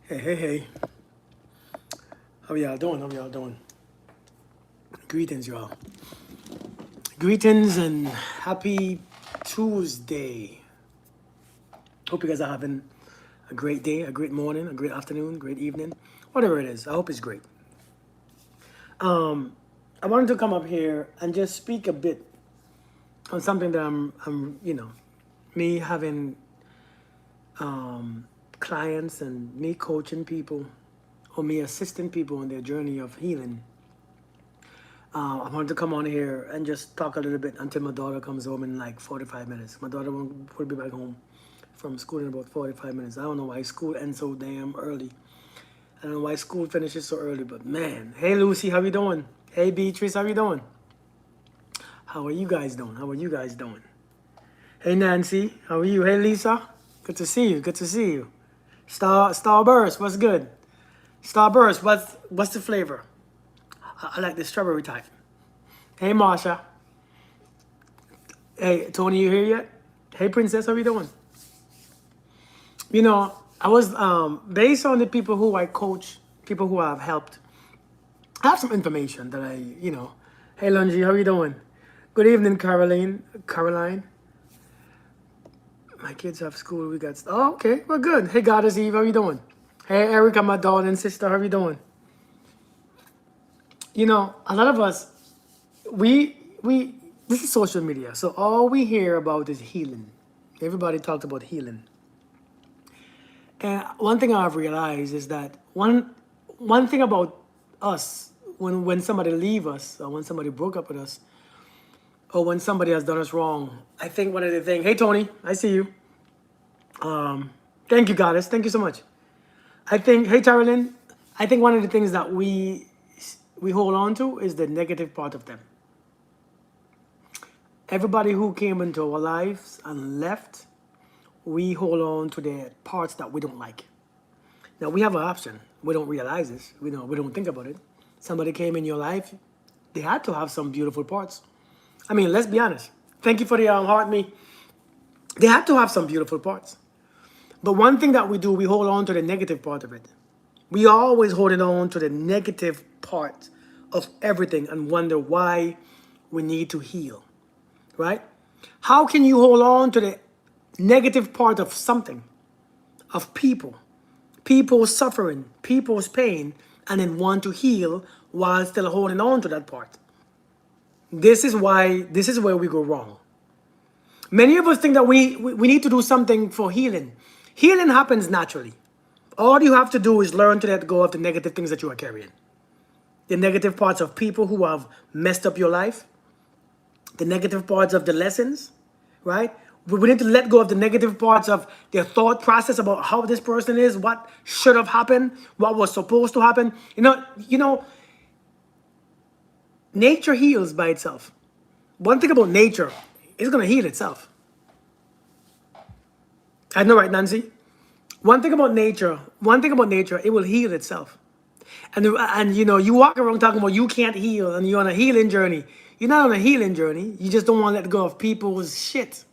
Hey, hey, hey. How y'all doing? How y'all doing? Greetings, y'all. Greetings and happy Tuesday. Hope you guys are having a great day, a great morning, a great afternoon, great evening, whatever it is. I hope it's great. I wanted to come up here and just speak a bit on something that me having clients and me coaching people or me assisting people on their journey of healing. I wanted to come on here and just talk a little bit until my daughter comes home in like 45 minutes. My daughter will be back home from school in about 45 minutes. I don't know why school ends so damn early. I don't know why school finishes so early, but man. Hey, Lucy, how you doing? Hey, Beatrice, how you doing? How are you guys doing? How are you guys doing? Hey, Nancy, how are you? Hey, Lisa, good to see you. Good to see you. Starburst, what's good? Starburst, what's the flavor? I like the strawberry type. Hey, Marsha. Hey, Tony, you here yet? Hey, Princess, how you doing? You know, I was based on the people who I coach, people who I've helped. I have some information that Hey, Lungi, how you doing? Good evening, Caroline. My kids have school. We got. Oh, okay. Well, good. Hey, Goddess Eve, how you doing? Hey, Erica, my daughter and sister, how you doing? You know, a lot of us, we. This is social media, so all we hear about is healing. Everybody talked about healing. And one thing I've realized is that one thing about us when somebody leave us or when somebody broke up with us or when somebody has done us wrong, I think one of the things. Hey Tony, I see you. Thank you, Goddess. Thank you so much. I think. Hey Tarylin, I think one of the things that we hold on to is the negative part of them. Everybody who came into our lives and left, we hold on to the parts that we don't like. Now we have an option. We don't realize this. We don't think about it. Somebody came in your life, they had to have some beautiful parts. I mean, let's be honest. Thank you for the heart me. They had to have some beautiful parts. But one thing that we do, we hold on to the negative part of it. We always holding on to the negative part of everything and wonder why we need to heal. Right? How can you hold on to the negative part of something, of people? People's suffering, people's pain, and then want to heal while still holding on to that part. This is where we go wrong. Many of us think that we need to do something for healing. Healing happens naturally. All you have to do is learn to let go of the negative things that you are carrying. The negative parts of people who have messed up your life, the negative parts of the lessons, right? We need to let go of the negative parts of their thought process about how this person is, what should have happened, what was supposed to happen. Nature heals by itself. One thing about nature, it's gonna heal itself. I know, right, Nancy? One thing about nature, it will heal itself. And you walk around talking about you can't heal and you're on a healing journey. You're not on a healing journey. You just don't want to let go of people's shit.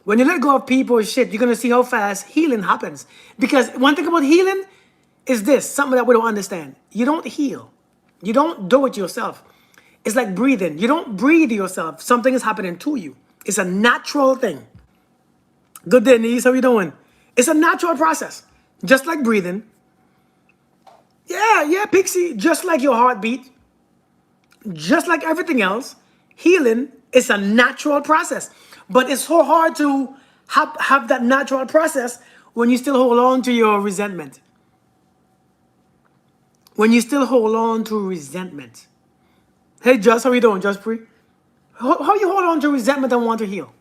When you let go of people's shit, you're gonna see how fast healing happens. Because one thing about healing is this, something that we don't understand. You don't heal. You don't do it yourself. It's like breathing. You don't breathe yourself. Something is happening to you. It's a natural thing. Good day, niece. How you doing? It's a natural process. Just like breathing. Yeah, Pixie. Just like your heartbeat. Just like everything else. Healing is a natural process. But it's so hard to have that natural process when you still hold on to your resentment. When you still hold on to resentment. Hey, Just, how you doing, Just Pre? How you hold on to resentment and want to heal?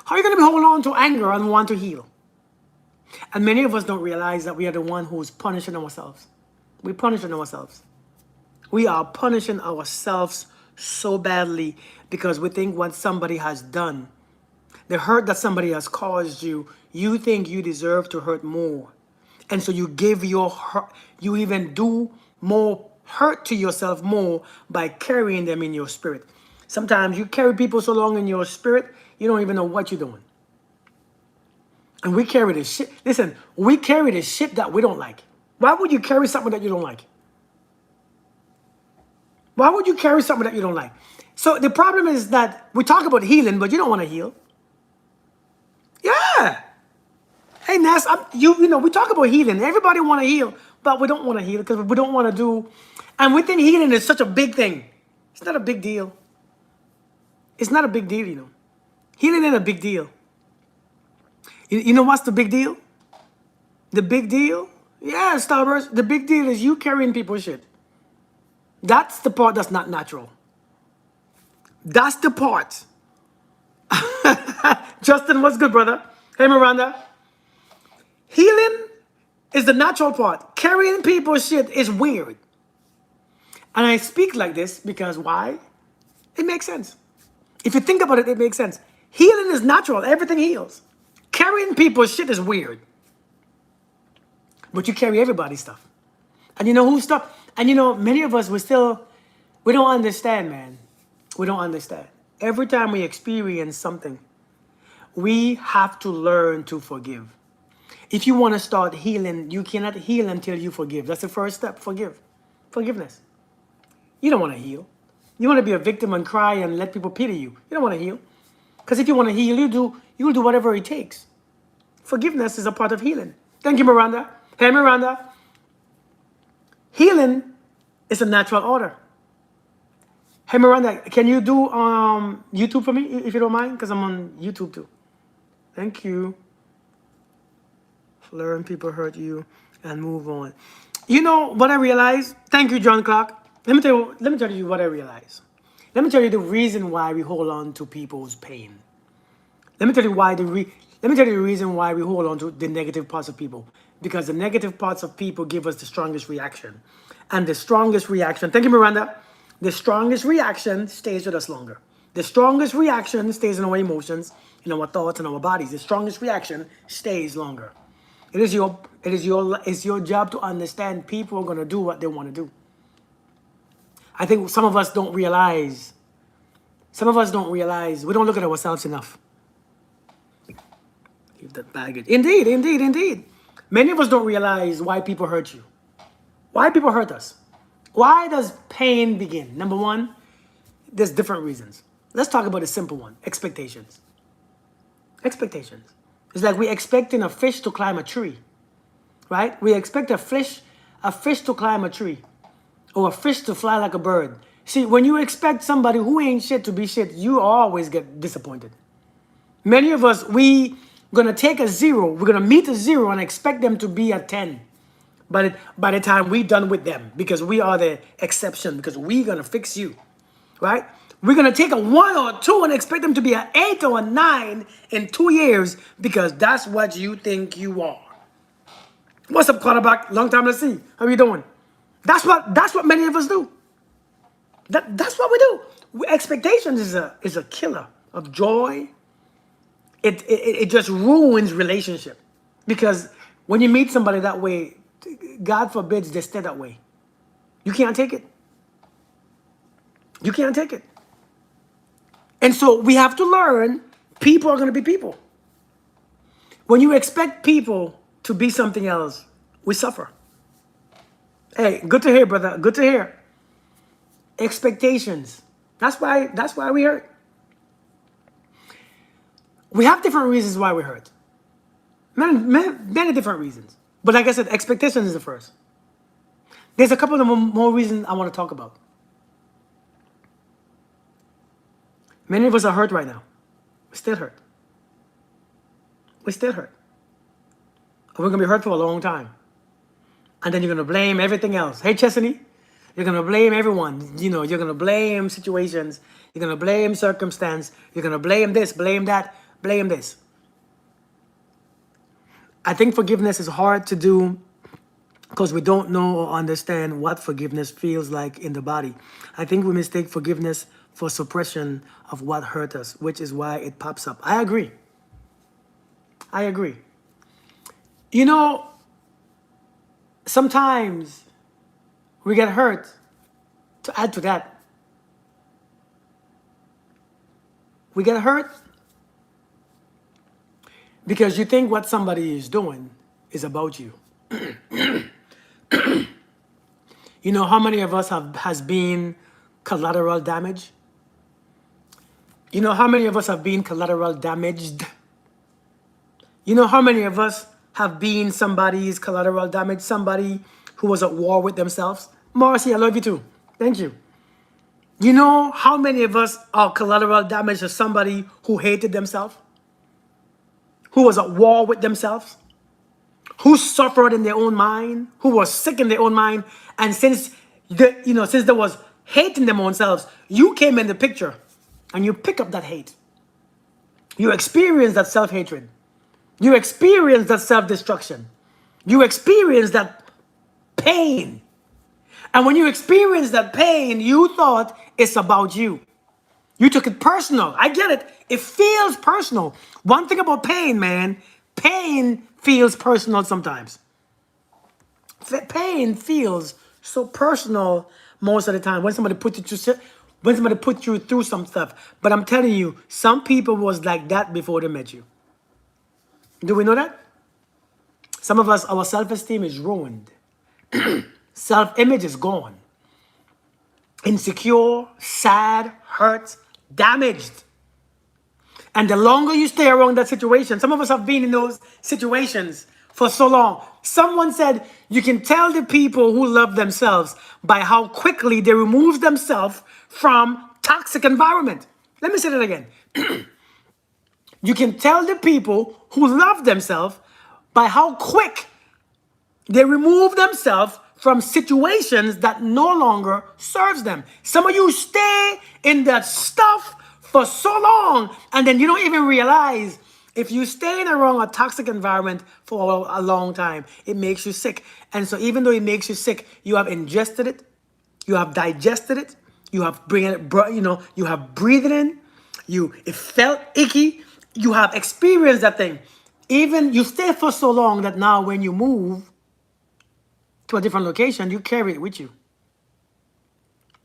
How are you going to be holding on to anger and want to heal? And many of us don't realize that we are the one who's punishing ourselves. We're punishing ourselves. We are punishing ourselves so badly because we think what somebody has done, the hurt that somebody has caused you, you think you deserve to hurt more. And so you give your hurt, you even do more hurt to yourself more by carrying them in your spirit. Sometimes you carry people so long in your spirit, you don't even know what you're doing. And we carry this shit. Listen, we carry this shit that we don't like. Why would you carry something that you don't like? Why would you carry something that you don't like? So the problem is that we talk about healing, but you don't want to heal. Yeah. Hey, Nas, you know, we talk about healing. Everybody want to heal, but we don't want to heal because we don't want to do. And we think healing is such a big thing. It's not a big deal. It's not a big deal, you know. Healing ain't a big deal. You know what's the big deal? The big deal? Yeah, Starburst. The big deal is you carrying people's shit. That's the part that's not natural. That's the part. Justin, what's good, brother? Hey, Miranda. Healing is the natural part. Carrying people's shit is weird. And I speak like this because why? It makes sense. If you think about it, it makes sense. Healing is natural. Everything heals. Carrying people's shit is weird. But you carry everybody's stuff. And you know whose stuff? And you know, many of us, we don't understand, man. We don't understand. Every time we experience something, we have to learn to forgive. If you want to start healing, you cannot heal until you forgive. That's the first step. Forgive. Forgiveness. You don't want to heal. You want to be a victim and cry and let people pity you. You don't want to heal. Because if you want to heal, you'll do whatever it takes. Forgiveness is a part of healing. Thank you, Miranda. Hey, Miranda. Healing is a natural order. Hey, Miranda, can you do YouTube for me, if you don't mind? Because I'm on YouTube too. Thank you. Learn people hurt you and move on. You know what I realized? Thank you, John Clark. Let me tell you what I realized. Let me tell you the reason why we hold on to people's pain. Let me tell you let me tell you the reason why we hold on to the negative parts of people. Because the negative parts of people give us the strongest reaction. And the strongest reaction, thank you, Miranda. The strongest reaction stays with us longer. The strongest reaction stays in our emotions, in our thoughts, in our bodies. The strongest reaction stays longer. It's your job to understand people are gonna do what they want to do. I think some of us don't realize. Some of us don't realize. We don't look at ourselves enough. Leave that baggage. Indeed, indeed, indeed. Many of us don't realize why people hurt you. Why people hurt us. Why does pain begin? Number one, there's different reasons. Let's talk about a simple one. Expectations. Expectations. It's like we expecting a fish to climb a tree. Right? We expect a fish to climb a tree. Or a fish to fly like a bird. See, when you expect somebody who ain't shit to be shit, you always get disappointed. Many of us, we gonna take a 0, we're gonna meet a 0 and expect them to be a 10. But by the time we done with them, because we are the exception, because we gonna fix you, right? We're gonna take a 1 or a 2 and expect them to be an 8 or a 9 in 2 years, because that's what you think you are. What's up, quarterback? Long time to see. How you doing? That's what many of us do. That's what we do. Expectations is a killer of joy. It just ruins relationship, because when you meet somebody that way, God forbids they stay that way. You can't take it. You can't take it. And so we have to learn people are going to be people. When you expect people to be something else, we suffer. Hey, good to hear, brother. Good to hear. Expectations. That's why we hurt. We have different reasons why we hurt. Many different reasons. But like I said, expectations is the first. There's a couple of more reasons I want to talk about. Many of us are hurt right now. We're still hurt. We're still hurt. And we're going to be hurt for a long time. And then you're going to blame everything else. Hey, Chesney, you're going to blame everyone. You know, you're going to blame situations. You're going to blame circumstance. You're going to blame this, blame that, blame this. I think forgiveness is hard to do because we don't know or understand what forgiveness feels like in the body. I think we mistake forgiveness for suppression of what hurt us, which is why it pops up. I agree. I agree. You know, sometimes we get hurt. To add to that, we get hurt because you think what somebody is doing is about you. You know how many of us has been collateral damage? You know how many of us have been collateral damaged? You know how many of us have been somebody's collateral damage, somebody who was at war with themselves? Marcy, I love you too. Thank you. You know how many of us are collateral damage to somebody who hated themselves, who was at war with themselves, who suffered in their own mind, who was sick in their own mind, and since since there was hate in their own selves, you came in the picture, and you pick up that hate. You experience that self-hatred. You experience that self-destruction. You experience that pain. And when you experience that pain, you thought it's about you. You took it personal. I get it. It feels personal. One thing about pain, man, pain feels personal sometimes. Pain feels so personal most of the time when somebody puts you through some stuff. But I'm telling you, some people was like that before they met you. Do we know that? Some of us, our self-esteem is ruined. Self-image is gone. Insecure, sad, hurt, damaged. And the longer you stay around that situation, some of us have been in those situations for so long. Someone said you can tell the people who love themselves by how quickly they remove themselves from toxic environment. Let me say that again. You can tell the people who love themselves by how quick they remove themselves from situations that no longer serves them. Some of you stay in that stuff for so long, and then you don't even realize if you stay in around a toxic environment for a long time, it makes you sick. And so even though it makes you sick, you have ingested it, you have digested it, you have you have breathed it in, it felt icky, you have experienced that thing. Even you stay for so long that now when you move to a different location, you carry it with you.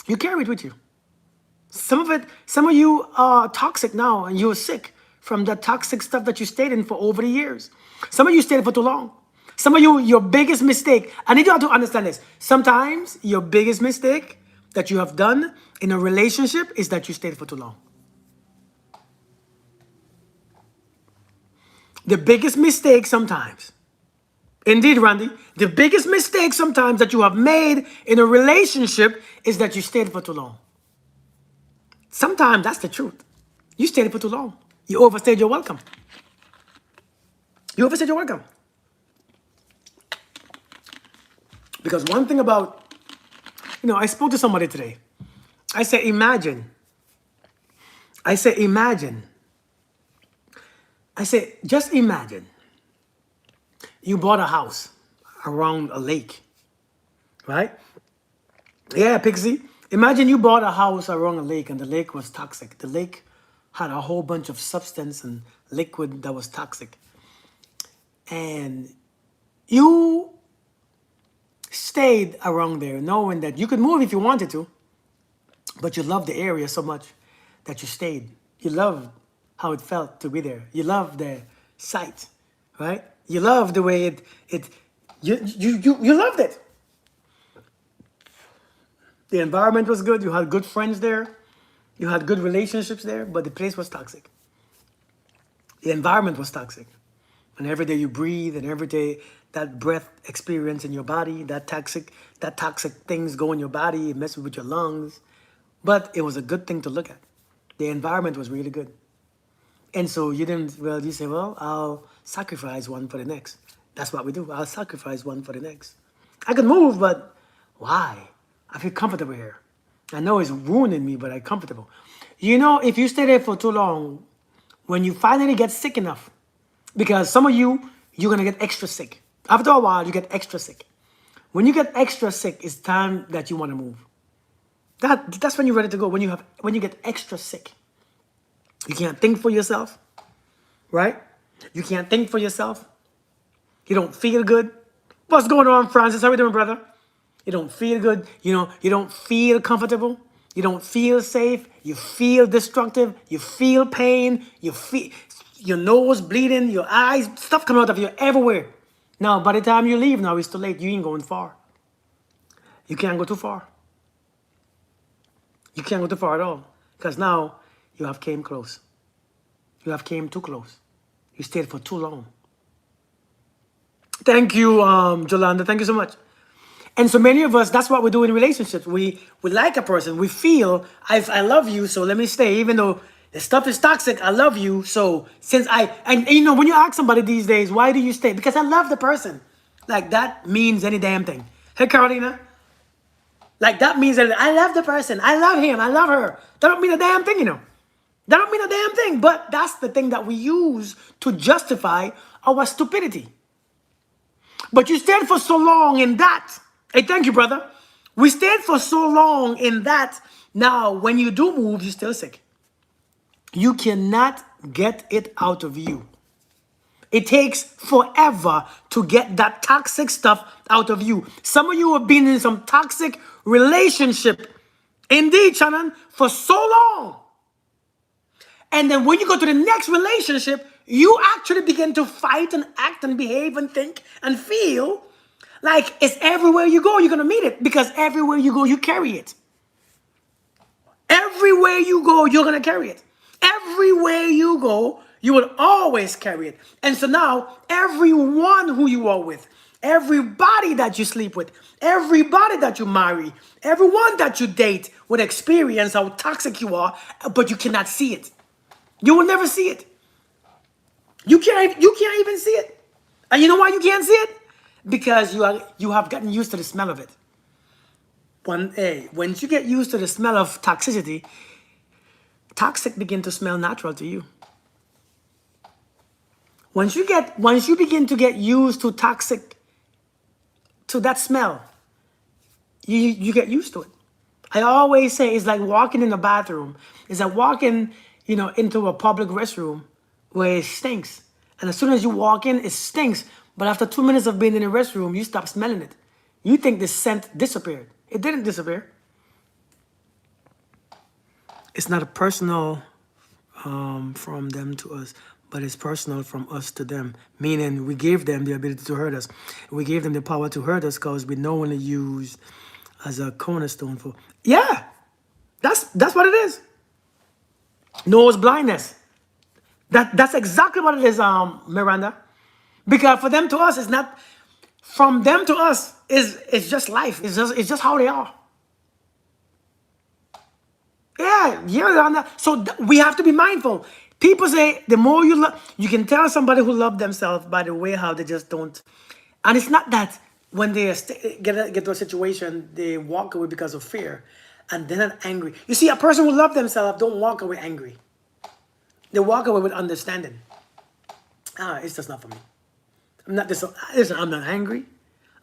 You carry it with you. Some of you are toxic now and you're sick from that toxic stuff that you stayed in for over the years. Some of you stayed for too long. Some of you, your biggest mistake, I need you all to understand this. Sometimes your biggest mistake that you have done in a relationship is that you stayed for too long. The biggest mistake sometimes, indeed, Randy, the biggest mistake sometimes that you have made in a relationship is that you stayed for too long. Sometimes that's the truth. You stayed for too long. You overstayed your welcome. You overstayed your welcome. Because one thing about, I spoke to somebody today. I said, imagine. Just imagine. You bought a house around a lake, right? Yeah, Pixie. Imagine you bought a house around a lake and the lake was toxic. The lake had a whole bunch of substance and liquid that was toxic. And you stayed around there knowing that you could move if you wanted to, but you loved the area so much that you stayed. You loved how it felt to be there. You loved the sight, right? You loved the way you loved it. The environment was good. You had good friends there. You had good relationships there, but the place was toxic. The environment was toxic. And every day you breathe, and every day that breath experience in your body, that toxic things go in your body, it messes with your lungs. But it was a good thing to look at. The environment was really good. And so you say, well, I'll sacrifice one for the next. That's what we do. I'll sacrifice one for the next. I could move, but why? I feel comfortable here. I know it's ruining me, but I'm comfortable. If you stay there for too long, when you finally get sick enough, because some of you're going to get extra sick. After a while, you get extra sick. When you get extra sick, it's time that you want to move. That's when you're ready to go, when you get extra sick. You can't think for yourself, right? You can't think for yourself. You don't feel good. What's going on, Francis? How are you doing, brother? You don't feel good. You don't feel comfortable. You don't feel safe. You feel destructive. You feel pain. your nose bleeding, your eyes, stuff coming out of you everywhere. Now, by the time you leave, now it's too late. You ain't going far. You can't go too far. You can't go too far at all. Because now you have came close. You have came too close. You stayed for too long. Thank you, Jolanda. Thank you so much. And so many of us, that's what we do in relationships. We like a person. We feel, I love you, so let me stay. Even though the stuff is toxic, I love you. So since and you know, when you ask somebody these days, why do you stay? Because I love the person. Like that means any damn thing. Hey, Carolina. Like that means that I love the person. I love him. I love her. That don't mean a damn thing, you know. That don't mean a damn thing. But that's the thing that we use to justify our stupidity. But you stayed for so long in that. Hey, thank you, brother. We stayed for so long in that. Now, when you do move, you're still sick. You cannot get it out of you. It takes forever to get that toxic stuff out of you. Some of you have been in some toxic relationship, indeed, Shannon, for so long. And then when you go to the next relationship, you actually begin to fight and act and behave and think and feel like it's everywhere you go, you're going to meet it. Because everywhere you go, you carry it. Everywhere you go, you're going to carry it. Everywhere you go, you will always carry it. And so now, everyone who you are with, everybody that you sleep with, everybody that you marry, everyone that you date will experience how toxic you are, but you cannot see it. You will never see it. You can't even see it. And you know why you can't see it? Because you have gotten used to the smell of it. Once you get used to the smell of toxicity, toxic begin to smell natural to you. Once you begin to get used to toxic, to that smell, you get used to it. I always say it's like walking in the bathroom. It's like walking, into a public restroom where it stinks. And as soon as you walk in, it stinks. But after 2 minutes of being in the restroom, you stop smelling it. You think the scent disappeared. It didn't disappear. It's not a personal from them to us, but it's personal from us to them. Meaning we gave them the ability to hurt us. We gave them the power to hurt us because we knowingly used as a cornerstone for. Yeah, that's what it is. Nose blindness. That's exactly what it is, Miranda. Because for them to us, it's not. From them to us, it's just life. It's just how they are. Yeah, Miranda. So we have to be mindful. People say the more you love, you can tell somebody who loves themselves by the way how they just don't. And it's not that when they get to a situation, they walk away because of fear, and they're not angry. You see, a person who loves themselves don't walk away angry. They walk away with understanding. It's just not for me. I'm not this. Listen, I'm not angry.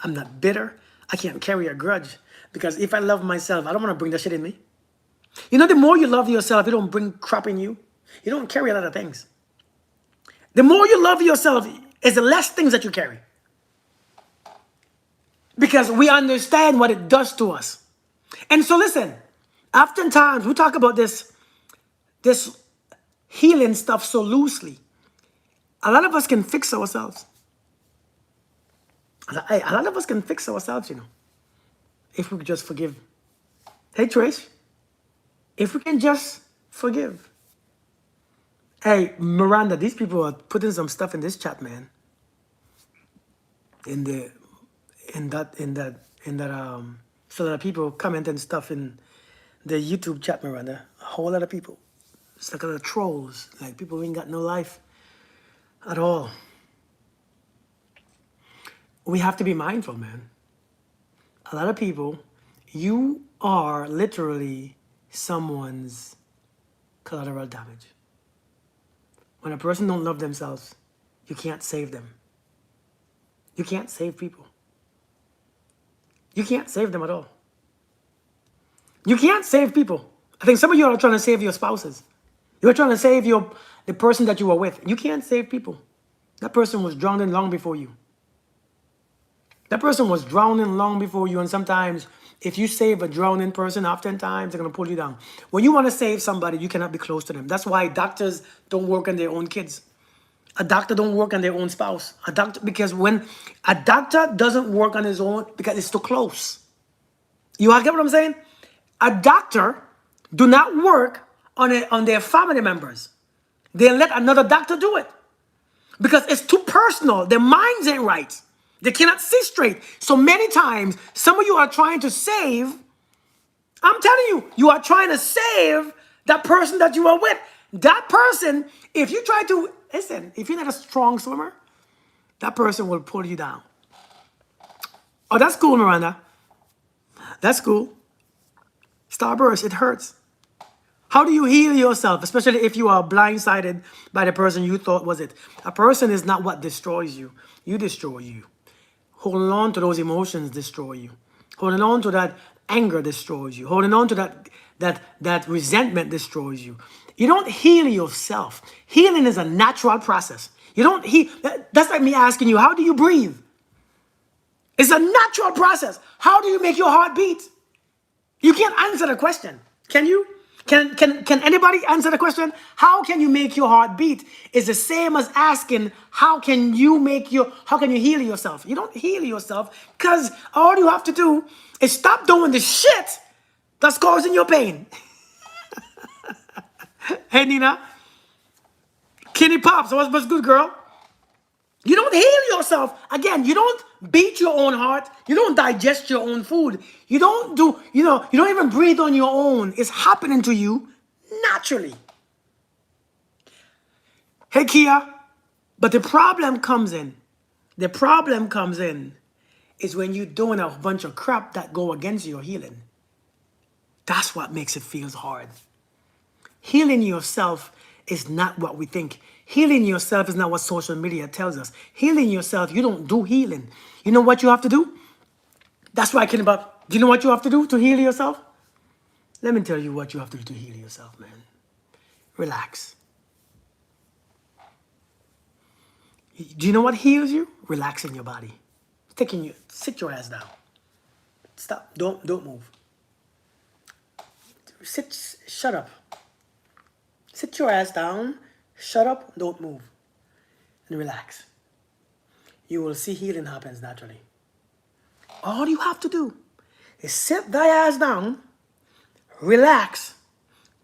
I'm not bitter. I can't carry a grudge because if I love myself, I don't want to bring that shit in me. The more you love yourself, you don't bring crap in you. You don't carry a lot of things. The more you love yourself, it's the less things that you carry. Because we understand what it does to us. And so listen, oftentimes we talk about this healing stuff so loosely. A lot of us can fix ourselves. A lot of us can fix ourselves, if we could just forgive. Hey, Trish, if we can just forgive. Hey, Miranda, these people are putting some stuff in this chat, man. So that people commenting stuff in the YouTube chat, Miranda. A whole lot of people. It's like a lot of trolls. Like people who ain't got no life at all. We have to be mindful, man. A lot of people, you are literally someone's collateral damage. When a person don't love themselves, you can't save them. You can't save people. You can't save them at all. You can't save people. I think some of you are trying to save your spouses. You're trying to save the person that you are with. You can't save people. That person was drowning long before you. That person was drowning long before you, and sometimes if you save a drowning person, oftentimes they're going to pull you down. When you want to save somebody, you cannot be close to them. That's why doctors don't work on their own kids. A doctor don't work on their own spouse. A doctor, because when a doctor doesn't work on his own because it's too close. You all get what I'm saying? A doctor do not work on their family members. They let another doctor do it because it's too personal. Their minds ain't right. They cannot see straight. So many times, some of you are trying to save. I'm telling you, you are trying to save that person that you are with. That person, if you try to, listen, if you're not a strong swimmer, that person will pull you down. Oh, that's cool, Miranda. That's cool. Starburst, it hurts. How do you heal yourself, especially if you are blindsided by the person you thought was it? A person is not what destroys you. You destroy you. Holding on to those emotions destroy you. Holding on to that anger destroys you. Holding on to that resentment destroys you. You don't heal yourself. Healing is a natural process. You don't heal. That's like me asking you, how do you breathe? It's a natural process. How do you make your heart beat? You can't answer the question. Can you? Can anybody answer the question? How can you make your heart beat? It's the same as asking how can you heal yourself? You don't heal yourself because all you have to do is stop doing the shit that's causing your pain. Hey Nina, Kenny Pops, what's good, girl? You don't heal yourself. Again, you don't beat your own heart. You don't digest your own food. You don't you don't even breathe on your own. It's happening to you naturally. Hey, Kia, but the problem comes in. The problem comes in is when you're doing a bunch of crap that go against your healing. That's what makes it feel hard. Healing yourself is not what we think. Healing yourself is not what social media tells us. Healing yourself, you don't do healing. You know what you have to do? That's why I came about. Do you know what you have to do to heal yourself? Let me tell you what you have to do to heal yourself, man. Relax. Do you know what heals you? Relaxing your body. Sit your ass down. Stop. Don't move. Shut up. Sit your ass down. Shut up. Don't move. And relax. You will see healing happens naturally. All you have to do is sit thy ass down, relax,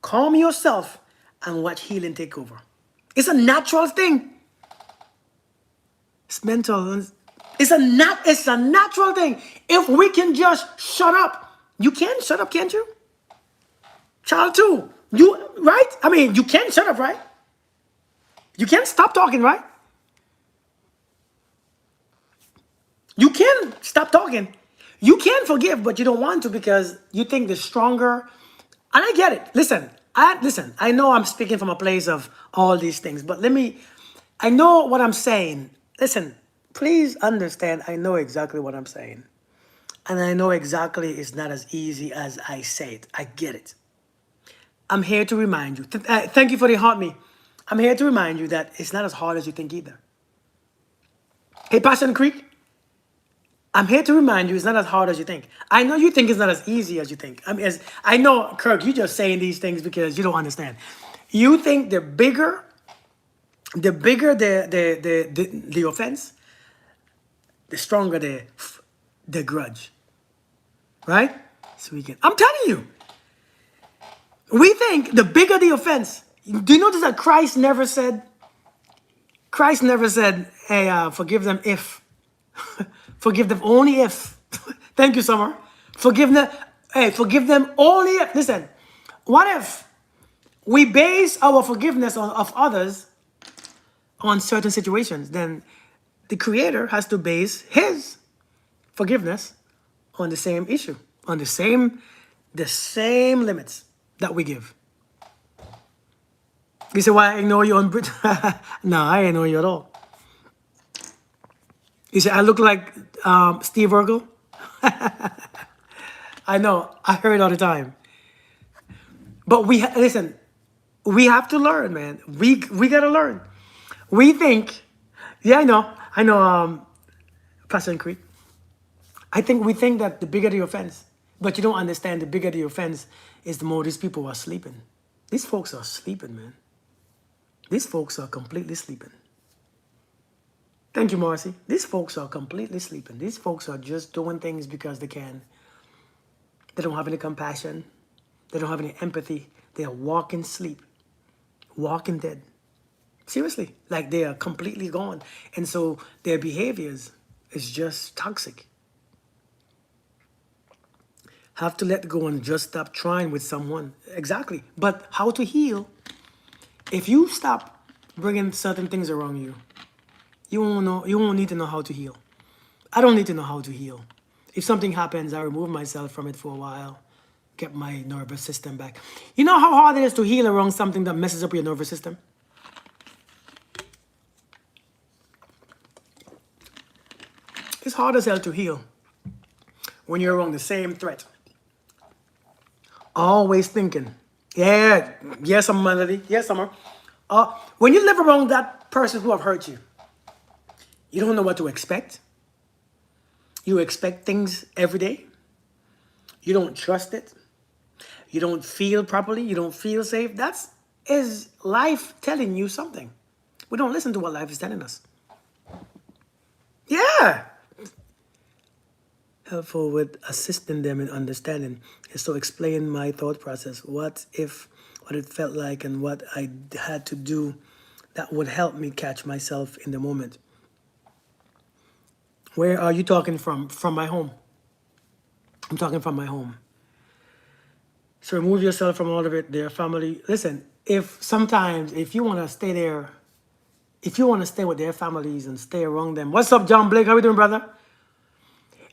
calm yourself, and watch healing take over. It's a natural thing. It's mental. It's a natural thing. If we can just shut up, you can shut up, can't you? Child too. Right? I mean, you can shut up, right? You can stop talking, right? You can stop talking. You can forgive, but you don't want to because you think the stronger. And I get it. Listen. I know I'm speaking from a place of all these things, but I know what I'm saying. Listen, please understand, I know exactly what I'm saying. And I know exactly it's not as easy as I say it. I get it. I'm here to remind you. Thank you for the heart me. I'm here to remind you that it's not as hard as you think either. Hey, Passion Creek, I'm here to remind you it's not as hard as you think. I know you think it's not as easy as you think. I know, Kirk, you're just saying these things because you don't understand. You think the bigger the offense, the stronger the grudge. Right? So I'm telling you, we think the bigger the offense. Do you notice that Christ never said, hey, forgive them if. Forgive them only if. Thank you, Summer. Forgive them only if. Listen, what if we base our forgiveness of others on certain situations? Then the Creator has to base his forgiveness on the same issue, on the same limits that we give. You say, why I ignore you on Brit? No, I ignore you at all. You say, I look like Steve Urkel? I know, I hear it all the time. But listen, we have to learn, man. We gotta learn. We think, yeah, I know, Passion Creek. We think that the bigger the offense, but you don't understand the bigger the offense is the more these people are sleeping. These folks are sleeping, man. These folks are completely sleeping. Thank you, Marcy. These folks are completely sleeping. These folks are just doing things because they can. They don't have any compassion. They don't have any empathy. They are walking sleep, walking dead. Seriously, like they are completely gone. And so their behaviors is just toxic. Have to let go and just stop trying with someone. Exactly. But how to heal? If you stop bringing certain things around you, you won't know. You won't need to know how to heal. I don't need to know how to heal. If something happens, I remove myself from it for a while, get my nervous system back. You know how hard it is to heal around something that messes up your nervous system? It's hard as hell to heal when you're around the same threat. Always thinking, yeah, yes, I'm Melody, yes, Summer. When you live around that person who have hurt you, you don't know what to expect. You expect things every day. You don't trust it. You don't feel properly. You don't feel safe. That's is life telling you something. We don't listen to what life is telling us. Yeah. Helpful with assisting them in understanding is to explain my thought process. What if, what it felt like, and what I had to do that would help me catch myself in the moment. Where are you talking from? From my home. I'm talking from my home. So remove yourself from all of it. Their family. Listen, if sometimes, if you want to stay there, if you want to stay with their families and stay around them. What's up, John Blake? How you doing, brother?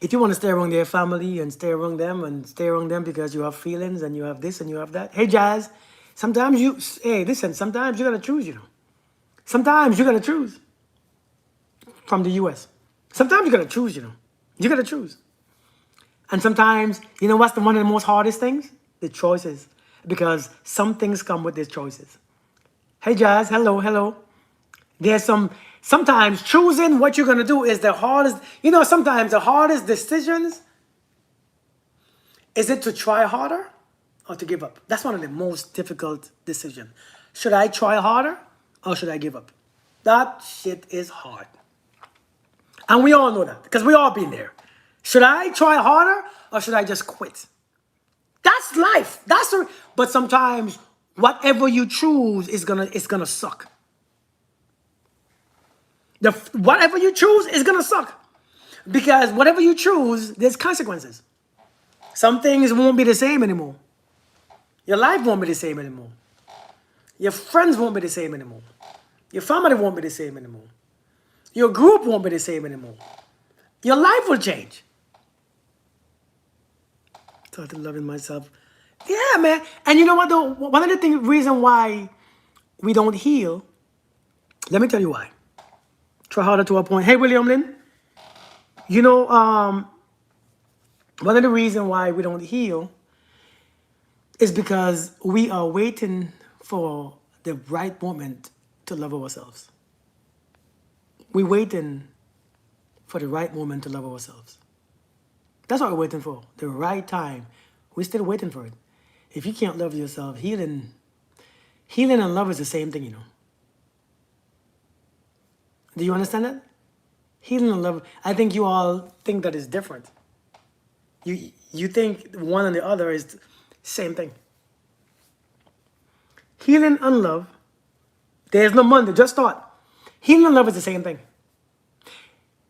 If you want to stay around their family and stay around them and stay around them because you have feelings and you have this and you have that. Hey, Jazz, sometimes you, hey, listen, sometimes you got to choose, you know. Sometimes you got to choose from the U.S. Sometimes you got to choose, you know. You got to choose. And sometimes, you know what's one of the most hardest things? The choices. Because some things come with these choices. Hey, Jazz, hello, hello. There's sometimes choosing what you're going to do is the hardest. You know, sometimes the hardest decisions is it to try harder or to give up. That's one of the most difficult decisions. Should I try harder or should I give up? That shit is hard. And we all know that because we all been there. Should I try harder or should I just quit? That's life. But sometimes whatever you choose is gonna suck. Whatever you choose is gonna suck. Because whatever you choose, there's consequences. Some things won't be the same anymore. Your life won't be the same anymore. Your friends won't be the same anymore. Your family won't be the same anymore. Your group won't be the same anymore. Your life will change. Started loving myself. Yeah, man. And you know what though? One of the reason why we don't heal, let me tell you why. Try harder to a point. Hey, William Lynn. You know, one of the reasons why we don't heal is because we are waiting for the right moment to love ourselves. We're waiting for the right moment to love ourselves. That's what we're waiting for. The right time. We're still waiting for it. If you can't love yourself, healing and love is the same thing, you know. Do you understand that? Healing and love, I think you all think that is different. You think one and the other is the same thing. Healing and love, there's no Monday, just thought. Healing and love is the same thing.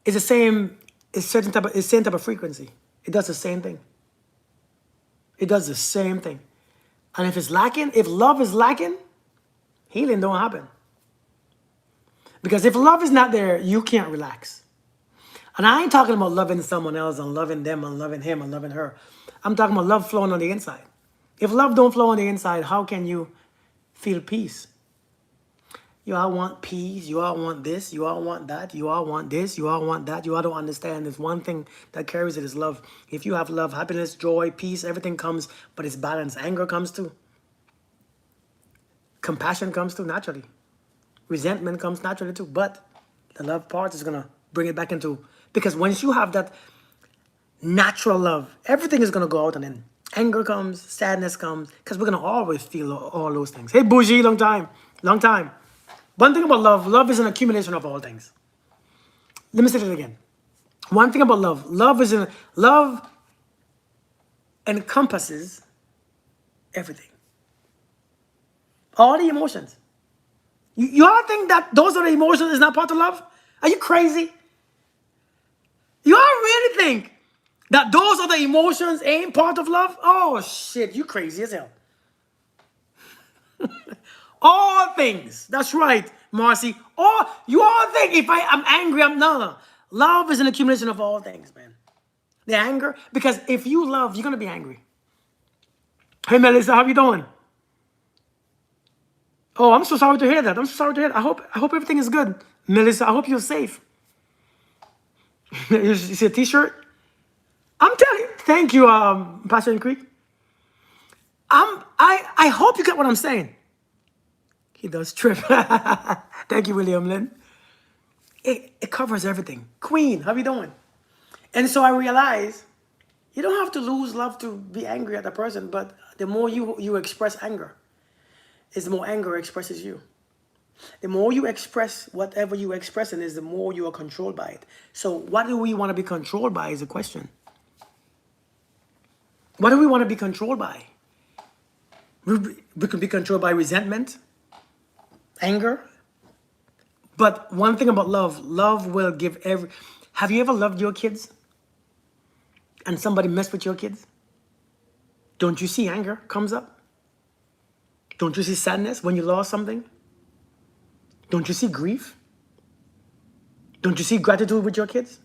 It's the same, it's same type of frequency. It does the same thing. It does the same thing. And if it's lacking, if love is lacking, healing don't happen. Because if love is not there, you can't relax. And I ain't talking about loving someone else and loving them and loving him and loving her. I'm talking about love flowing on the inside. If love don't flow on the inside, how can you feel peace? You all want peace. You all want this. You all want that. You all want this. You all want that. You all don't understand. There's one thing that carries it is love. If you have love, happiness, joy, peace, everything comes, but it's balance. Anger comes too. Compassion comes too naturally. Resentment comes naturally too. But the love part is going to bring it back into, because once you have that natural love, everything is going to go out and then anger comes, sadness comes, because we're going to always feel all those things. Hey, Bougie, long time. Long time. One thing about love, love is an accumulation of all things. Let me say that again. One thing about love. Love encompasses everything. All the emotions. You all think that those are the emotions is not part of love? Are you crazy? You all really think that those are the emotions ain't part of love? Oh shit, you crazy as hell. All things. That's right, Marcy. All you all think if I'm angry, I'm no. Love is an accumulation of all things, man. The anger, because if you love, you're gonna be angry. Hey Melissa, how you doing? Oh, I'm so sorry to hear that. I'm so sorry to hear that. I hope everything is good. Melissa, I hope you're safe. You see a t-shirt? I'm telling you, thank you, Pastor Creek. I hope you get what I'm saying. He does trip. Thank you, William Lynn. It covers everything. Queen, how you doing? And so I realize you don't have to lose love to be angry at a person, but the more you express anger, is the more anger expresses you. The more you express whatever you express, and is the more you are controlled by it. So what do we want to be controlled by is a question. What do we want to be controlled by? We can be controlled by resentment, anger. But one thing about love, love will give every... Have you ever loved your kids and somebody messed with your kids? Don't you see anger comes up? Don't you see sadness when you lost something? Don't you see grief? Don't you see gratitude with your kids?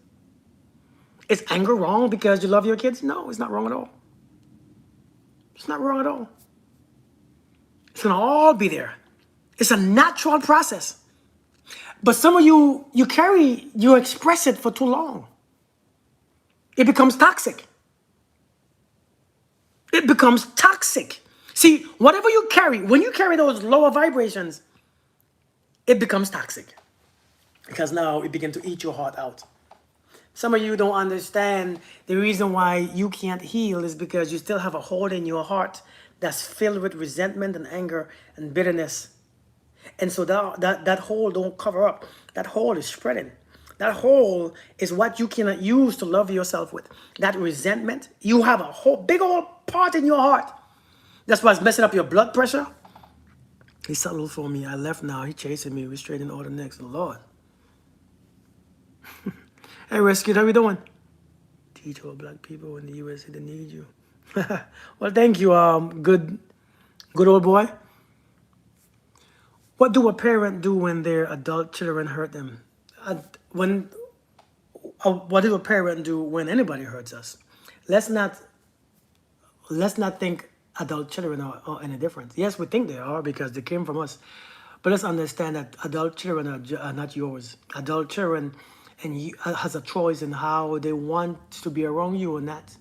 Is anger wrong because you love your kids? No, it's not wrong at all. It's not wrong at all. It's gonna all be there. It's a natural process. But some of you express it for too long. It becomes toxic. It becomes toxic. See, whatever you carry, when you carry those lower vibrations, it becomes toxic. Because now it begins to eat your heart out. Some of you don't understand the reason why you can't heal is because you still have a hole in your heart that's filled with resentment and anger and bitterness. And so that hole don't cover up. That hole is spreading. That hole is what you cannot use to love yourself with. That resentment, you have a whole big old part in your heart. That's why it's messing up your blood pressure. He settled for me. I left now. He chasing me. We're straight in order next. Lord. Hey, Rescue, how we doing? Teach all black people in the USA they need you. Well, thank you, good old boy. What do a parent do when their adult children hurt them? What do a parent do when anybody hurts us? Let's not think adult children are any different. Yes, we think they are because they came from us. But let's understand that adult children are not yours. Adult children and you has a choice in how they want to be around you or not.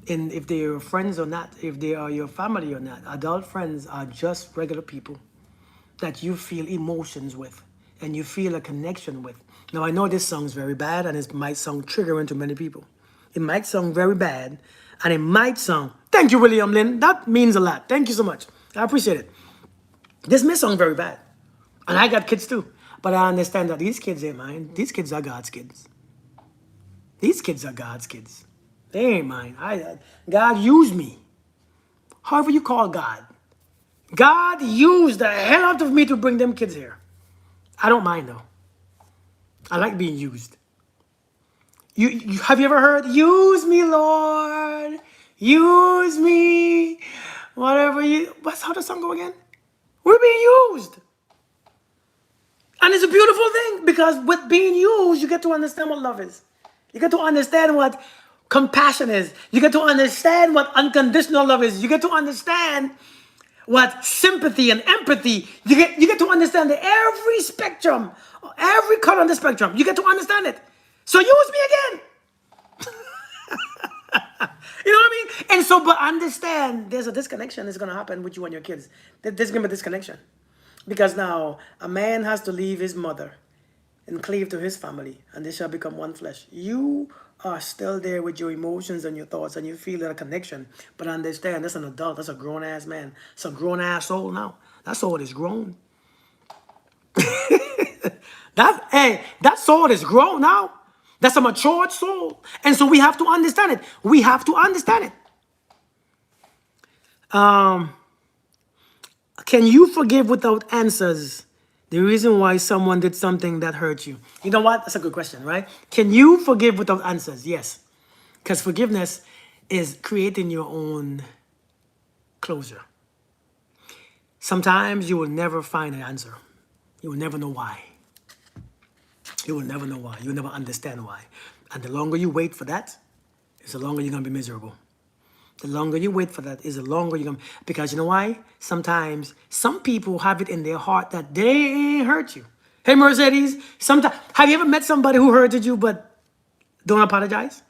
And if they are your friends or not, if they are your family or not. Adult friends are just regular people that you feel emotions with and you feel a connection with. Now, I know this song's very bad and it might sound triggering to many people. It might sound very bad and it might sound... Thank you, William Lynn. That means a lot. Thank you so much. I appreciate it. This may sound very bad. And I got kids too. But I understand that these kids ain't mine. These kids are God's kids. These kids are God's kids. They ain't mine. God used me. However you call God. God used the hell out of me to bring them kids here. I don't mind though. I like being used. You have you ever heard, use me, Lord, use me, whatever you, how does the song go again? We're being used. And it's a beautiful thing because with being used, you get to understand what love is. You get to understand what compassion is. You get to understand what unconditional love is. You get to understand what sympathy and empathy. You get to understand every spectrum, every color on the spectrum. You get to understand it. So use me again. You know what I mean? And so, but understand there's a disconnection that's going to happen with you and your kids. There's going to be a disconnection. Because now a man has to leave his mother and cleave to his family, and they shall become one flesh. You are still there with your emotions and your thoughts, and you feel that connection. But understand, that's an adult. That's a grown-ass man. It's a grown-ass soul now. That soul is grown. That sword is grown now. That's a matured soul. And so we have to understand it. We have to understand it. Can you forgive without answers? The reason why someone did something that hurt you. You know what? That's a good question, right? Can you forgive without answers? Yes. Because forgiveness is creating your own closure. Sometimes you will never find an answer. You will never know why. You will never know why. You will never understand why. And the longer you wait for that, is the longer you're going to be miserable. The longer you wait for that is the longer you're going to... Because you know why? Sometimes some people have it in their heart that they ain't hurt you. Hey, Mercedes, sometimes... Have you ever met somebody who hurted you but don't apologize?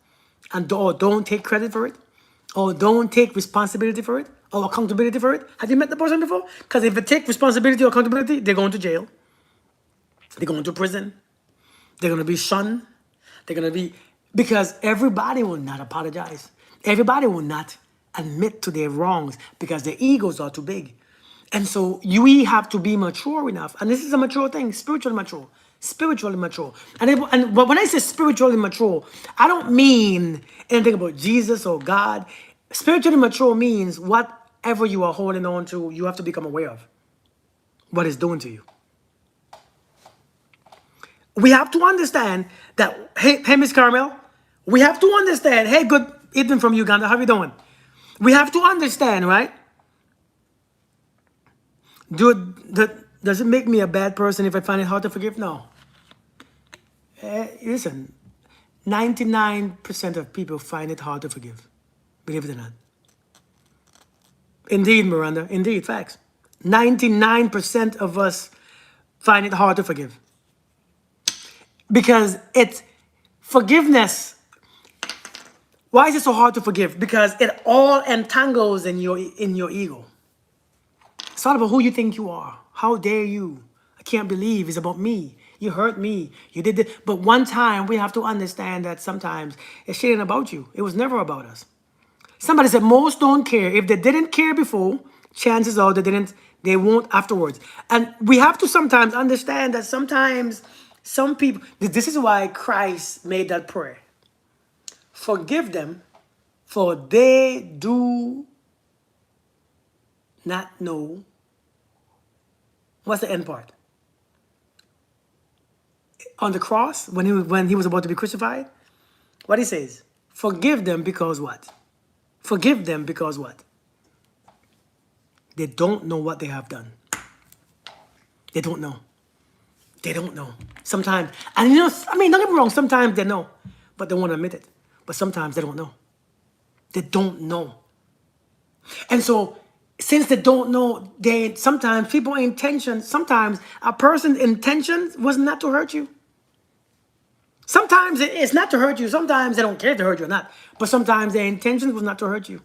Or don't take credit for it? Or don't take responsibility for it? Or accountability for it? Have you met the person before? Because if they take responsibility or accountability, they're going to jail. They're going to prison. They're going to be shunned. They're going to be... Because everybody will not apologize. Everybody will not admit to their wrongs because their egos are too big. And so we have to be mature enough. And this is a mature thing, spiritually mature. Spiritually mature. But when I say spiritually mature, I don't mean anything about Jesus or God. Spiritually mature means whatever you are holding on to, you have to become aware of what it's doing to you. We have to understand that, hey, Miss Carmel, we have to understand, hey, good evening from Uganda, how you doing? We have to understand, right? Does it make me a bad person if I find it hard to forgive? No. Listen, 99% of people find it hard to forgive. Believe it or not. Indeed, Miranda, indeed, facts. 99% of us find it hard to forgive. Because it's forgiveness. Why is it so hard to forgive? Because it all entangles in your ego. It's all about who you think you are. How dare you? I can't believe it's about me. You hurt me. You did this. But one time we have to understand that sometimes it's shit ain't about you. It was never about us. Somebody said most don't care. If they didn't care before, chances are they won't afterwards. And we have to sometimes understand that sometimes some people, this is why Christ made that prayer. Forgive them, for they do not know. What's the end part? On the cross, when he was about to be crucified, what he says? Forgive them because what? Forgive them because what? They don't know what they have done. They don't know. They don't know. Sometimes, and you know, I mean, don't get me wrong, sometimes they know, but they won't admit it. But sometimes they don't know. They don't know. And so, since they don't know, sometimes people's intention, sometimes a person's intention was not to hurt you. Sometimes it's not to hurt you. Sometimes they don't care if they hurt you or not. But sometimes their intention was not to hurt you.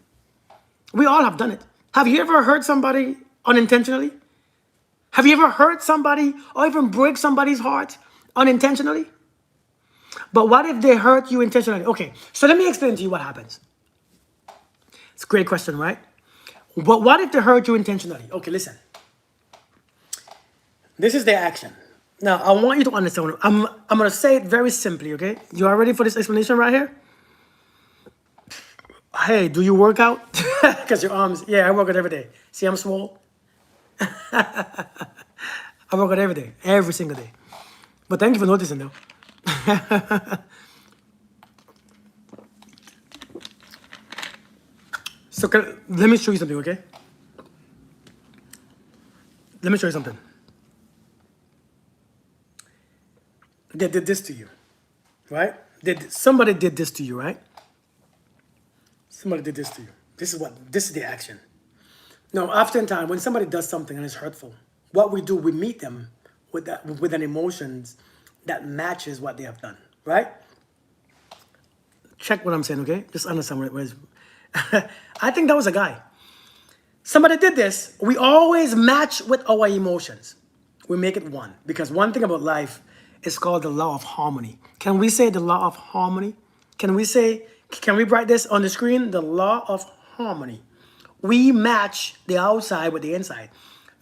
We all have done it. Have you ever hurt somebody unintentionally? Have you ever hurt somebody or even break somebody's heart unintentionally? But what if they hurt you intentionally? Okay, so let me explain to you what happens. It's a great question, right? But what if they hurt you intentionally? Okay, listen. This is their action. Now, I want you to understand. I'm going to say it very simply, okay? You are ready for this explanation right here? Hey, do you work out? Because your arms, yeah, I work out every day. See, I'm swole. I work out every day, every single day. But thank you for noticing, though. So let me show you something, okay? Let me show you something. They did this to you, right? Somebody did this to you, right? Somebody did this to you. This is the action. Now, oftentimes, when somebody does something and it's hurtful, what we do, we meet them with an emotions that matches what they have done, right? Check what I'm saying, okay? Just understand what it was. I think that was a guy. Somebody did this. We always match with our emotions. We make it one. Because one thing about life is called the law of harmony. Can we say the law of harmony? Can we write this on the screen? The law of harmony. We match the outside with the inside.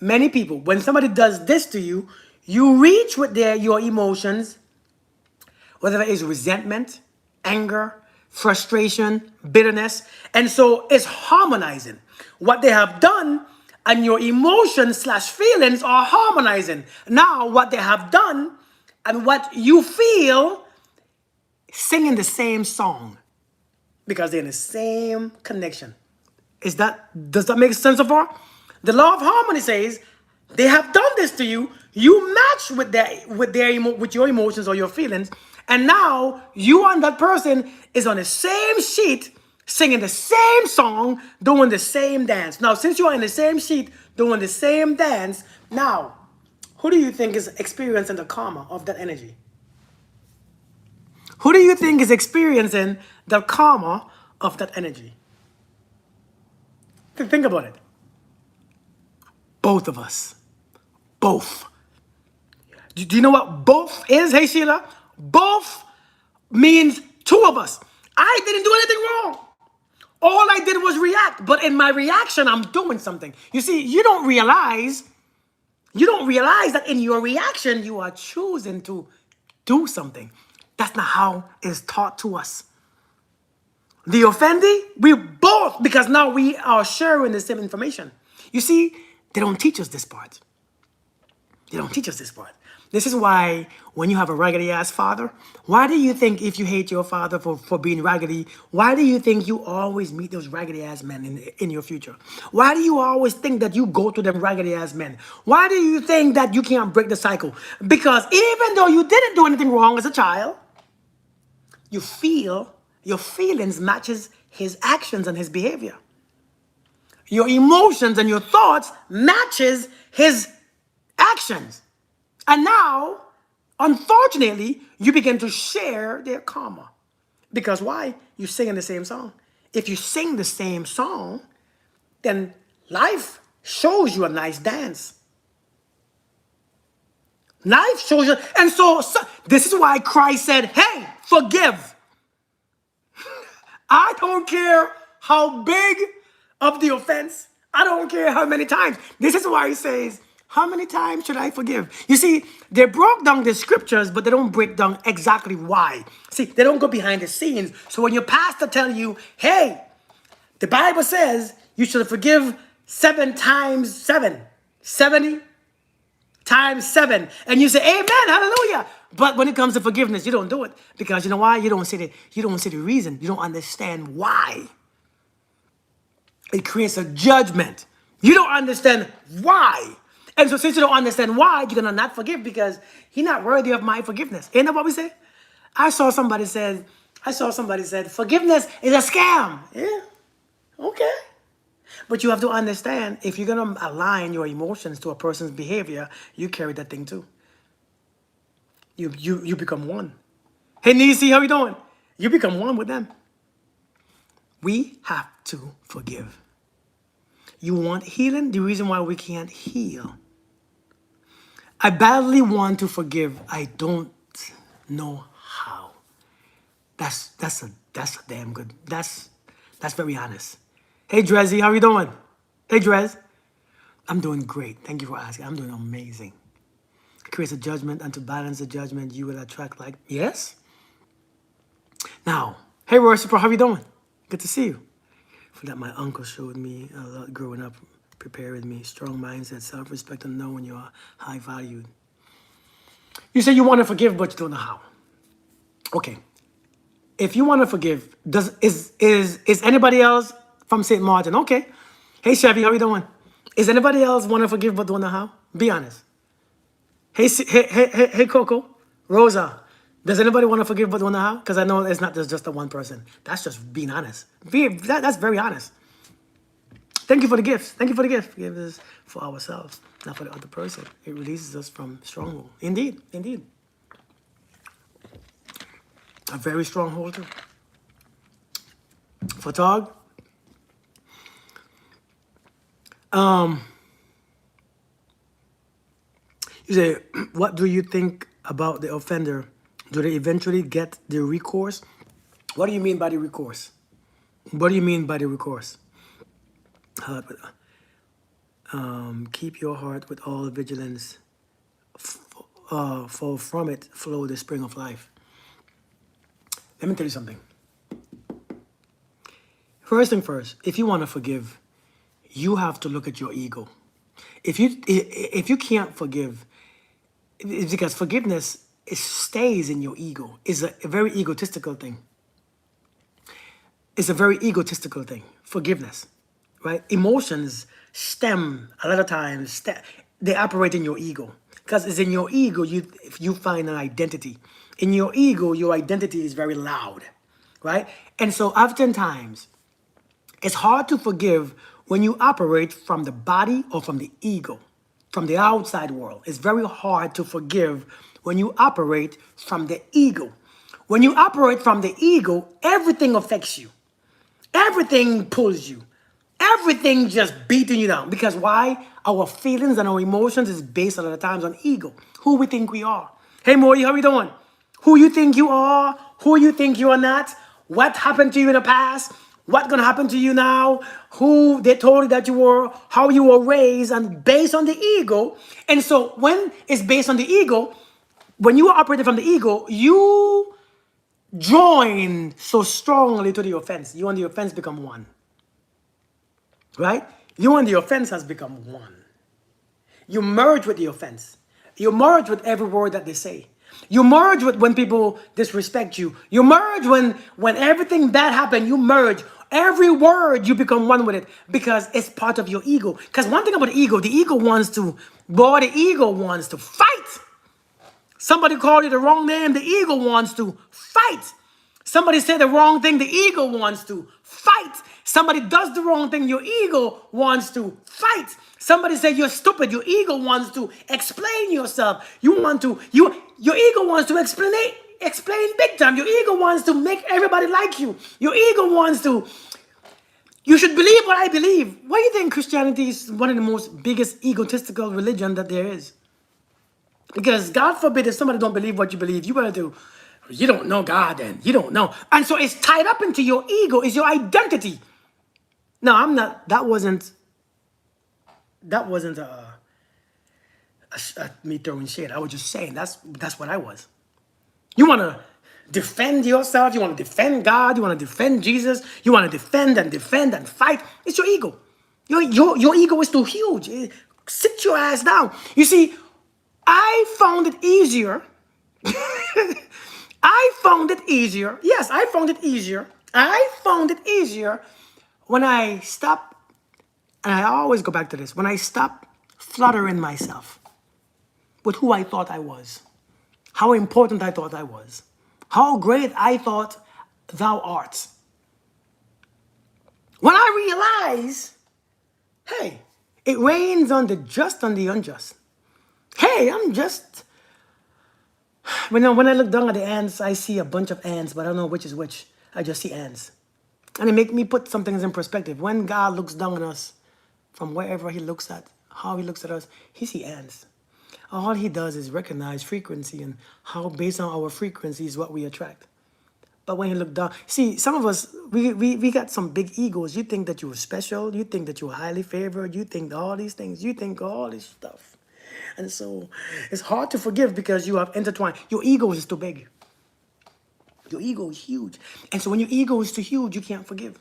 Many people, when somebody does this to you, You reach with your emotions, whether it is resentment, anger, frustration, bitterness. And so it's harmonizing. What they have done and your emotions slash feelings are harmonizing. Now, what they have done and what you feel, singing the same song because they're in the same connection. Does that make sense so far? The law of harmony says they have done this to you. You match with your emotions or your feelings, and now you and that person is on the same sheet, singing the same song, doing the same dance. Now, since you are in the same sheet, doing the same dance, now who do you think is experiencing the karma of that energy? Who do you think is experiencing the karma of that energy? Think about it. Both of us. Both. Do you know what both is? Hey, Sheila? Both means two of us. I didn't do anything wrong. All I did was react. But in my reaction, I'm doing something. You see, you don't realize that in your reaction, you are choosing to do something. That's not how it's taught to us. The offendee, we both, because now we are sharing the same information. You see, they don't teach us this part. They don't teach us this part. This is why when you have a raggedy ass father, why do you think if you hate your father for being raggedy, why do you think you always meet those raggedy ass men in your future? Why do you always think that you go to them raggedy ass men? Why do you think that you can't break the cycle? Because even though you didn't do anything wrong as a child, you feel your feelings matches his actions and his behavior. Your emotions and your thoughts matches his actions. And now, unfortunately, you begin to share their karma. Because why? You sing in the same song. If you sing the same song, then life shows you a nice dance. Life shows you. And so this is why Christ said, hey, forgive. I don't care how big of the offense. I don't care how many times. This is why he says, how many times should I forgive? You see, they broke down the scriptures, but they don't break down exactly why. See, they don't go behind the scenes. So when your pastor tell you, hey, the Bible says you should forgive 7 times 7, 70 times 7. And you say, amen, hallelujah. But when it comes to forgiveness, you don't do it. Because you know why? You don't see the reason. You don't understand why. It creates a judgment. You don't understand why. And so since you don't understand why, you're going to not forgive because he's not worthy of my forgiveness. Ain't that what we say? I saw somebody said, forgiveness is a scam. Yeah, okay. But you have to understand, if you're going to align your emotions to a person's behavior, you carry that thing too. You become one. Hey, Nisi, how you doing? You become one with them. We have to forgive. You want healing? The reason why we can't heal. I badly want to forgive. I don't know how. That's a damn good. That's very honest. Hey, Drezzy, how you doing? Hey, Drez. I'm doing great. Thank you for asking. I'm doing amazing. Creates a judgment, and to balance the judgment, you will attract like, yes? Now, hey, Royce, how you doing? Good to see you. For that, my uncle showed me a lot growing up, prepared me. Strong mindset, self-respect, and knowing you are high valued. You say you want to forgive, but you don't know how. Okay. If you want to forgive, is anybody else from St. Martin? Okay. Hey, Chevy, how you doing? Is anybody else want to forgive but don't know how? Be honest. Hey, Coco, Rosa. Does anybody want to forgive but don't know how? Because I know it's not just the one person. That's just being honest. That's very honest. Thank you for the gifts. Thank you for the gift. Forgive us for ourselves, not for the other person. It releases us from stronghold. Indeed, indeed. A very strong holder. Photog. You say, what do you think about the offender? Do they eventually get the recourse? What do you mean by the recourse? What do you mean by the recourse? Keep your heart with all vigilance, for from it flow the spring of life. Let me tell you something. First thing first, if you want to forgive, you have to look at your ego. If you can't forgive, it's because forgiveness stays in your ego. It's a very egotistical thing. It's a very egotistical thing. Forgiveness, right? Emotions stem a lot of times. They operate in your ego because it's in your ego you find an identity. In your ego, your identity is very loud, right? And so oftentimes it's hard to forgive when you operate from the body or from the ego, from the outside world. It's very hard to forgive when you operate from the ego. When you operate from the ego, everything affects you. Everything pulls you. Everything just beating you down. Because why? Our feelings and our emotions is based a lot of times on ego. Who we think we are. Hey Maury, how you doing? Who you think you are, who you think you are not, what happened to you in the past, what's gonna happen to you now, who they told you that you were, how you were raised, and based on the ego. And so when it's based on the ego, when you are operating from the ego, you join so strongly to the offense. You and the offense become one. Right? You and the offense has become one. You merge with the offense. You merge with every word that they say. You merge with when people disrespect you. You merge when everything bad happens. You merge. Every word, you become one with it because it's part of your ego. Because one thing about the ego wants to, boy, the ego wants to fight. Somebody called you the wrong name, the ego wants to fight. Somebody said the wrong thing, the ego wants to fight. Somebody does the wrong thing, your ego wants to fight. Somebody said you're stupid, your ego wants to explain yourself. Your ego wants to explain big time. Your ego wants to make everybody like you. Your ego wants to, you should believe what I believe. Why do you think Christianity is one of the most biggest egotistical religion that there is? Because God forbid if somebody don't believe what you believe, you better do. You don't know God then. You don't know. And so it's tied up into your ego, it's your identity. No, I'm not, that wasn't me throwing shade. I was just saying that's what I was. You want to defend yourself, you want to defend God, you want to defend Jesus, you want to defend and fight. It's your ego. Your ego is too huge. Sit your ass down. You see, I found it easier. I found it easier. Yes, I found it easier. I found it easier when I stopped, and I always go back to this, when I stopped flattering myself with who I thought I was, how important I thought I was, how great I thought thou art. When I realize, hey, it rains on the just and the unjust. Hey, I'm just. When I look down at the ants, I see a bunch of ants, but I don't know which is which. I just see ants. And it makes me put some things in perspective. When God looks down on us, from wherever he looks at, how he looks at us, he sees ants. All he does is recognize frequency and how based on our frequency is what we attract. But when you look down, see, some of us, we got some big egos. You think that you were special. You think that you were highly favored. You think all these things. You think all this stuff. And so it's hard to forgive because you have intertwined. Your ego is too big. Your ego is huge. And so when your ego is too huge, you can't forgive.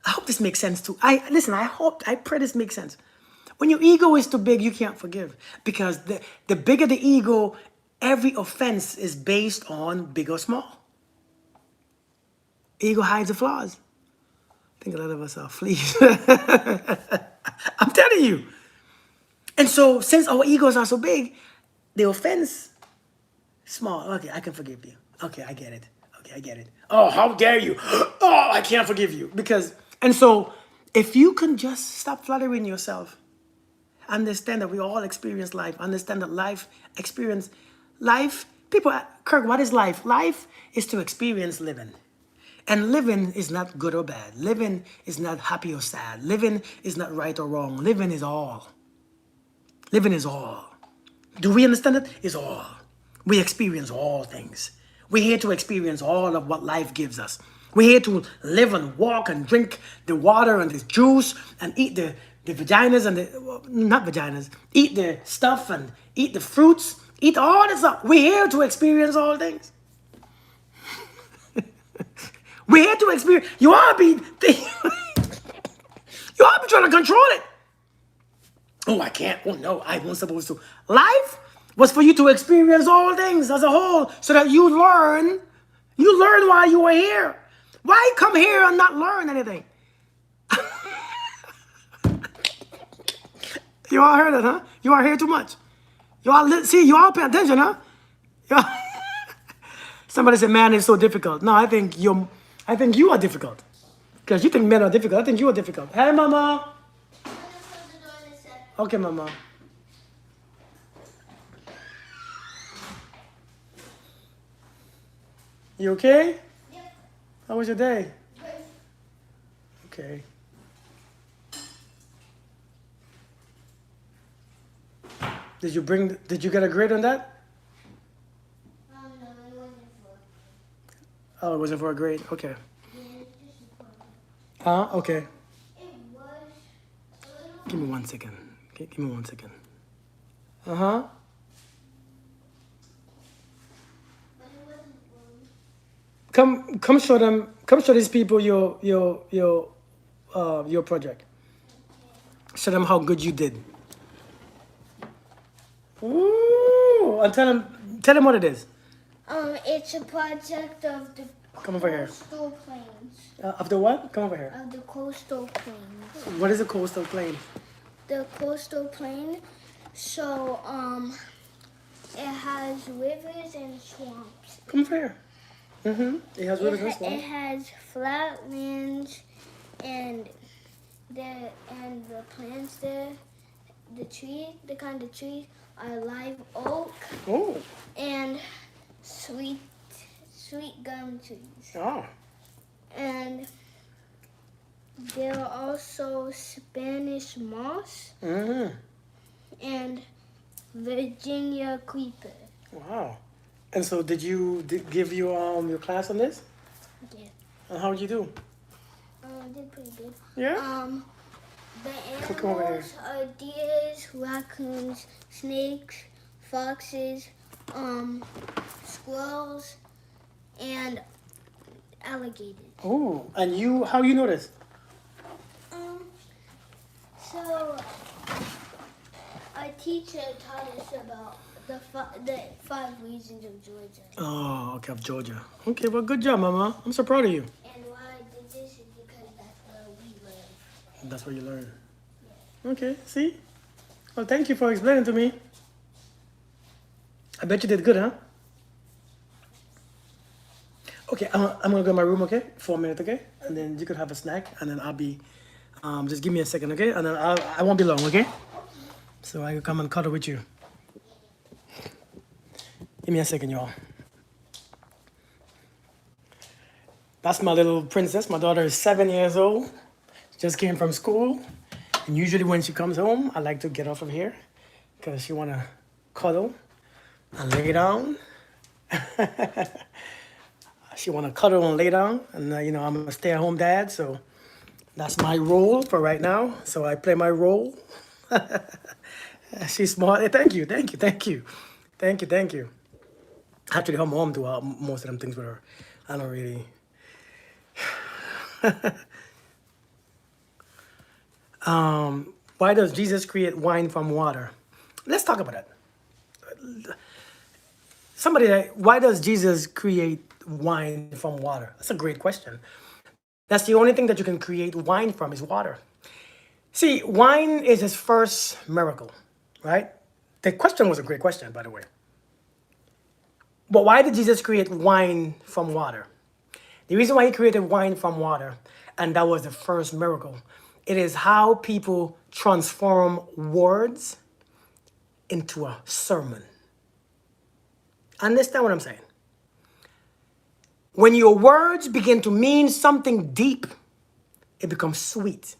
I hope this makes sense too. I pray this makes sense. When your ego is too big, you can't forgive. Because the bigger the ego, every offense is based on big or small. Ego hides the flaws. I think a lot of us are fleas. I'm telling you. And so, since our egos are so big, the offense small. Okay, I can forgive you. Okay, I get it. Okay, I get it. Oh, how dare you? Oh, I can't forgive you. And so, if you can just stop flattering yourself, understand that we all experience life, understand that people, Kirk, what is life? Life is to experience living. And living is not good or bad. Living is not happy or sad. Living is not right or wrong. Living is all. Living is all. Do we understand it? It's all. We experience all things. We're here to experience all of what life gives us. We're here to live and walk and drink the water and the juice and eat the the vaginas and the, well, not vaginas, eat the stuff and eat the fruits, eat all the stuff. We're here to experience all things. We're here to experience. You all be, you all be trying to control it. Oh, I can't. Oh, no, I wasn't supposed to. Life was for you to experience all things as a whole so that you learn. You learn while you were here. Why come here and not learn anything? You all heard it, huh? You all hear too much. You all see. You all pay attention, huh? Somebody said, "Man, it's so difficult." No, I think you are difficult because you think men are difficult. I think you are difficult. Hey, mama. Okay, mama. You okay? Yep. How was your day? Good. Okay. Did you get a grade on that? No, it wasn't for. Oh, it wasn't for a grade? Okay. Yeah, okay. It was. Give me 1 second. Okay, give me 1 second. Uh-huh. Come show them. Come show these people your project. Show them how good you did. Ooh! And tell them what it is. It's a project of the Come over here. coastal plains. Of the what? Come over here. Of the coastal plains. What is a coastal plain? The coastal plain. So it has rivers and swamps. Come over here. It has rivers and It swamps. has flatlands and the plants there. The kind of trees are live oak Oh. and sweet gum trees. Oh. And there are also Spanish moss and Virginia creeper. Wow. And so did you give your class on this? Yeah. And how did you do? I did pretty good. Yeah? The Come over here. animals are deers, raccoons, snakes, foxes, squirrels, and alligators. Oh, and how you know this? So our teacher taught us about the 5 regions of Georgia. Oh, okay, of Georgia. Okay, well, good job, Mama. I'm so proud of you. And why I did this is because that's where we live. That's where you learn. Yeah. Okay, see? Well, thank you for explaining to me. I bet you did good, huh? Okay, I'm gonna go to my room, okay? For a minute, okay? And then you could have a snack, and then I'll be, just give me a second, okay? And then I won't be long, okay? So I can come and cuddle with you. Give me a second, y'all. That's my little princess. My daughter is 7 years old. She just came from school. And usually when she comes home, I like to get off of here because she want to cuddle and lay down. She want to cuddle and lay down. And, I'm a stay-at-home dad, so that's my role for right now. So I play my role. She's smart. Hey, thank you. Actually, her mom do most of them things with her. I don't really. Why does Jesus create wine from water? Let's talk about that. Why does Jesus create wine from water? That's a great question. That's the only thing that you can create wine from is water. See, wine is his first miracle, right? The question was a great question, by the way. But why did Jesus create wine from water? The reason why he created wine from water, and that was the first miracle, it is how people transform words into a sermon. Understand what I'm saying? When your words begin to mean something deep, it becomes sweet.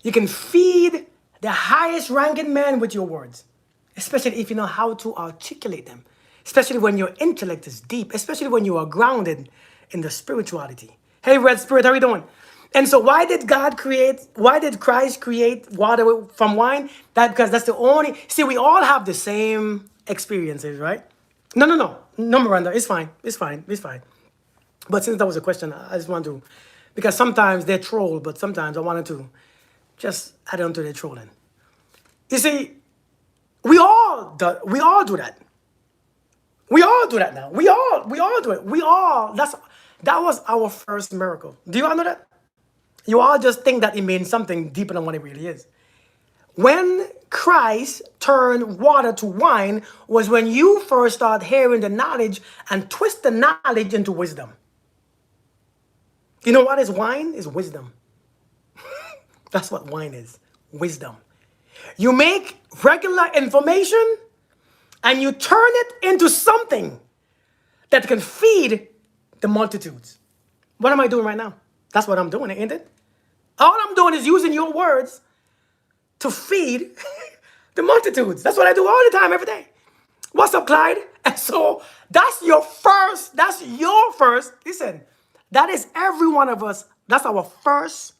You can feed the highest ranking man with your words, especially if you know how to articulate them, especially when your intellect is deep, especially when you are grounded in the spirituality. Hey, Red Spirit, how are you doing? And so why did Christ create water from wine? That because that's the only, see, we all have the same experiences, right? No, no, no. No, Miranda, it's fine. It's fine. It's fine. But since that was a question, I just want to, because sometimes they're troll, but sometimes I wanted to just add on to their trolling. You see, we all do that. We all do that now. We all do it. That was our first miracle. Do you all know that? You all just think that it means something deeper than what it really is. When Christ turned water to wine was when you first start hearing the knowledge and twist the knowledge into wisdom. You know what is wine? Is wisdom. That's what wine is. Wisdom. You make regular information and you turn it into something that can feed the multitudes. What am I doing right now? That's what I'm doing, ain't it? All I'm doing is using your words to feed the multitudes. That's what I do all the time, every day. What's up, Clyde? And so that's your first, listen, that is every one of us. That's our first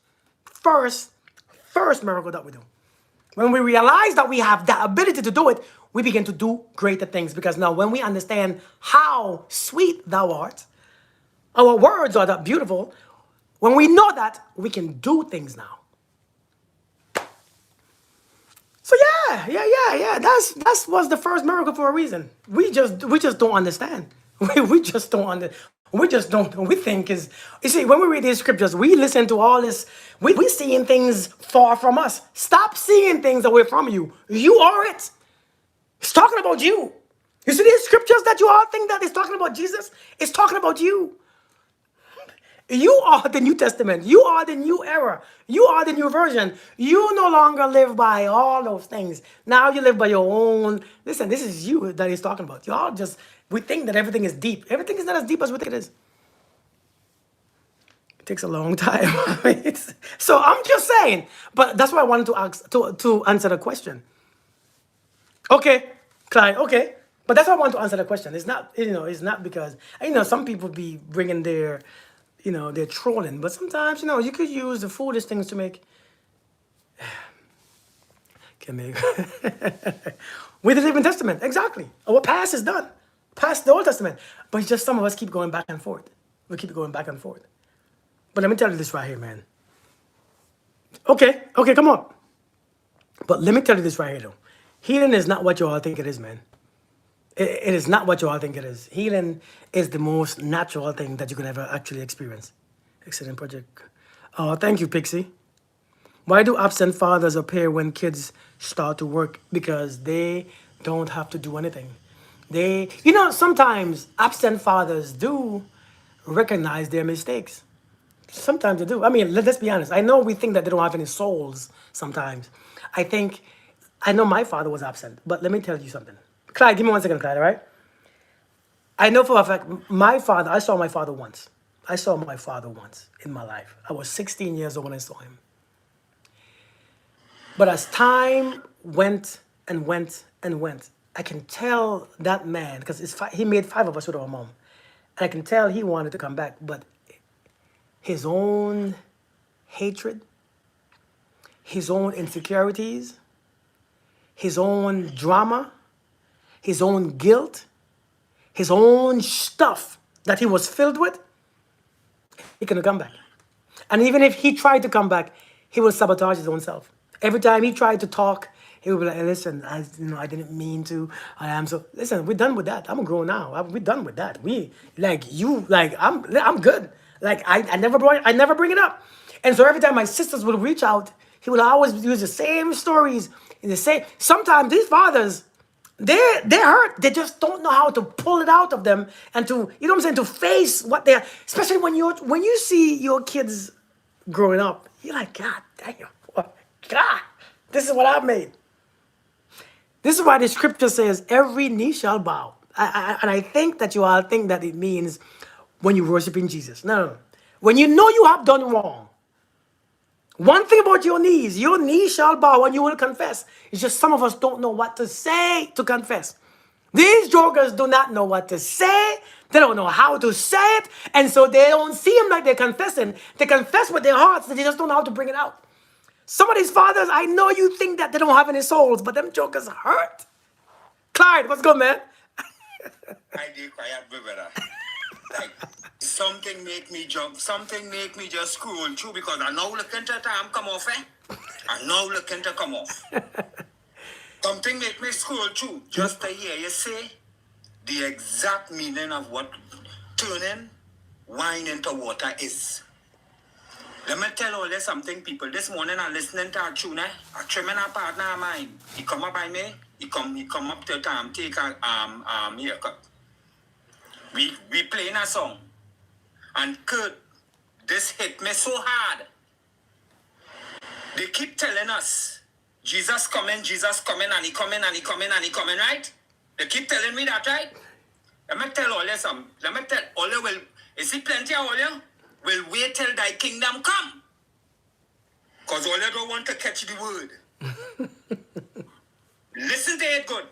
miracle that we do. When we realize that we have that ability to do it, we begin to do greater things. Because now when we understand how sweet thou art, our words are that beautiful. When we know that, we can do things now. So yeah. That's was the first miracle for a reason. We just don't understand. We just don't we just don't. We think is, you see, when we read these scriptures, we listen to all this. We seeing things far from us. Stop seeing things away from you. You are it. It's talking about you. You see these scriptures that you all think that is talking about Jesus? It's talking about you. You are the New Testament. You are the new era. You are the new version. You no longer live by all those things. Now you live by your own. Listen, this is you that he's talking about. Y'all just, we think that everything is deep. Everything is not as deep as we think it is. It takes a long time. So I'm just saying. But that's why I wanted to ask, to answer the question. Okay, Clyde, okay. But that's why I want to answer the question. It's not, it's not because, some people be bringing their, they're trolling. But sometimes, you could use the foolish things to make, with the Living Testament, exactly. Our past is done. Past the Old Testament. But it's just some of us keep going back and forth. We keep going back and forth. But let me tell you this right here, man. Okay, come on. But let me tell you this right here, though. Healing is not what you all think it is, man. It is not what you all think it is. Healing is the most natural thing that you can ever actually experience. Excellent project. Oh, thank you, Pixie. Why do absent fathers appear when kids start to work? Because they don't have to do anything. Sometimes absent fathers do recognize their mistakes. Sometimes they do. I mean, let's be honest. I know we think that they don't have any souls sometimes. I know my father was absent, but let me tell you something. Clyde, give me 1 second, Clyde, all right? I know for a fact, I saw my father once. I saw my father once in my life. I was 16 years old when I saw him. But as time went and went and went, I can tell that man, because he made 5 of us with our mom. And I can tell he wanted to come back, but his own hatred, his own insecurities, his own drama, his own guilt, his own stuff that he was filled with, he couldn't come back. And even if he tried to come back, he would sabotage his own self. Every time he tried to talk, he would be like, "Hey, listen, I didn't mean to. I am so." Listen, we're done with that. I'm grown now. We're done with that. I'm good. I never bring it up. And so every time my sisters would reach out, he would always use the same stories. Sometimes these fathers, they're hurt. They just don't know how to pull it out of them and to, to face what they're, especially when you see your kids growing up, you're like, God damn, God, this is what I've made. This is why the scripture says, every knee shall bow. And I think that you all think that it means when you're worshiping Jesus. No. When you know you have done wrong, one thing about your knees shall bow and you will confess. It's just some of us don't know what to say to confess. These jokers do not know what to say. They don't know how to say it, and so they don't seem like they're confessing. They confess with their hearts, they just don't know how to bring it out. Some of these fathers, I know you think that they don't have any souls, but them jokers hurt. Clyde, what's good, man? I did quiet, brother. Like, something make me jump, something make me just scroll through because I know looking to time come off, eh? I know looking to come off. Something make me scroll through just to hear you say the exact meaning of what turning wine into water is. Let me tell all you something, people. This morning I'm listening to a tune, a criminal partner of mine. He come up by me. He come up to take a haircut. We playing a song, and Kurt, this hit me so hard. They keep telling us, Jesus coming, and he coming, and he coming, and he coming, right? They keep telling me that, right? Let me tell all you some. Let me tell all you will. You see plenty of all you will wait till thy kingdom come. Because all you don't want to catch the word. Listen to it good.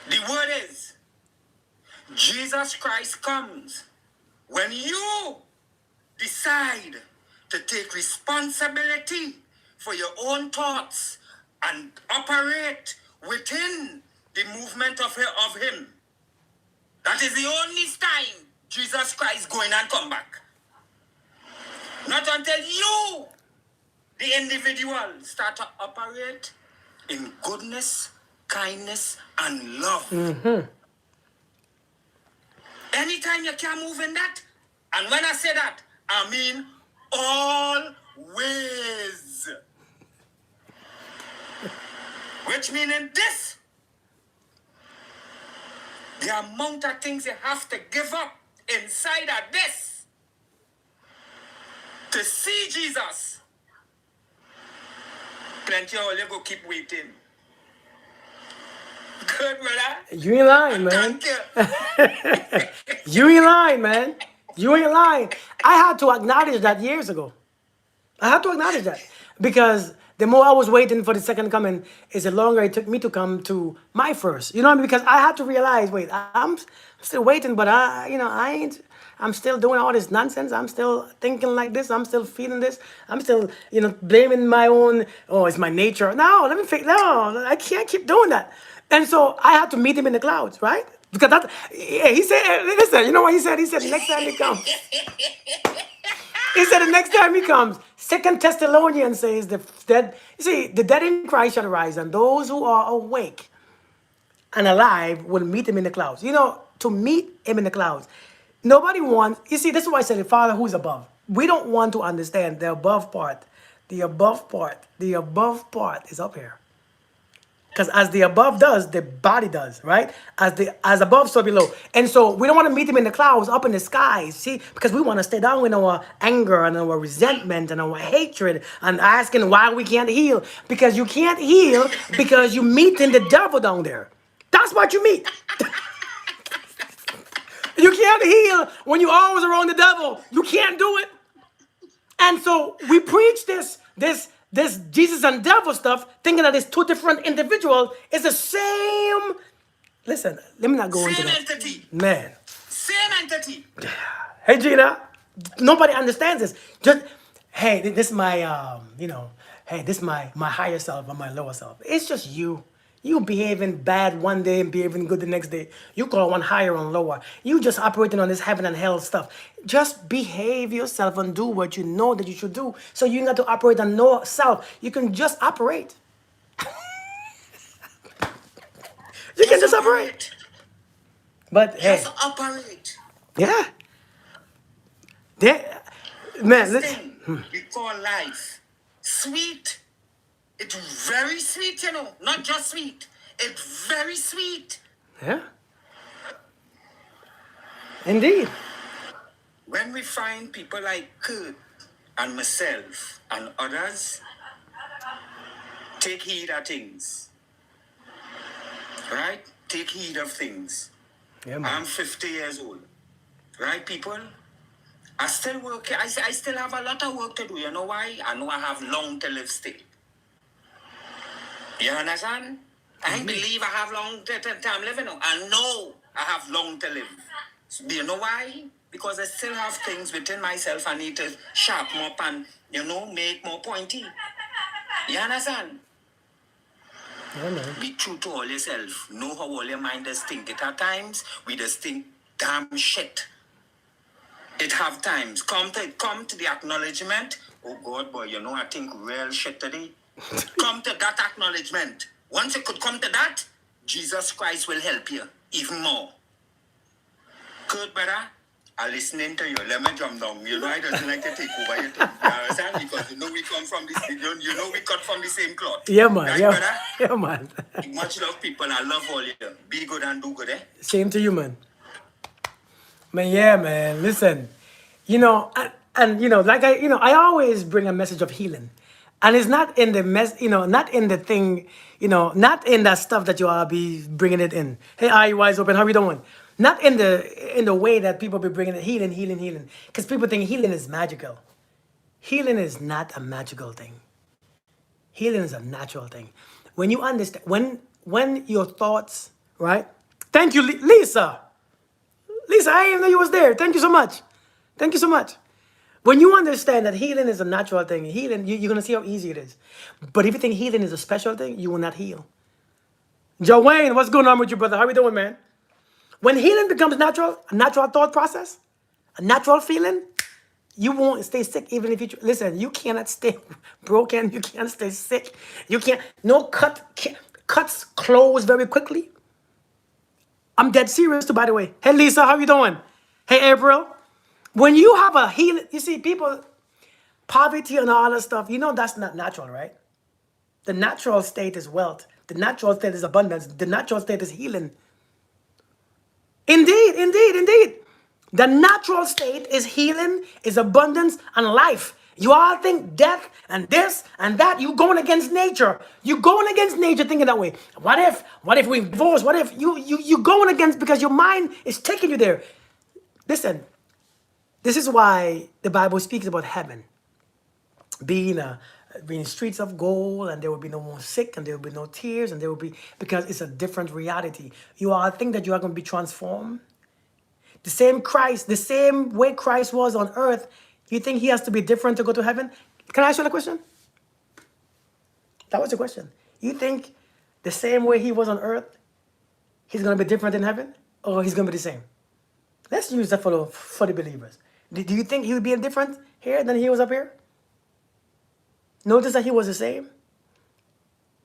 The word is, Jesus Christ comes when you decide to take responsibility for your own thoughts and operate within the movement of him. That is the only time Jesus Christ going and come back. Not until you, the individual, start to operate in goodness, kindness, and love. Anytime you can move in that, and when I say that, I mean always. Which meaning this, the amount of things you have to give up inside of this to see Jesus. Plenty of you go keep waiting. Good, brother. You ain't lying, man. Thank you. You ain't lying, man. You ain't lying. I had to acknowledge that years ago. I had to acknowledge that because the more I was waiting for the second coming, is the longer it took me to come to my first. You know what I mean? Because I had to realize, wait, I'm still waiting, but I ain't. I'm still doing all this nonsense. I'm still thinking like this. I'm still feeling this. I'm still, blaming my own. Oh, it's my nature. No, let me fix. No, I can't keep doing that. And so I had to meet him in the clouds, right? Because that, yeah, he said, listen, you know what he said? He said, next time he comes. He said the next time he comes, Second Thessalonians says the dead, you see, the dead in Christ shall rise, and those who are awake and alive will meet him in the clouds. To meet him in the clouds. Nobody wants, you see, this is why I said the Father who's above. We don't want to understand the above part. The above part. The above part is up here. Because as the above does, the body does, right? As above, so below. And so we don't want to meet him in the clouds, up in the skies, see? Because we want to stay down with our anger and our resentment and our hatred and asking why we can't heal. Because you can't heal because you meeting the devil down there. That's what you meet. You can't heal when you're always around the devil. You can't do it. And so we preach this Jesus and devil stuff, thinking that it's two different individuals. It's the same. Listen, let me not go into Same that. entity. Man. Same entity. Hey Gina, nobody understands this. Just hey, this is my hey, this is my higher self and my lower self. It's just you. You behaving bad one day and behaving good the next day. You call one higher and lower. You just operating on this heaven and hell stuff. Just behave yourself and do what you know that you should do. So you don't have to operate on no self. You can just operate. You can just operate. But hey, Just operate. yeah. There, man, This listen. thing we call life. Sweet. It's very sweet, Not just sweet. It's very sweet. Yeah. Indeed. When we find people like Kurt and myself and others take heed of things. Right? Take heed of things. Yeah, man. I'm 50 years old. Right, people? I still work. I still have a lot of work to do. You know why? I know I have long to live still. You understand? I believe I have long time living. I know I have long to live. Do you know why? Because I still have things within myself I need to sharpen up and, make more pointy. You understand? Yeah, man. Be true to all yourself. Know how all your mind does think. It at times, we just think damn shit. It have times. Come to the acknowledgement. Oh God, boy, I think real shit today. Come to that acknowledgement. Once you could come to that, Jesus Christ will help you even more. Good, brother. I'm listening to you. Let me jump down. I doesn't like to take over your thing. You understand? Because we come from this, we cut from the same cloth. Yeah, man. Right, Yeah, brother? yeah, man. Much love, people. I love all you. Be good and do good, eh? Same to you, man. Man, yeah, man. Listen, and like I always bring a message of healing, and it's not in the not in the thing, not in that stuff that you all be bringing it in. Hey, eye wise open, how we doing? Not in the way that people be bringing it healing, healing, healing, because people think healing is magical. Healing is not a magical thing. Healing is a natural thing. When you understand, when your thoughts, right? Thank you, Lisa. Lisa, I didn't know you was there. Thank you so much. Thank you so much. When you understand that healing is a natural thing, healing, you're going to see how easy it is. But if you think healing is a special thing, you will not heal. Joanne, what's going on with you, brother? How we doing, man? When healing becomes natural, a natural thought process, a natural feeling, you won't stay sick even if you, listen, you cannot stay broken. You can't stay sick. You can't, no cuts close very quickly. I'm dead serious too, by the way. Hey, Lisa, how you doing? Hey, April. When you have a healing, you see, people, poverty and all that stuff, that's not natural, right? The natural state is wealth. The natural state is abundance. The natural state is healing. Indeed, indeed, indeed. The natural state is healing, is abundance, and life. You all think death and this and that. You going against nature. You going against nature thinking that way. What if? What if we divorce? What if you going against because your mind is taking you there? Listen, this is why the Bible speaks about heaven being streets of gold, and there will be no more sick, and there will be no tears, and there will be, because it's a different reality. You all think that you are going to be transformed. The same Christ, the same way Christ was on earth, you think he has to be different to go to heaven? Can I ask you a question? That was the question. You think the same way he was on earth, he's going to be different in heaven, or he's going to be the same? Let's use that for the believers. Do you think he would be different here than he was up here? Notice that he was the same.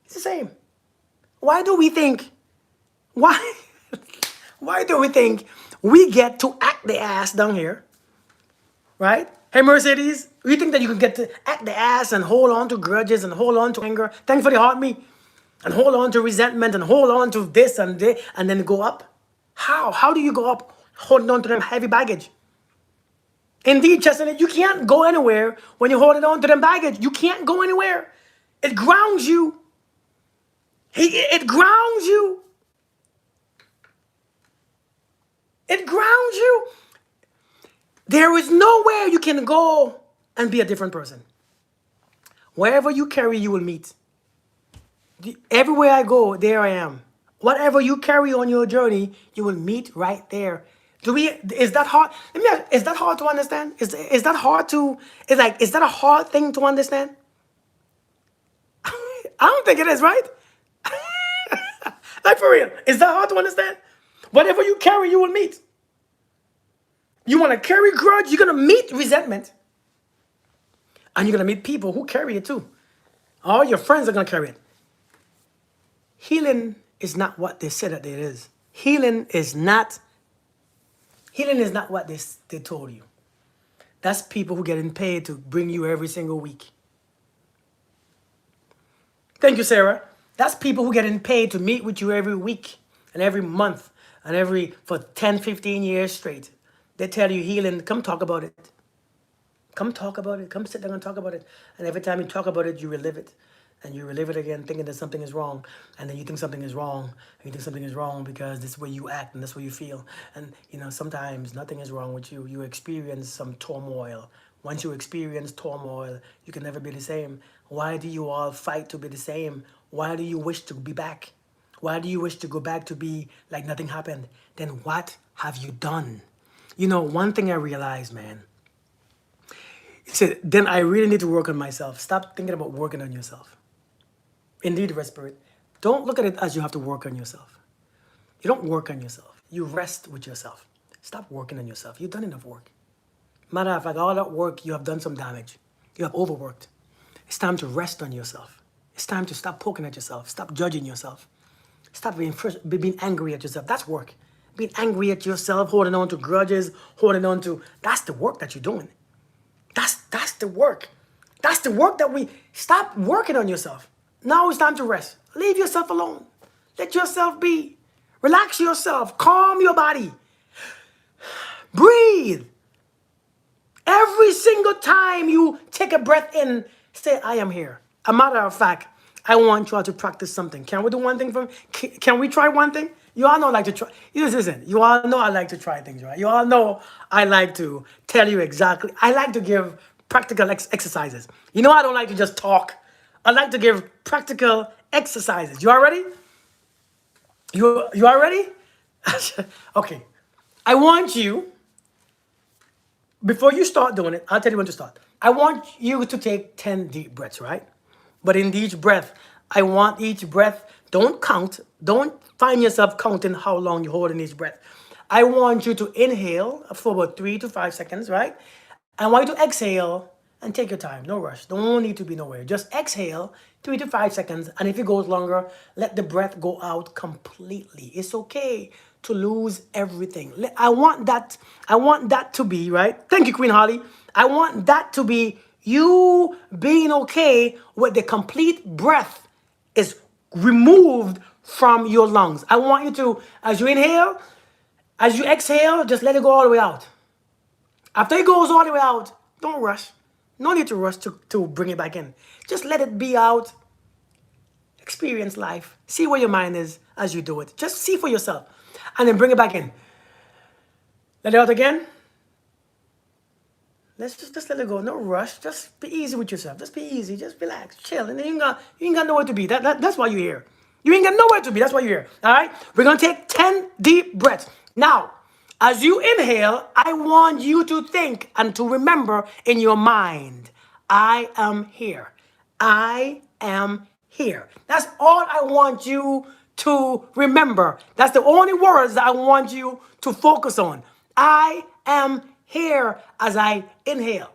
It's the same. Why do we think, why, why do we think we get to act the ass down here? Right? Hey, Mercedes, you think that you can get to act the ass and hold on to grudges and hold on to anger? Thanks for the heart, me. And hold on to resentment and hold on to this and that and then go up? How? How do you go up holding on to them heavy baggage? Indeed, Chestnut, you can't go anywhere when you're holding on to them baggage. You can't go anywhere. It grounds you. It grounds you. It grounds you. There is nowhere you can go and be a different person. Wherever you carry, you will meet. Everywhere I go, there I am. Whatever you carry on your journey, you will meet right there. Is that hard? Let me ask, is that hard to understand? Is that hard to, is that a hard thing to understand? I don't think it is, right? Like, for real, is that hard to understand? Whatever you carry, you will meet. You want to carry grudge, you're going to meet resentment. And you're going to meet people who carry it too. All your friends are going to carry it. Healing is not what they said that it is. Healing is not what they told you. That's people who getting paid to bring you every single week. Thank you, Sarah. That's people who getting paid to meet with you every week and every month and for 10, 15 years straight. They tell you healing, come talk about it. Come talk about it. Come sit down and talk about it. And every time you talk about it, you relive it. And you relive it again, thinking that something is wrong. And then you think something is wrong. And you think something is wrong because this is where you act and that's where you feel. And, sometimes nothing is wrong with you. You experience some turmoil. Once you experience turmoil, you can never be the same. Why do you all fight to be the same? Why do you wish to be back? Why do you wish to go back to be like nothing happened? Then what have you done? You know, one thing I realized, man, so then I really need to work on myself. Stop thinking about working on yourself. Indeed, Respirate. Don't look at it as you have to work on yourself. You don't work on yourself. You rest with yourself. Stop working on yourself. You've done enough work. Matter of fact, all that work, you have done some damage. You have overworked. It's time to rest on yourself. It's time to stop poking at yourself. Stop judging yourself. Stop being angry at yourself. That's work. Being angry at yourself, holding on to grudges, holding on to, that's the work that you're doing. That's the work. That's the work that we stop working on yourself. Now it's time to rest. Leave yourself alone. Let yourself be. Relax yourself. Calm your body. Breathe. Every single time you take a breath in, say, I am here. A matter of fact, I want you all to practice something. Can we do one thing can we try one thing? You all know I like to try. Listen, you all know I like to try things, right? You all know I like to tell you exactly. I like to give practical exercises. You know I don't like to just talk. I like to give practical exercises. You all ready? You all ready? Okay. I want you, before you start doing it, I'll tell you when to start. I want you to take 10 deep breaths, right? But in each breath, I want each breath, don't count, don't find yourself counting how long you're holding each breath. I want you to inhale for about 3 to 5 seconds, right? I want you to exhale and take your time, no rush. Don't need to be nowhere. Just exhale 3 to 5 seconds, and if it goes longer, let the breath go out completely. It's okay to lose everything. I want that to be, right? Thank you, Queen Holly. I want that to be you being okay with the complete breath is removed from your lungs. I want you to, as you inhale, as you exhale, just let it go all the way out. After it goes all the way out, don't rush. No need to rush to bring it back in. Just let it be out. Experience life. See where your mind is as you do it. Just see for yourself. And then bring it back in. Let it out again. Let's just let it go. No rush. Just be easy with yourself. Just be easy. Just relax. Chill. And then you ain't got nowhere to be. That's why you're here. You ain't got nowhere to be. That's why you're here. All right? We're going to take 10 deep breaths. Now, as you inhale, I want you to think and to remember in your mind, I am here. I am here. That's all I want you to remember. That's the only words that I want you to focus on. I am here as I inhale.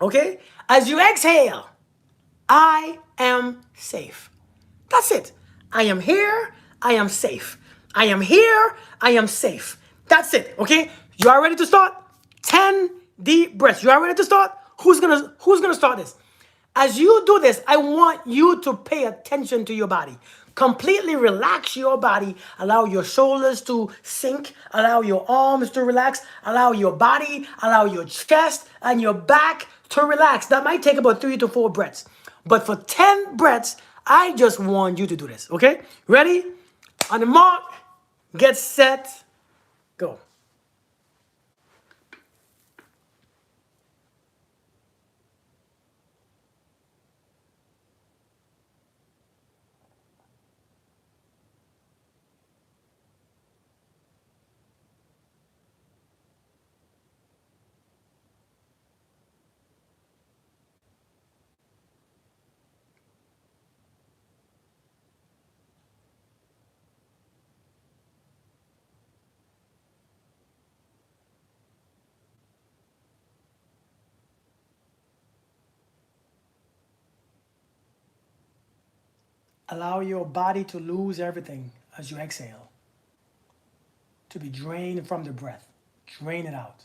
Okay? As you exhale, I am safe. That's it. I am here. I am safe. I am here. I am safe. That's it. Okay? You are ready to start? 10 deep breaths. You are ready to start? Who's gonna start this? As you do this, I want you to pay attention to your body. Completely relax your body. Allow your shoulders to sink. Allow your arms to relax. Allow your body, allow your chest and your back to relax. That might take about 3 to 4 breaths. But for 10 breaths, I just want you to do this. Okay? Ready? On the mark, get set, go. Allow your body to lose everything as you exhale, to be drained from the breath. Drain it out.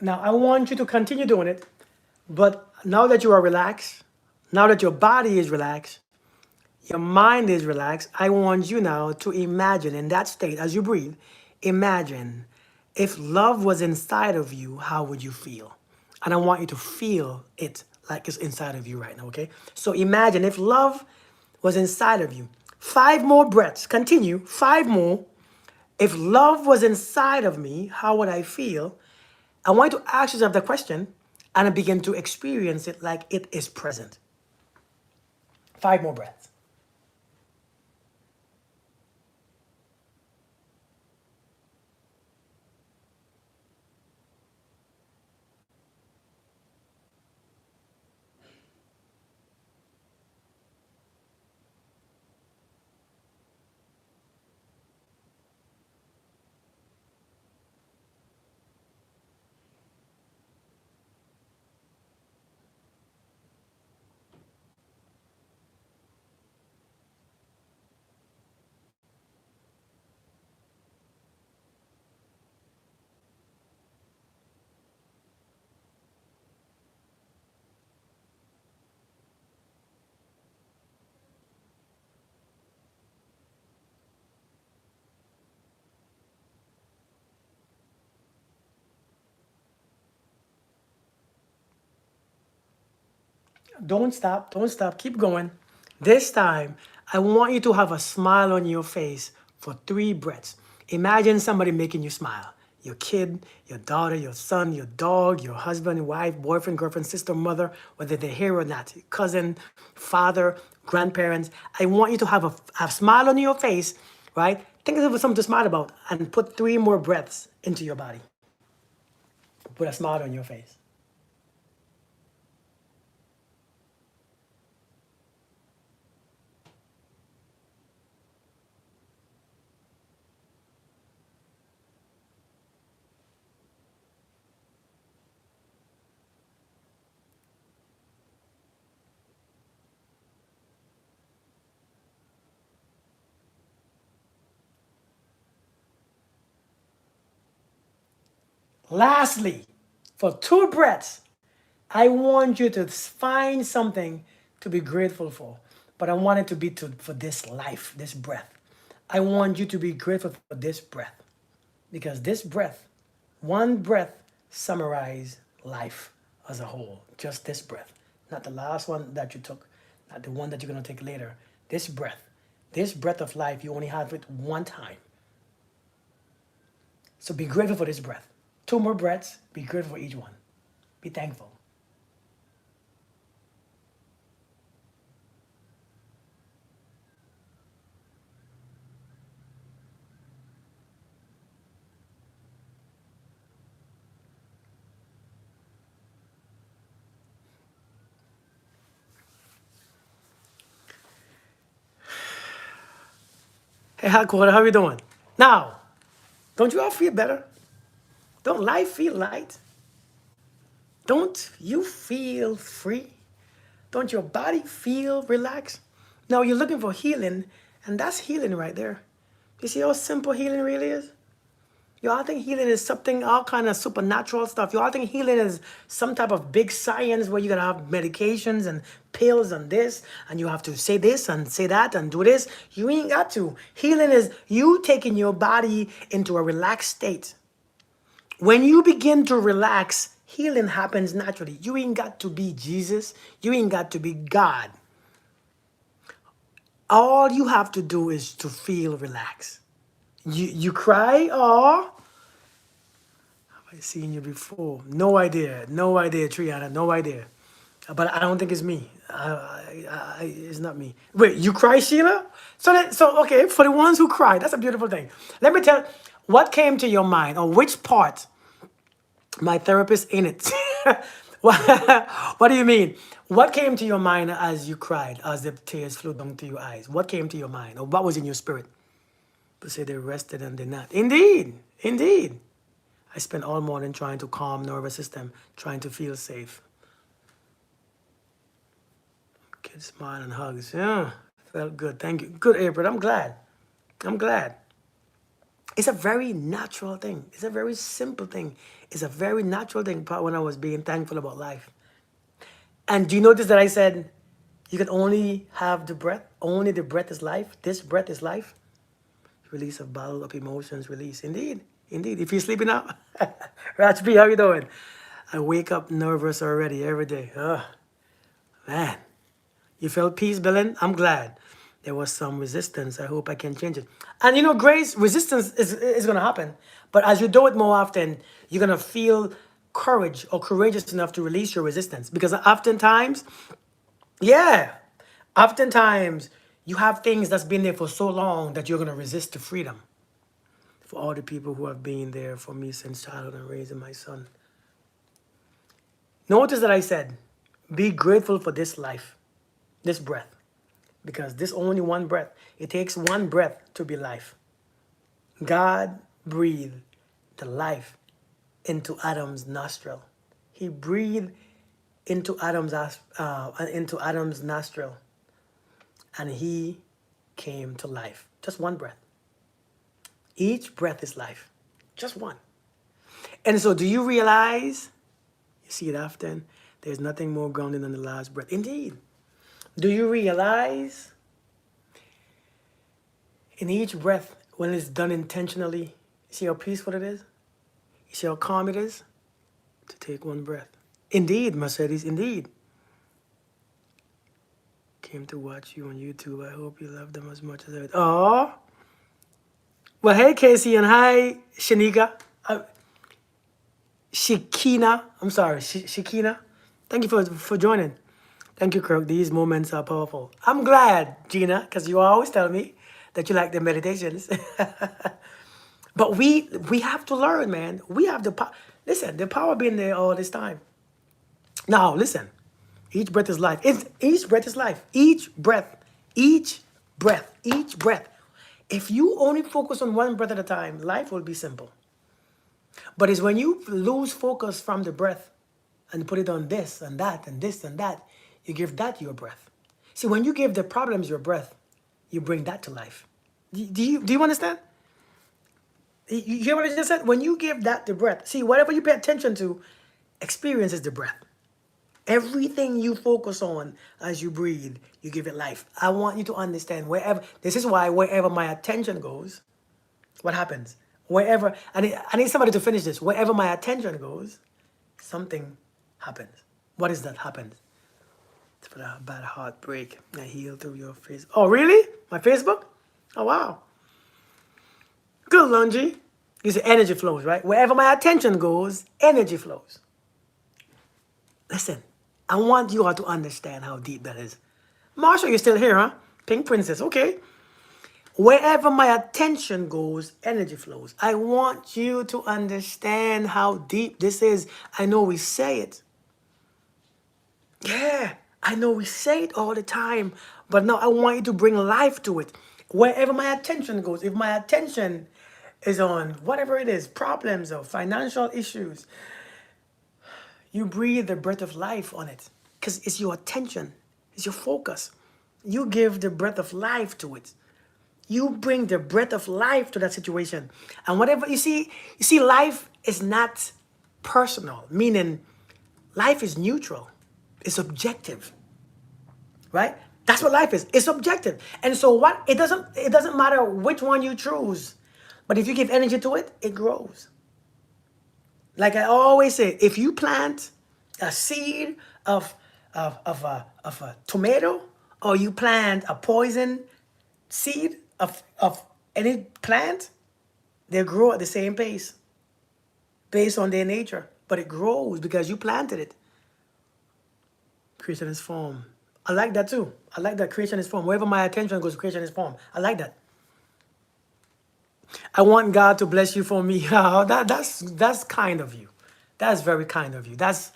Now, I want you to continue doing it, but now that you are relaxed, now that your body is relaxed, your mind is relaxed, I want you now to imagine in that state as you breathe, imagine if love was inside of you, how would you feel? And I want you to feel it like it's inside of you right now, okay? So imagine if love was inside of you. 5 more breaths. Continue. 5 more. If love was inside of me, how would I feel? I want you to ask yourself the question and begin to experience it like it is present. 5 more breaths. Don't stop. Don't stop. Keep going. This time, I want you to have a smile on your face for 3 breaths. Imagine somebody making you smile. Your kid, your daughter, your son, your dog, your husband, wife, boyfriend, girlfriend, sister, mother, whether they're here or not, cousin, father, grandparents. I want you to have a smile on your face, right? Think of something to smile about and put 3 more breaths into your body. Put a smile on your face. Lastly, for 2 breaths, I want you to find something to be grateful for. But I want it to be for this life, this breath. I want you to be grateful for this breath. Because this breath, one breath, summarize life as a whole. Just this breath. Not the last one that you took, not the one that you're going to take later. This breath of life, you only have it one time. So be grateful for this breath. 2 more breaths, be grateful for each one. Be thankful. Hey, Hakura, how you doing? Now, don't you all feel better? Don't life feel light? Don't you feel free? Don't your body feel relaxed? Now you're looking for healing, and that's healing right there. You see how simple healing really is? You all think healing is something, all kind of supernatural stuff. You all think healing is some type of big science where you're gonna have medications and pills and this, and you have to say this and say that and do this. You ain't got to. Healing is you taking your body into a relaxed state. When you begin to relax, healing happens naturally. You ain't got to be Jesus. You ain't got to be God. All you have to do is to feel relaxed. You cry, oh, I've seen you before. No idea, Triana, no idea. But I don't think it's me. It's not me. Wait, you cry, Sheila? So okay, for the ones who cry, that's a beautiful thing. Let me tell, what came to your mind, or which part? My therapist in it. What do you mean? What came to your mind as you cried, as the tears flew down to your eyes? What came to your mind, or what was in your spirit? To say they rested and did not. Indeed, indeed. I spent all morning trying to calm nervous system, trying to feel safe. Kids smile and hugs. Yeah, felt good. Thank you. Good, April. I'm glad. I'm glad. It's a very natural thing. It's a very simple thing. It's a very natural thing when I was being thankful about life. And do you notice that I said you can only have the breath? Only the breath is life. This breath is life. Release of bottle up emotions, release. Indeed. Indeed. If you're sleeping now, Raj B, how you doing? I wake up nervous already every day. Oh, man. You felt peace, Belen? I'm glad. There was some resistance. I hope I can change it. And you know, grace, resistance is going to happen. But as you do it more often, you're going to feel courage or courageous enough to release your resistance. Because oftentimes, yeah, oftentimes you have things that's been there for so long that you're going to resist to freedom. For all the people who have been there for me since childhood and raising my son. Notice that I said, be grateful for this life, this breath. Because this only one breath. It takes one breath to be life. God breathed the life into Adam's nostril. He breathed into Adam's nostril, and he came to life. Just one breath. Each breath is life. Just one. And so, do you realize? You see it often. There's nothing more grounding than the last breath. Indeed. Do you realize? In each breath, when it's done intentionally, you see how peaceful it is? You see how calm it is? To take one breath. Indeed, Mercedes, indeed. Came to watch you on YouTube. I hope you love them as much as I did. Oh. Well, hey, Casey, and hi, Shanika. Shikina. I'm sorry, Shikina. Thank you for joining. Thank you, Kirk. These moments are powerful. I'm glad, Gina, because you always tell me that you like the meditations. But we have to learn, man. We have the power. Listen, the power been there all this time. Now, listen. Each breath is life. Each breath is life. Each breath. Each breath. Each breath. If you only focus on one breath at a time, life will be simple. But it's when you lose focus from the breath and put it on this and that and this and that, you give that your breath. See, when you give the problems your breath, you bring that to life. Do you understand? You hear what I just said? When you give that the breath, see, whatever you pay attention to experiences the breath. Everything you focus on as you breathe, you give it life. I want you to understand this is why wherever my attention goes, what happens? I need somebody to finish this. Wherever my attention goes, something happens. What is that happens? It's for a bad heartbreak. I heal through your face. Oh, really? My Facebook? Oh, wow. Good, Lungi. You say energy flows, right? Wherever my attention goes, energy flows. Listen, I want you all to understand how deep that is. Marsha, you're still here, huh? Pink Princess, okay. Wherever my attention goes, energy flows. I want you to understand how deep this is. I know we say it. Yeah, I know we say it all the time, but now I want you to bring life to it. Wherever my attention goes, if my attention is on whatever it is, problems or financial issues, you breathe the breath of life on it because it's your attention, it's your focus. You give the breath of life to it. You bring the breath of life to that situation. And whatever you see, life is not personal, meaning life is neutral. It's objective. Right? That's what life is. It's objective. And so it doesn't matter which one you choose. But if you give energy to it, it grows. Like I always say, if you plant a seed of a tomato, or you plant a poison seed of any plant, they grow at the same pace based on their nature. But it grows because you planted it. Creation is form. I like that too. I like that creation is form. Wherever my attention goes, creation is form. I like that. I want God to bless you for me. That's kind of you. That's very kind of you. That's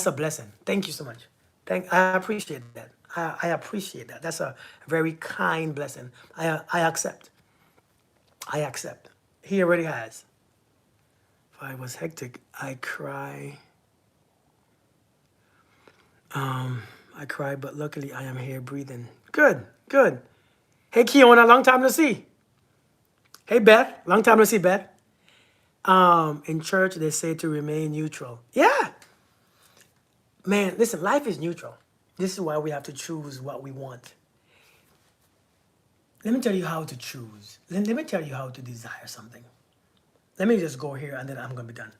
a blessing. Thank you so much. I appreciate that. I appreciate that. That's a very kind blessing. I accept. I accept. He already has. If I was hectic, I cry. I cry, but luckily I am here breathing. Good, good. Hey, Kiona, long time to see. Hey, Beth. Long time no see, Beth. In church, they say to remain neutral. Yeah. Man, listen, life is neutral. This is why we have to choose what we want. Let me tell you how to choose. Let me tell you how to desire something. Let me just go here and then I'm going to be done.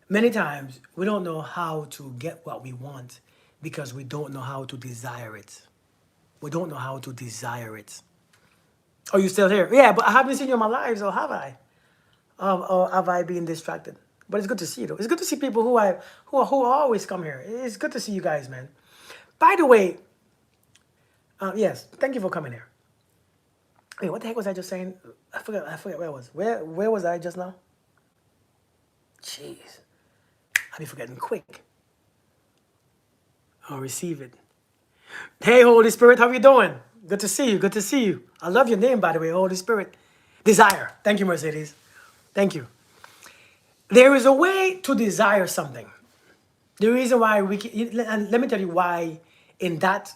Many times, we don't know how to get what we want because we don't know how to desire it. We don't know how to desire it. Are you still here? Yeah, but I haven't seen you in my life, so have I? Or have I been distracted? But it's good to see you, though. It's good to see people who always come here. It's good to see you guys, man. By the way, yes, thank you for coming here. Wait, what the heck was I just saying? I forgot where I was. Where was I just now? Jeez. I'll be forgetting quick. I'll receive it. Hey, Holy Spirit, how you doing? Good to see you. Good to see you. I love your name, by the way, Holy Spirit. Desire. Thank you, Mercedes. Thank you. There is a way to desire something. The reason why and let me tell you why in that,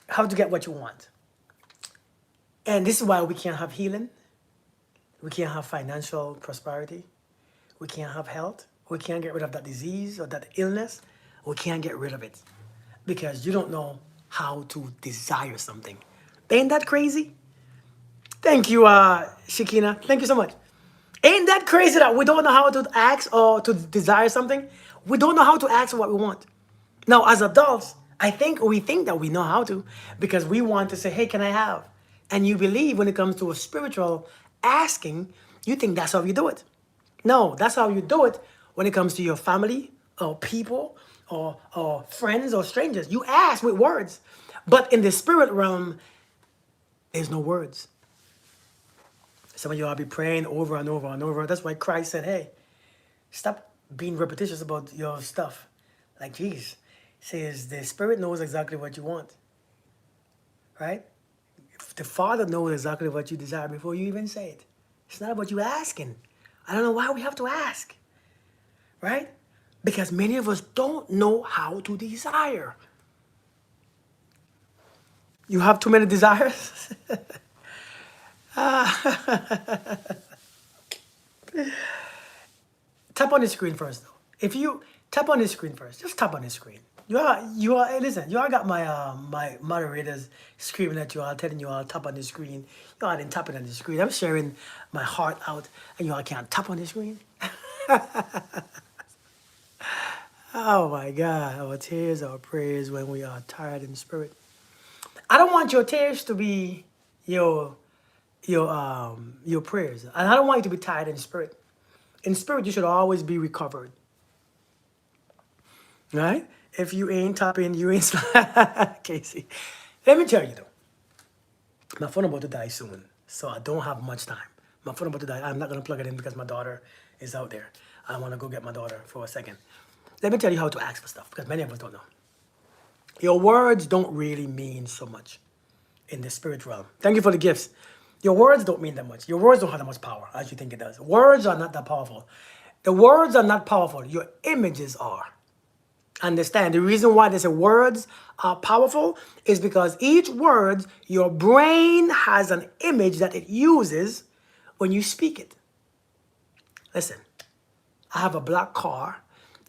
how to get what you want. And this is why we can't have healing. We can't have financial prosperity. We can't have health. We can't get rid of that disease or that illness. We can't get rid of it because you don't know how to desire something. Ain't that crazy? Thank you, Shakina. Thank you so much. Ain't that crazy that we don't know how to ask or to desire something? We don't know how to ask for what we want. Now, as adults, I think we think that we know how to because we want to say, hey, can I have? And you believe when it comes to a spiritual asking, you think that's how you do it. No, that's how you do it when it comes to your family or people or friends or strangers. You ask with words. But in the spirit realm, there's no words. Some of you will be praying over and over and over. That's why Christ said, hey, stop being repetitious about your stuff. Like, geez, says the Spirit knows exactly what you want. Right? The Father knows exactly what you desire before you even say it. It's not about you asking. I don't know why we have to ask. Right? Because many of us don't know how to desire. You have too many desires? Tap on the screen first, though. If you tap on the screen first, just tap on the screen. You are. Hey, listen, you all got my moderators screaming at you all, telling you all tap on the screen. You all didn't tap it on the screen. I'm sharing my heart out, and you all can't tap on the screen. Oh my God, our tears, our prayers when we are tired in spirit. I don't want your tears to be your prayers, and I don't want you to be tired in spirit. In spirit, you should always be recovered. Right? If you ain't tapping, you ain't Casey. Let me tell you though, my phone about to die soon, so I don't have much time. My phone about to die. I'm not gonna plug it in because my daughter is out there. I want to go get my daughter for a second. Let me tell you how to ask for stuff because many of us don't know. Your words don't really mean so much in the spirit realm. Thank you for the gifts. Your words don't mean that much. Your words don't have that much power as you think it does. Words are not that powerful. The words are not powerful. Your images are. Understand the reason why they say words are powerful is because each word, your brain has an image that it uses when you speak it. Listen, I have a black car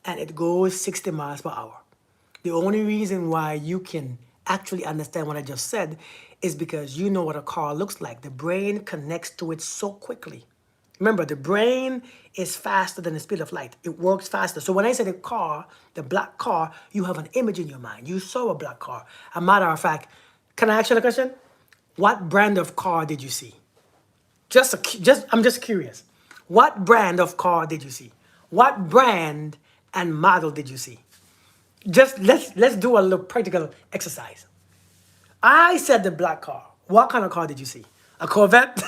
and it goes 60 miles per hour. The only reason why you can actually understand what I just said is because you know what a car looks like. The brain connects to it so quickly. Remember, the brain is faster than the speed of light. It works faster. So when I say the car, the black car, you have an image in your mind. You saw a black car. A matter of fact, can I ask you a question? What brand of car did you see? I'm just curious. What brand of car did you see? What brand and model did you see? Just let's do a little practical exercise. I said the black car. What kind of car did you see? A Corvette?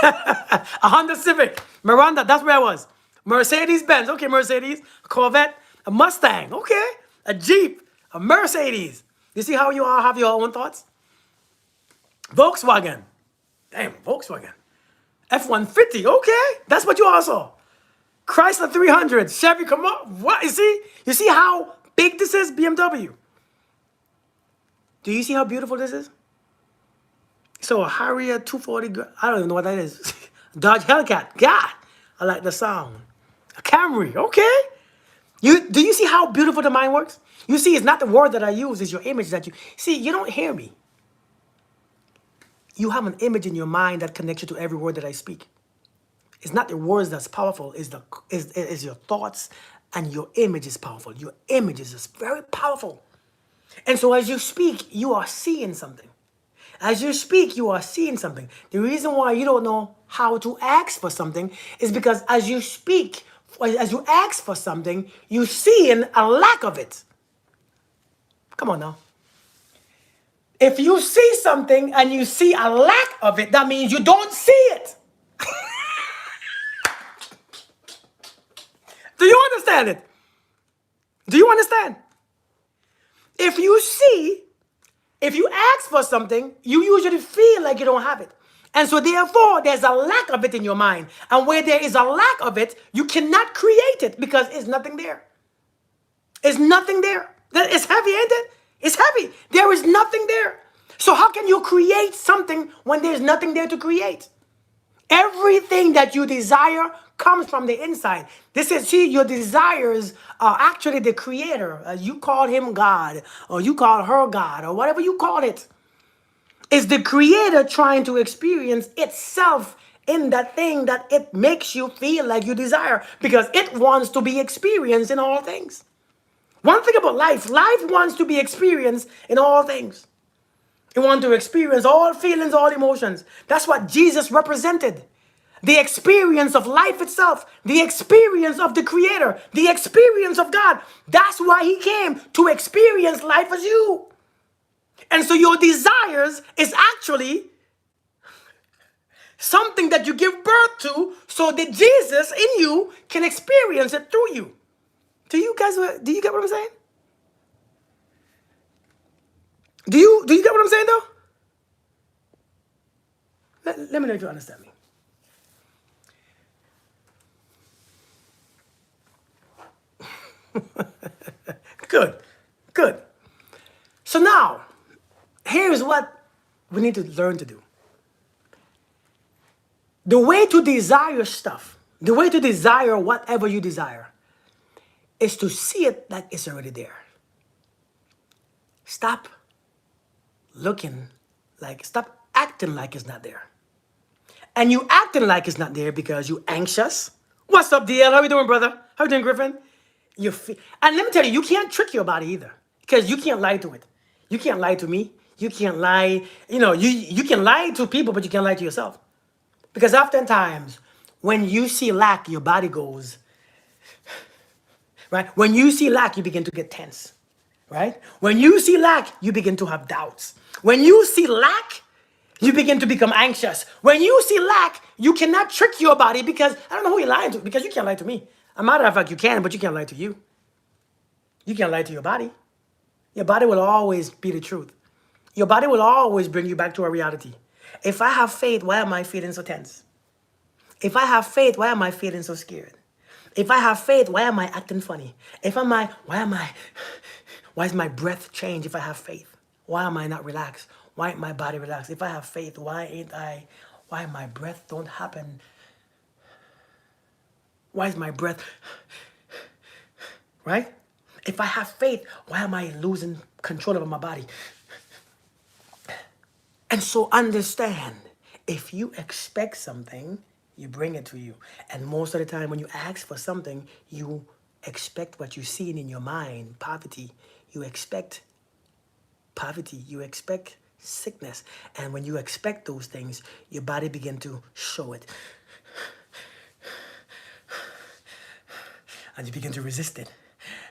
A Honda Civic, Miranda, that's where I was. Mercedes Benz, okay, Mercedes, a Corvette, a Mustang, okay, a Jeep, a Mercedes. You see how you all have your own thoughts? Volkswagen, damn, Volkswagen. F-150, okay, that's what you all saw. Chrysler 300, Chevy, come on, what, you see? You see how big this is, BMW? Do you see how beautiful this is? So a Harrier 240, I don't even know what that is. Dodge Hellcat, God, I like the sound. A Camry, okay. Do you see how beautiful the mind works? You see, it's not the word that I use, it's your image that you see. You don't hear me. You have an image in your mind that connects you to every word that I speak. It's not the words that's powerful, is your thoughts, and your image is powerful. Your image is just very powerful. And so as you speak, you are seeing something. As you speak, you are seeing something. The reason why you don't know how to ask for something is because as you speak, as you ask for something, you're seeing a lack of it. Come on now. If you see something and you see a lack of it, that means you don't see it. Do you understand it? Do you understand? If you see, if you ask for something, you usually feel like you don't have it. And so therefore, there's a lack of it in your mind. And where there is a lack of it, you cannot create it because it's nothing there. It's nothing there. It's heavy, ain't it? It's heavy. There is nothing there. So how can you create something when there's nothing there to create? Everything that you desire comes from the inside. This is, see, your desires are actually the creator. You call him God, or you call her God, or whatever you call it. It's the creator trying to experience itself in that thing that it makes you feel like you desire, because it wants to be experienced in all things. One thing about life, life wants to be experienced in all things. It wants to experience all feelings, all emotions. That's what Jesus represented. The experience of life itself, the experience of the Creator, the experience of God. That's why He came, to experience life as you. And so your desires is actually something that you give birth to so that Jesus in you can experience it through you. Do you get what I'm saying? Do you get what I'm saying though? Let me know if you understand me. Good, good. So now, here's what we need to learn to do. The way to desire stuff, the way to desire whatever you desire, is to see it like it's already there. Stop stop acting like it's not there. And you acting like it's not there because you anxious. What's up, DL? How you doing, brother? How you doing, Griffin? And let me tell you, you can't trick your body either, because you can't lie to it. You can't lie to me. You can't lie. You can lie to people, but you can't lie to yourself. Because oftentimes, when you see lack, your body goes, right? When you see lack, you begin to get tense, right? When you see lack, you begin to have doubts. When you see lack, you begin to become anxious. When you see lack, you cannot trick your body, because I don't know who you're lying to, because you can't lie to me. As a matter of fact, you can, but you can't lie to you. You can't lie to your body. Your body will always be the truth. Your body will always bring you back to a reality. If I have faith, why am I feeling so tense? If I have faith, why am I feeling so scared? If I have faith, why am I acting funny? Why is my breath change if I have faith? Why am I not relaxed? Why ain't my body relaxed? If I have faith, why my breath don't happen? Why is my breath, right? If I have faith, why am I losing control over my body? And so understand, if you expect something, you bring it to you. And most of the time when you ask for something, you expect what you see in your mind, poverty. You expect poverty. You expect sickness. And when you expect those things, your body begin to show it. And you begin to resist it.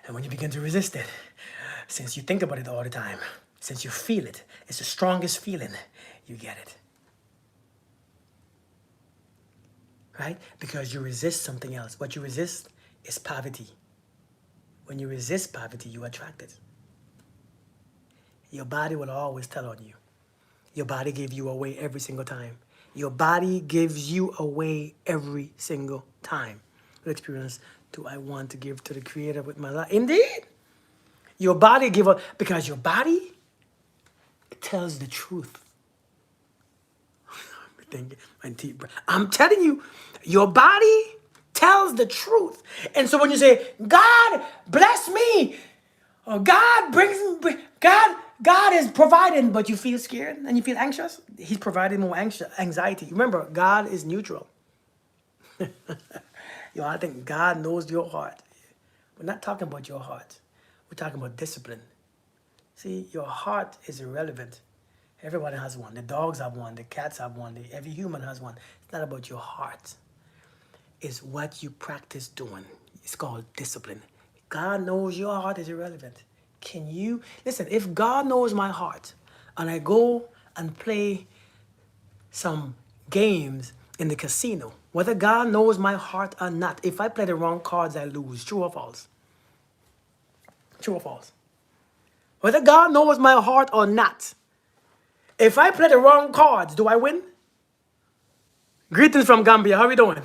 And when you begin to resist it, since you think about it all the time, since you feel it, it's the strongest feeling, you get it. Right? Because you resist something else. What you resist is poverty. When you resist poverty, you attract it. Your body will always tell on you. Your body gives you away every single time. Your body gives you away every single time. What experience do I want to give to the Creator with my life? Indeed. Your body give up, because your body tells the truth. Thinking my teeth. I'm telling you, your body tells the truth. And so when you say, God bless me, or God brings me, God is providing, but you feel scared and you feel anxious, He's providing more anxiety. Remember, God is neutral. I think God knows your heart. We're not talking about your heart. We're talking about discipline. See, your heart is irrelevant. Everybody has one. The dogs have one. The cats have one. Every human has one. It's not about your heart. It's what you practice doing. It's called discipline. God knows your heart is irrelevant. Can you listen? If God knows my heart, and I go and play some games in the casino, whether God knows my heart or not, if I play the wrong cards, I lose. True or false? True or false? Whether God knows my heart or not, if I play the wrong cards, do I win? Greetings from Gambia. How we doing?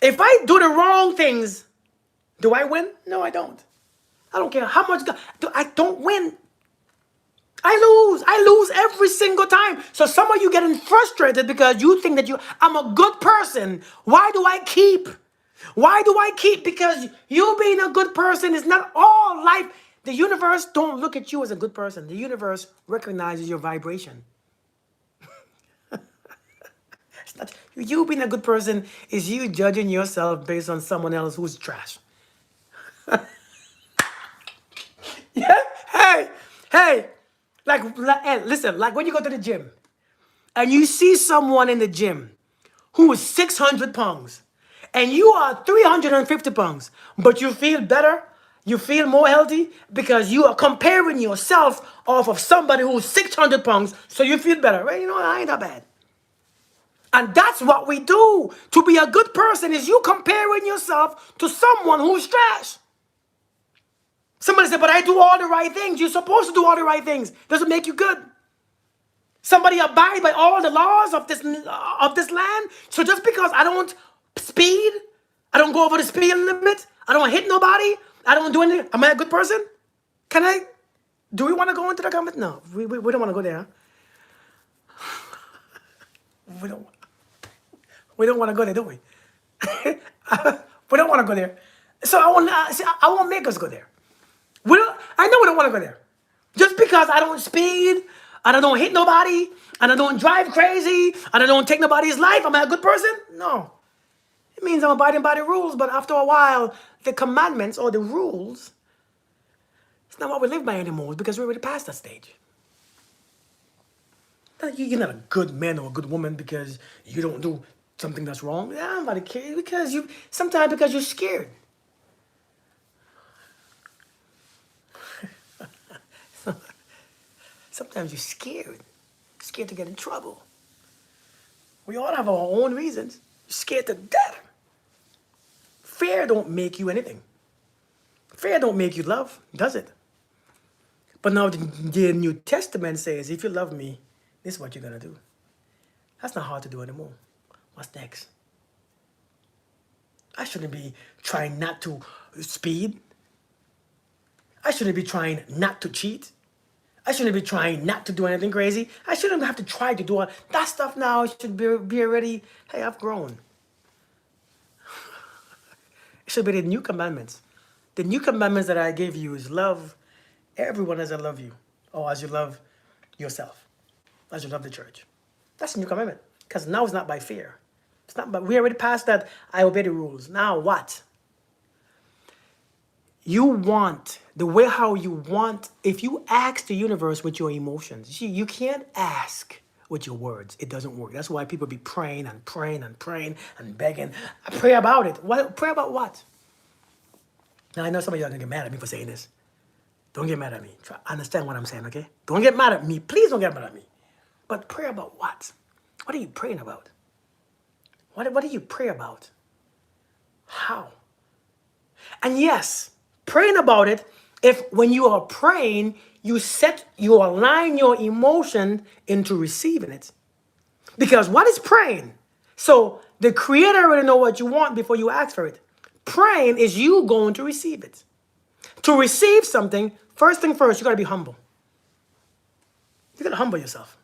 If I do the wrong things, do I win? No, I don't. I don't care how much God. I don't win. I lose. I lose every single time. So some of you getting frustrated because you think that I'm a good person. Why do I keep? Why do I keep? Because you being a good person is not all life. The universe don't look at you as a good person. The universe recognizes your vibration. It's not you being a good person is you judging yourself based on someone else who's trash. Yeah. Hey, hey. Hey, listen, like when you go to the gym and you see someone in the gym who is 600 pounds and you are 350 pounds, but you feel better, you feel more healthy because you are comparing yourself off of somebody who's 600 pounds, so you feel better. Right? I ain't that bad. And that's what we do. To be a good person is you comparing yourself to someone who's trash. Somebody said, but I do all the right things. You're supposed to do all the right things. Doesn't make you good. Somebody abide by all the laws of this land. So just because I don't speed, I don't go over the speed limit, I don't hit nobody, I don't do anything, am I a good person? Do we want to go into the comment? No, we don't want to go there. We don't. We don't want to go there, do we? We don't want to go there. So I won't make us go there. I know we don't want to go there. Just because I don't speed, and I don't hit nobody, and I don't drive crazy, and I don't take nobody's life, am I a good person? No. It means I'm abiding by the rules, but after a while, the commandments or the rules, it's not what we live by anymore because we're already past that stage. You're not a good man or a good woman because you don't do something that's wrong. Yeah, I'm not a kid because sometimes because you're scared. Sometimes you're scared to get in trouble. We all have our own reasons. You're scared to death. Fear don't make you anything. Fear don't make you love, does it? But now the New Testament says, if you love me, this is what you're going to do. That's not hard to do anymore. What's next? I shouldn't be trying not to speed. I shouldn't be trying not to cheat. I shouldn't be trying not to do anything crazy. I shouldn't have to try to do all that stuff now. Should be already, hey, I've grown. It should be the new commandments. The new commandments that I gave you is love everyone as I love you, or as you love yourself, as you love the church. That's the new commandment. Because now it's not by fear. It's not, but we already passed that. I obey the rules. Now what? You want the way how you want. If you ask the universe with your emotions, you can't ask with your words. It doesn't work. That's why people be praying and praying and praying and begging. I pray about it. What? Pray about what? Now I know some of y'all are gonna get mad at me for saying this. Don't get mad at me. Understand what I'm saying, okay? Don't get mad at me. Please don't get mad at me. But pray about what? What are you praying about? What do you pray about? How? And yes, praying about it, if when you are praying, you align your emotion into receiving it. Because what is praying? So the Creator already know what you want before you ask for it. Praying is you going to receive it. To receive something, first thing first, you got to be humble. You got to humble yourself.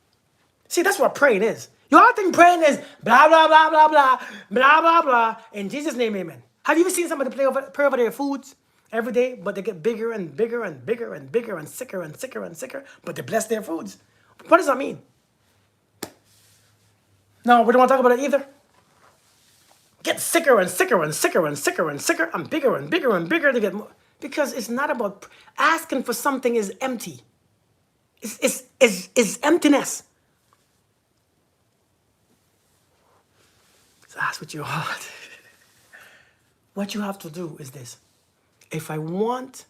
See, that's what praying is. You all think praying is blah, blah, blah, blah, blah, blah, blah, blah. In Jesus' name, amen. Have you ever seen somebody pray over their foods every day, but they get bigger and bigger and bigger and bigger and sicker and sicker and sicker, but they bless their foods? What does that mean? No, we don't want to talk about it either. Get sicker and sicker and sicker and sicker and sicker and bigger and bigger and bigger to get more. Because it's not about asking for something is empty. It's emptiness. So ask with your heart. What you have to do is this. If I want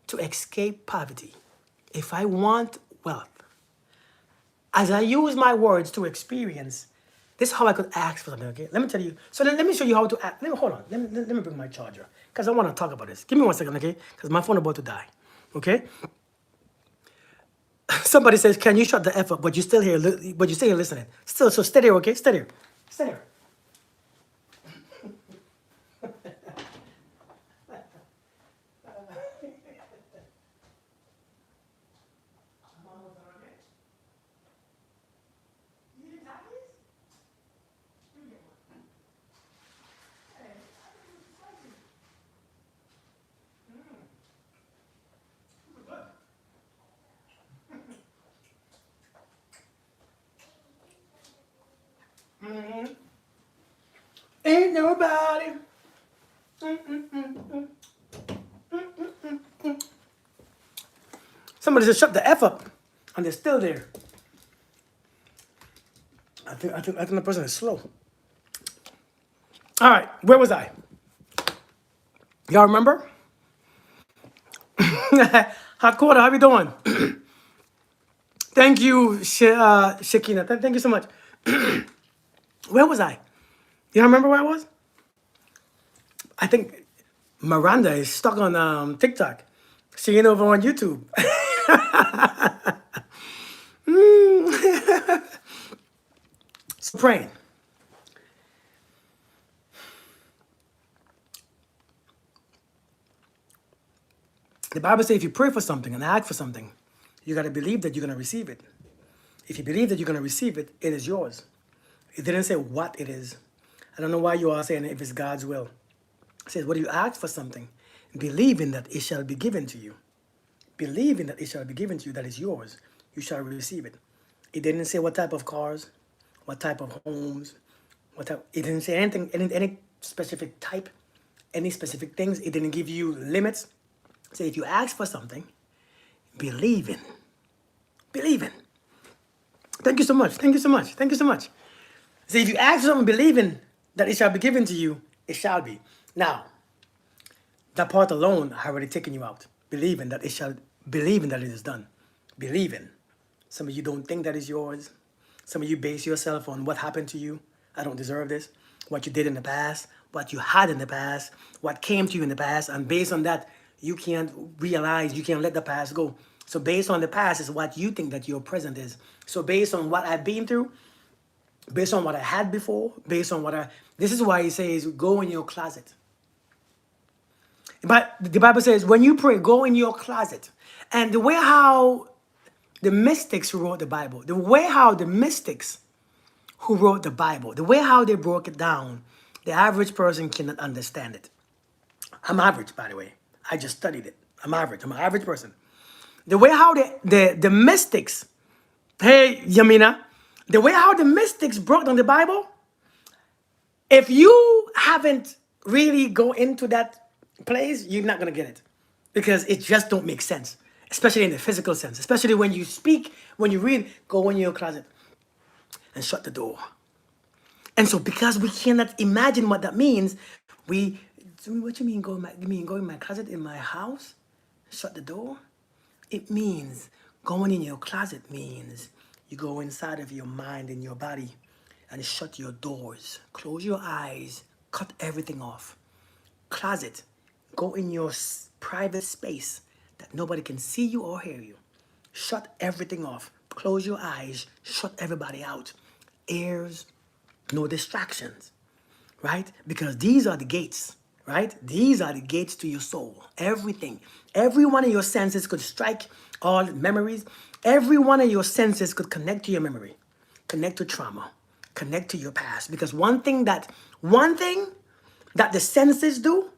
to escape poverty, if I want wealth, as I use my words to experience, this is how I could ask for something, okay? Let me tell you. So let me show you how to ask. Hold on. Let me bring my charger. Because I want to talk about this. Give me 1 second, okay? Because my phone is about to die, okay? Somebody says, can you shut the F up? But you're still here, but you're still here listening. Still, so stay there, okay? Stay there. Stay there. Ain't nobody. Somebody just shut the F up, and they're still there. I think the person is slow. All right, where was I? Y'all remember? Hot quarter, how you doing? Thank you, Shakina. Thank you so much. Where was I? You remember where I was? I think Miranda is stuck on TikTok. She ain't over on YouTube. So praying. The Bible says if you pray for something and ask for something, you got to believe that you're going to receive it. If you believe that you're going to receive it, it is yours. It didn't say what it is. I don't know why you are saying if it's God's will. It says, when you ask for something, believing that it shall be given to you. Believing that it shall be given to you, that is yours, you shall receive it. It didn't say what type of cars, what type of homes, it didn't say anything, any specific type, any specific things. It didn't give you limits. Say if you ask for something, believing. Thank you so much. Thank you so much. Thank you so much. Say if you ask for something, believing that it shall be given to you, it shall be. Now, that part alone, I already taken you out. Believing that it is done. Believing. Some of you don't think that is yours. Some of you base yourself on what happened to you. I don't deserve this. What you did in the past, what you had in the past, what came to you in the past, and based on that, you can't realize, you can't let the past go. So based on the past is what you think that your present is. So based on what I've been through, based on what I had before, this is why he says, go in your closet. But the Bible says, when you pray, go in your closet. And the way how the mystics who wrote the Bible, the way how the mystics who wrote the Bible, the way how they broke it down, the average person cannot understand it. I'm average, by the way. I just studied it. I'm average. I'm an average person. The way how the mystics, hey, Yamina, the way how the mystics broke down the Bible, if you haven't really go into that place, you're not going to get it. Because it just don't make sense. Especially in the physical sense. Especially when you speak, when you read, go in your closet and shut the door. And so because we cannot imagine what that means, what you mean go in my closet in my house? Shut the door? It means going in your closet means you go inside of your mind and your body and shut your doors. Close your eyes. Cut everything off. Closet. Go in your private space that nobody can see you or hear you. Shut everything off. Close your eyes. Shut everybody out. Ears. No distractions. Right? Because these are the gates. Right? These are the gates to your soul. Everything. Every one of your senses could strike all memories. Every one of your senses could connect to your memory. connect to trauma, connect to your past. Because one thing that the senses do,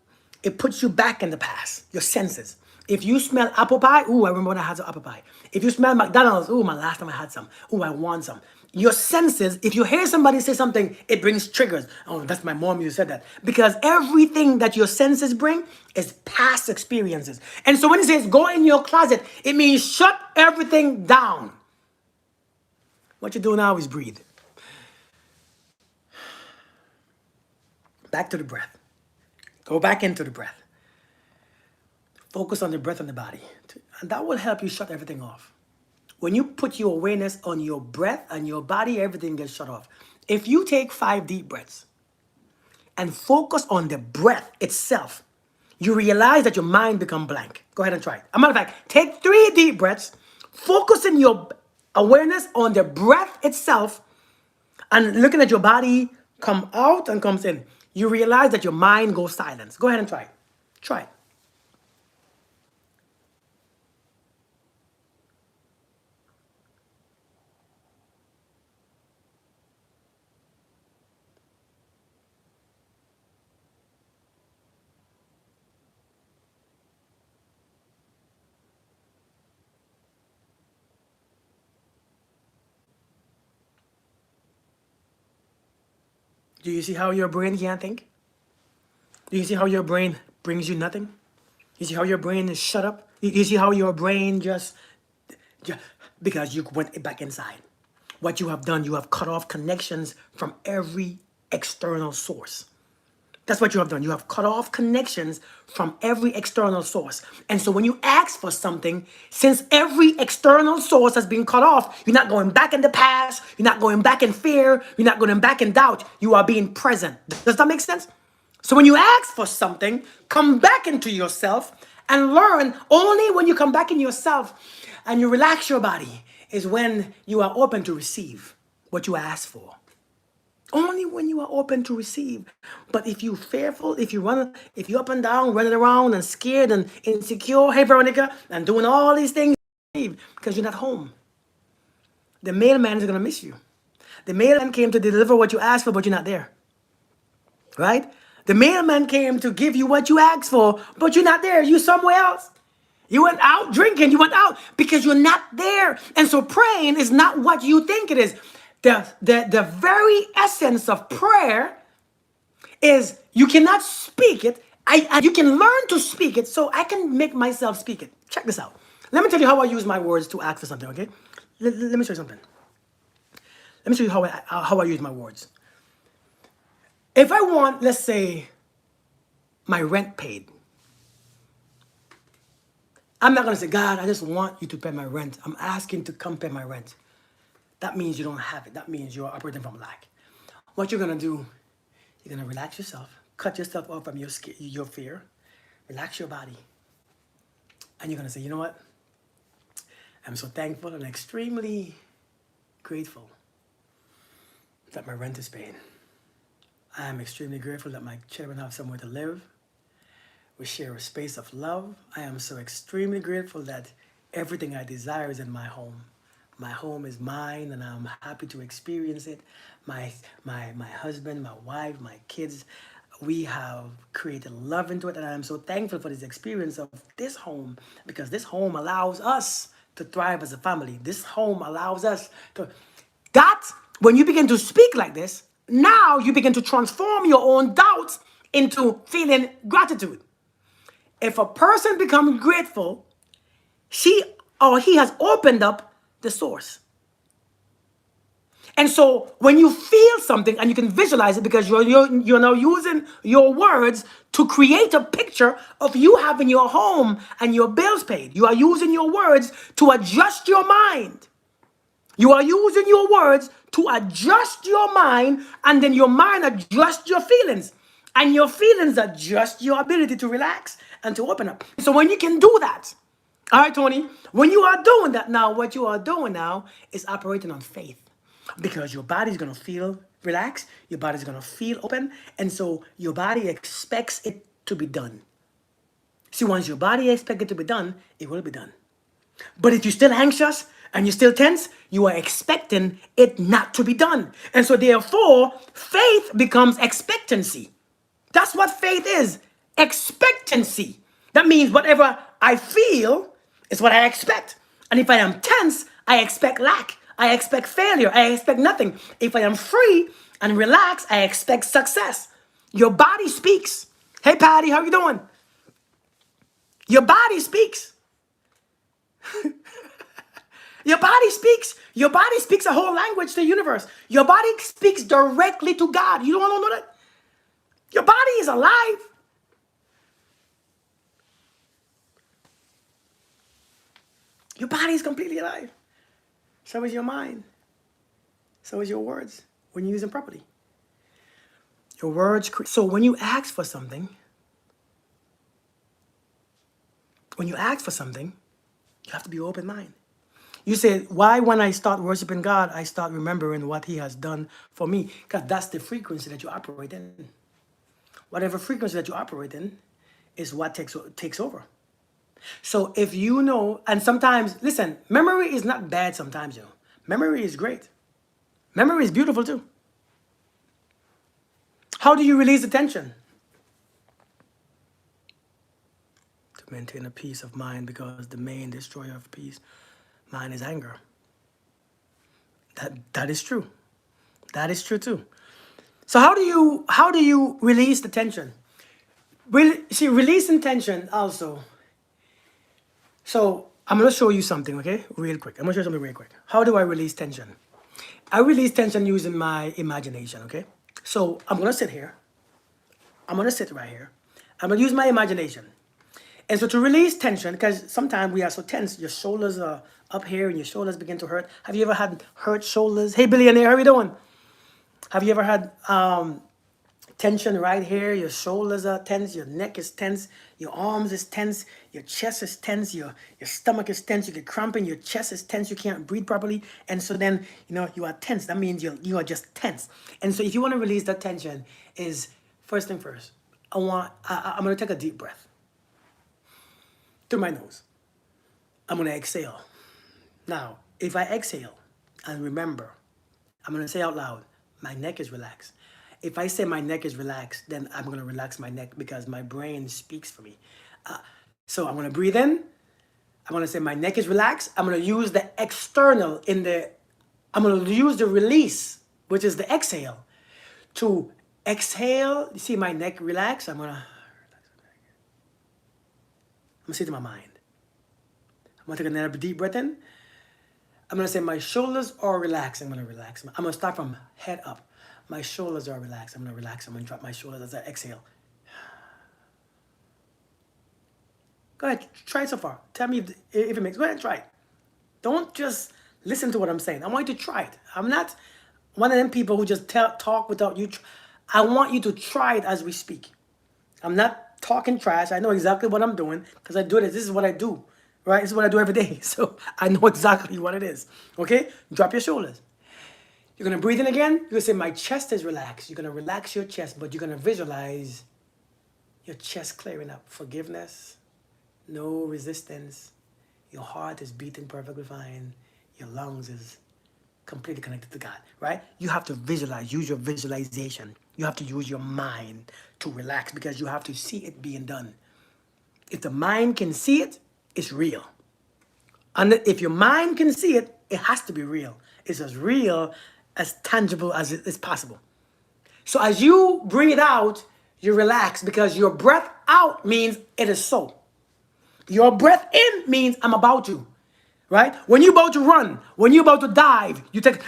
it puts you back in the past, your senses. If you smell apple pie, ooh, I remember when I had some apple pie. If you smell McDonald's, ooh, my last time I had some. Ooh, I want some. Your senses, if you hear somebody say something, it brings triggers. Oh, that's my mom who said that. Because everything that your senses bring is past experiences. And so when it says go in your closet, it means shut everything down. What you do now is breathe. Back to the breath. Go back into the breath. Focus on the breath and the body. And that will help you shut everything off. When you put your awareness on your breath and your body, everything gets shut off. If you take 5 deep breaths and focus on the breath itself, you realize that your mind become blank. Go ahead and try it. As a matter of fact, take 3 deep breaths, focusing your awareness on the breath itself and looking at your body come out and comes in. You realize that your mind goes silent. Go ahead and try it. Try it. Do you see how your brain can't think? Do you see how your brain brings you nothing? You see how your brain is shut up? You see how your brain just because you went back inside. What you have done, you have cut off connections from every external source. That's what you have done. You have cut off connections from every external source. And so when you ask for something, since every external source has been cut off, you're not going back in the past, you're not going back in fear, you're not going back in doubt, you are being present. Does that make sense? So when you ask for something, come back into yourself and learn only when you come back in yourself and you relax your body is when you are open to receive what you ask for. Only when you are open to receive. But if you fearful, if you up and down, running around and scared and insecure, hey Veronica, and doing all these things, because you're not home. The mailman is gonna miss you. The mailman came to deliver what you asked for, but you're not there. Right? The mailman came to give you what you asked for, but you're not there. You're somewhere else. You went out drinking, you went out because you're not there. And so praying is not what you think it is. The very essence of prayer is you cannot speak it. You can learn to speak it, so I can make myself speak it. Check this out. Let me tell you how I use my words to ask for something, okay? Let me show you something. Let me show you how I use my words. If I want, let's say, my rent paid, I'm not going to say, God, I just want you to pay my rent. I'm asking to come pay my rent. That means you don't have it. That means you're operating from lack. What you're going to do, you're going to relax yourself, cut yourself off from your fear, relax your body. And you're going to say, you know what? I'm so thankful and extremely grateful that my rent is paid. I am extremely grateful that my children have somewhere to live. We share a space of love. I am so extremely grateful that everything I desire is in my home. My home is mine and I'm happy to experience it. My husband, my wife, my kids, we have created love into it and I'm so thankful for this experience of this home because this home allows us to thrive as a family. This home allows us to... That, when you begin to speak like this, now you begin to transform your own doubts into feeling gratitude. If a person becomes grateful, she or he has opened up the source. And so when you feel something and you can visualize it because you're now using your words to create a picture of you having your home and your bills paid. You are using your words to adjust your mind. You are using your words to adjust your mind and then your mind adjusts your feelings. And your feelings adjust your ability to relax and to open up. So when you can do that, all right, Tony, when you are doing that now, what you are doing now is operating on faith because your body's going to feel relaxed, your body's going to feel open, and so your body expects it to be done. See, once your body expects it to be done, it will be done. But if you're still anxious and you're still tense, you are expecting it not to be done. And so therefore, faith becomes expectancy. That's what faith is. Expectancy. That means whatever I feel is what I expect. And if I am tense, I expect lack. I expect failure. I expect nothing. If I am free and relaxed, I expect success. Your body speaks. Hey, Patty, how you doing? Your body speaks. Your body speaks. Your body speaks a whole language to the universe. Your body speaks directly to God. You don't want to know that? Your body is alive. Your body is completely alive. So is your mind. So is your words when you use them properly. Your words. So when you ask for something, you have to be open mind. You say, why when I start worshiping God, I start remembering what He has done for me? Because that's the frequency that you operate in. Whatever frequency that you operate in is what takes over. So if you know, and sometimes, listen, memory is not bad sometimes, Memory is great. Memory is beautiful too. How do you release the tension? To maintain a peace of mind, because the main destroyer of peace, mind, is anger. That is true. That is true too. So how do you release the tension? See, releasing tension also. So I'm gonna show you something, okay? Real quick. I'm gonna show you something real quick. How do I release tension? I release tension using my imagination, okay? So I'm gonna sit here. I'm gonna sit right here. I'm gonna use my imagination. And so to release tension, because sometimes we are so tense, your shoulders are up here and your shoulders begin to hurt. Have you ever had hurt shoulders? Hey, billionaire, how you doing? Have you ever had tension right here? Your shoulders are tense, your neck is tense, your arms is tense, your chest is tense, your stomach is tense, you get cramping, your chest is tense, you can't breathe properly. And so then, you are tense. That means you are just tense. And so if you want to release that tension, is first thing first, I'm going to take a deep breath through my nose. I'm going to exhale. Now, if I exhale and remember, I'm going to say out loud, my neck is relaxed. If I say my neck is relaxed, then I'm going to relax my neck because my brain speaks for me. So I'm going to breathe in. I'm going to say my neck is relaxed. I'm going to use the external I'm going to use the release, which is the exhale, to exhale. You see my neck relax? I'm going to say to my mind. I'm going to take another deep breath in. I'm going to say my shoulders are relaxed. I'm going to relax. I'm going to start from head up. My shoulders are relaxed. I'm going to relax. I'm going to drop my shoulders as I exhale. Go ahead. Try it so far. Tell me if it makes. Go ahead and try it. Don't just listen to what I'm saying. I want you to try it. I'm not one of them people who just talk without you. I want you to try it as we speak. I'm not talking trash. I know exactly what I'm doing because I do this. This is what I do. Right? This is what I do every day. So I know exactly what it is. Okay? Drop your shoulders. You're going to breathe in again. You're going to say, my chest is relaxed. You're going to relax your chest, but you're going to visualize your chest clearing up. Forgiveness, no resistance. Your heart is beating perfectly fine. Your lungs is completely connected to God, right? You have to visualize, use your visualization. You have to use your mind to relax because you have to see it being done. If the mind can see it, it's real. And if your mind can see it, it has to be real. It's as real, as tangible as it is possible. So as you bring it out, you relax because your breath out means it is so. Your breath in means I'm about to, right? When you're about to run, when you're about to dive, you take,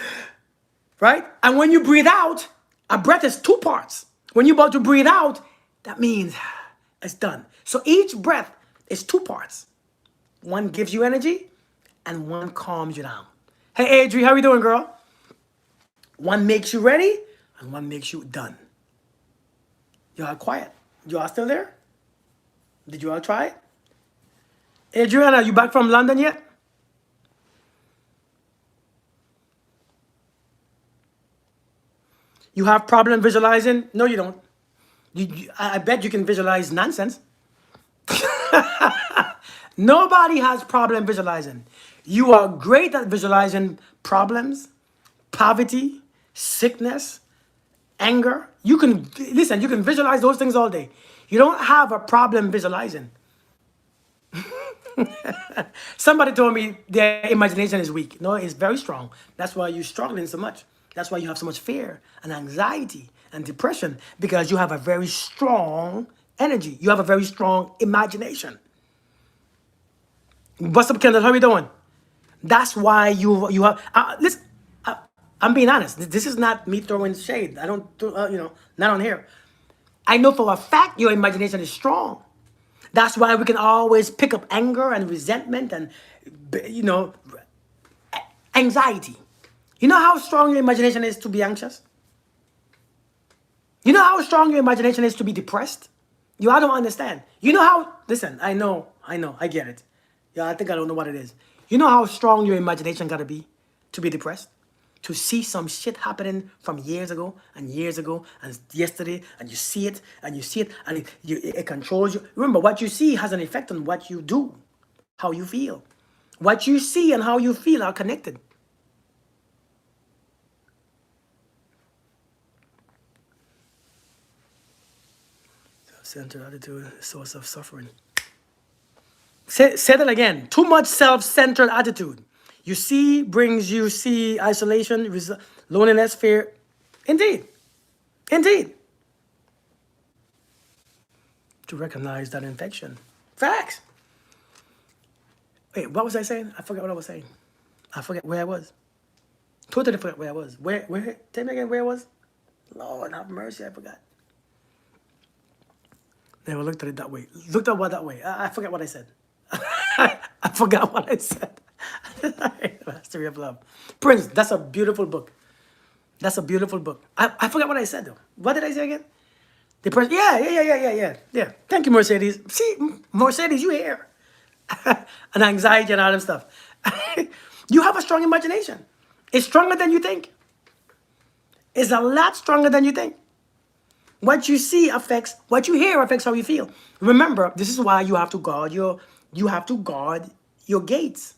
right? And when you breathe out, a breath is two parts. When you're about to breathe out, that means it's done. So each breath is two parts. One gives you energy and one calms you down. Hey, Adri, how you doing, girl? One makes you ready and one makes you done. Y'all quiet. Y'all still there? Did you all try it? Adriana, you back from London yet? You have problem visualizing? No, you don't. I bet you can visualize nonsense. Nobody has problem visualizing. You are great at visualizing problems, poverty, sickness, anger. You can listen, you can visualize those things all day. You don't have a problem visualizing. Somebody told me their imagination is weak. No, it's very strong. That's why you're struggling so much. That's why you have so much fear and anxiety and depression, because you have a very strong energy. You have a very strong imagination. What's up, Kendall? How are you doing? That's why you have. Listen, I'm being honest. This is not me throwing shade. I don't, not on here. I know for a fact your imagination is strong. That's why we can always pick up anger and resentment and, you know, anxiety. You know how strong your imagination is to be anxious? You know how strong your imagination is to be depressed? I don't understand. You know how, listen, I know, I get it. Yeah, I think I don't know what it is. You know how strong your imagination gotta be to be depressed? To see some shit happening from years ago and yesterday, and you see it and it controls you. Remember, what you see has an effect on what you do, how you feel. What you see and how you feel are connected. Self-centered attitude, source of suffering. Say that again. Too much self-centered attitude. You see isolation, loneliness, fear. Indeed. Indeed. To recognize that infection. Facts. Wait, what was I saying? I forgot what I was saying. I forget where I was. Totally forgot where I was. Where? Tell me again where I was. Lord have mercy, I forgot. Never looked at it that way. Looked at what that way. I forget what I said. I forgot what I said. Mastery of Love. Prince, that's a beautiful book. That's a beautiful book. I forgot what I said though. What did I say again? The person, yeah. Thank you, Mercedes. See, Mercedes, you here. And anxiety and all that stuff. You have a strong imagination. It's stronger than you think. It's a lot stronger than you think. What you see affects, what you hear affects how you feel. Remember, this is why you have to guard your gates.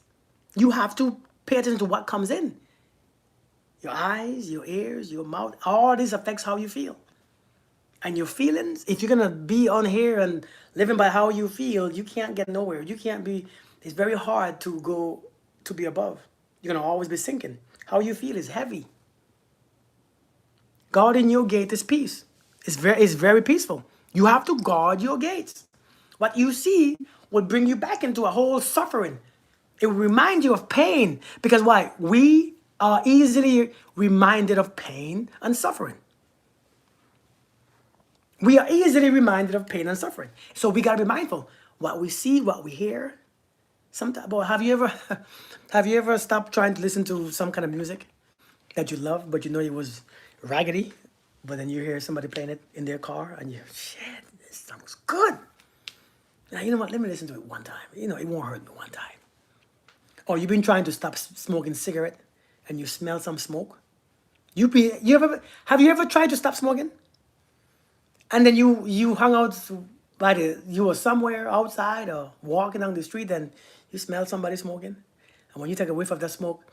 You have to pay attention to what comes in. Your eyes, your ears, your mouth, all this affects how you feel. And your feelings, if you're gonna be on here and living by how you feel, you can't get nowhere. It's very hard to be above. You're gonna always be sinking. How you feel is heavy. Guarding your gate is peace. It's very peaceful. You have to guard your gates. What you see will bring you back into a whole suffering. It will remind you of pain. Because why? We are easily reminded of pain and suffering. We are easily reminded of pain and suffering. So we gotta be mindful. What we see, what we hear. Sometimes, boy, have you ever stopped trying to listen to some kind of music that you love, but you know it was raggedy, but then you hear somebody playing it in their car, and you, shit, this sounds good. Now you know what? Let me listen to it one time. You know, it won't hurt me one time. Or you've been trying to stop smoking cigarette, and you smell some smoke. Have you ever tried to stop smoking? And then you hung out you were somewhere outside or walking down the street and you smell somebody smoking. And when you take a whiff of that smoke,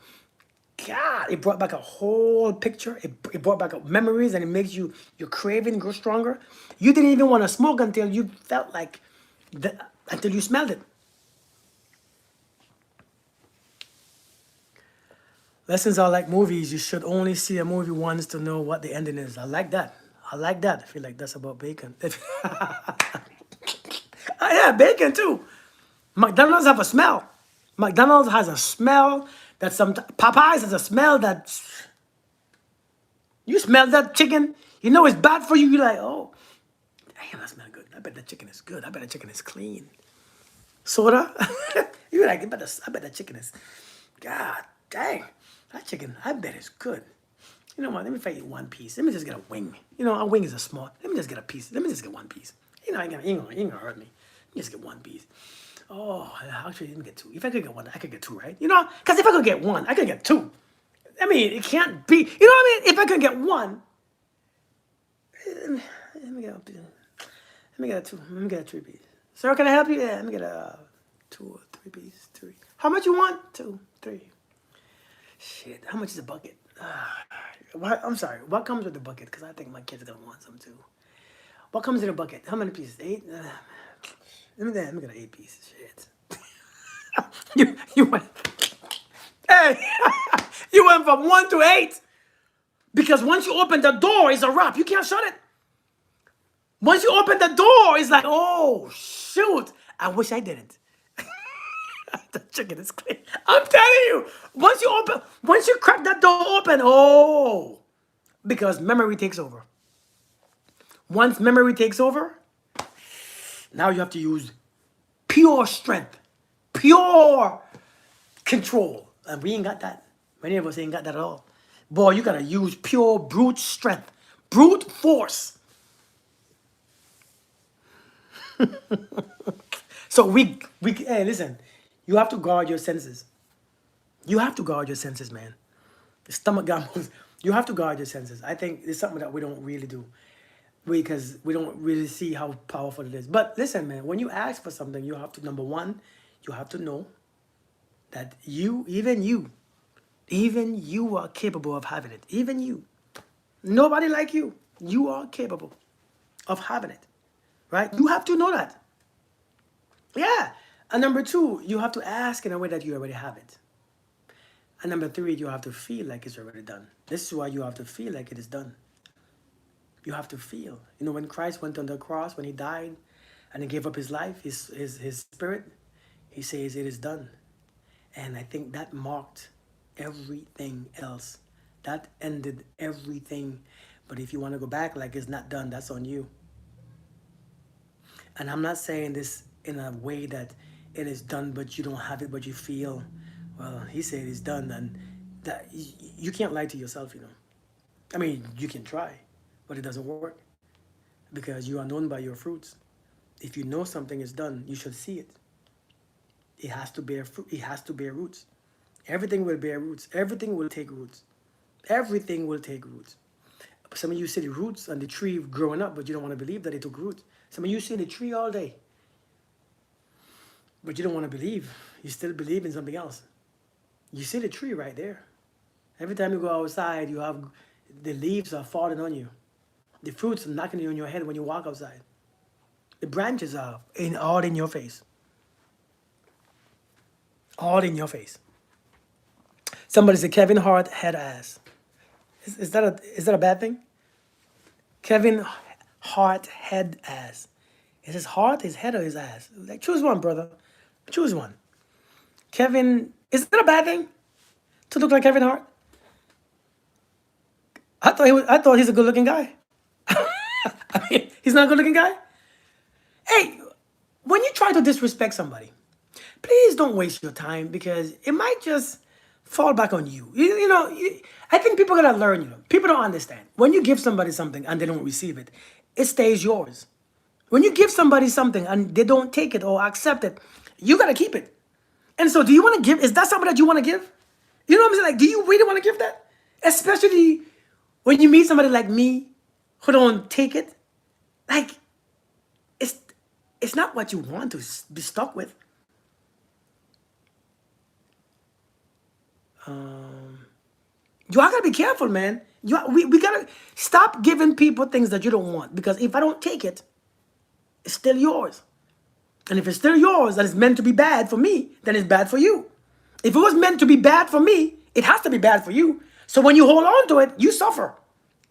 God, it brought back a whole picture. It brought back memories, and it makes your craving grow stronger. You didn't even want to smoke until you felt like, until you smelled it. Lessons are like movies. You should only see a movie once to know what the ending is. I like that. I feel like that's about bacon. Yeah, bacon too. McDonald's have a smell. McDonald's has a smell that Popeyes has a smell that you smell that chicken, you know it's bad for you. You're like, oh, damn, that smells good. I bet that chicken is good. I bet that chicken is clean. Soda, you're like, I bet that chicken is. God dang, that chicken, I bet it's good. You know what? Let me eat one piece. Let me just get a wing. You know, a wing is a small. Let me just get a piece. Let me just get one piece. You know, ain't gonna hurt me. Let me just get one piece. Oh, actually, let me get two. If I could get one, I could get two, right? You know, because if I could get one, I could get two. I mean, it can't be. You know what I mean? If I could get one, let me get a two. Let me get a 3-piece. Sir, can I help you? Yeah, let me get a 2 or 3 piece. 3. How much you want? 2. 3. Shit, how much is a bucket? What? I'm sorry. What comes with the bucket? Because I think my kids are gonna want some too. What comes in a bucket? How many pieces? 8. Let me get an 8 pieces. Shit. You went. Hey, you went from 1 to 8 because once you open the door, it's a wrap. You can't shut it. Once you open the door, it's like, oh shoot! I wish I didn't. The chicken is clean. I'm telling you, once you crack that door open, oh, because memory takes over. Once memory takes over, now you have to use pure strength, pure control. And we ain't got that. Many of us ain't got that at all. Boy, you gotta use pure brute strength, brute force. So hey, listen, you have to guard your senses. You have to guard your senses, man. The stomach gumbles. You have to guard your senses. I think it's something that we don't really do. Because we don't really see how powerful it is. But listen, man, when you ask for something, you have to, number one, you have to know that even you are capable of having it. Even you. Nobody like you. You are capable of having it. Right? You have to know that. Yeah. And number 2, you have to ask in a way that you already have it. And number 3, you have to feel like it's already done. This is why you have to feel like it is done. You have to feel. You know, when Christ went on the cross, when he died and he gave up his life, his spirit, he says it is done. And I think that marked everything else. That ended everything. But if you want to go back like it's not done, that's on you. And I'm not saying this in a way that it is done, but you don't have it, but you feel, well, he said it's done. And that you can't lie to yourself, you know. I mean, you can try, but it doesn't work because you are known by your fruits. If you know something is done, you should see it. It has to bear fruit. It has to bear roots. Everything will bear roots. Everything will take roots. Everything will take roots. Some of you see the roots on the tree growing up, but you don't want to believe that it took roots. Some of you see the tree all day, but you don't want to believe. You still believe in something else. You see the tree right there. Every time you go outside, you have the leaves are falling on you. The fruits are knocking you on your head when you walk outside. The branches are all in your face. All in your face. Somebody said Kevin Hart head ass. Is that a bad thing? Kevin Hart head ass. Is his heart, his head, or his ass? Like, choose one, brother. Choose one. Kevin, is that a bad thing to look like Kevin Hart? I thought he's a good-looking guy. I mean, he's not a good-looking guy. Hey, when you try to disrespect somebody, please don't waste your time because it might just fall back on you. I think people gotta learn. People don't understand. When you give somebody something and they don't receive it, it stays yours. When you give somebody something and they don't take it or accept it, you gotta keep it. And so, do you want to give? Is that something that you want to give? You know what I'm saying? Like, do you really want to give that? Especially when you meet somebody like me who don't take it. Like, it's not what you want to be stuck with. You all gotta be careful, man. We gotta stop giving people things that you don't want because if I don't take it, it's still yours. And if it's still yours and it's meant to be bad for me, then it's bad for you. If it was meant to be bad for me, it has to be bad for you. So when you hold on to it, you suffer.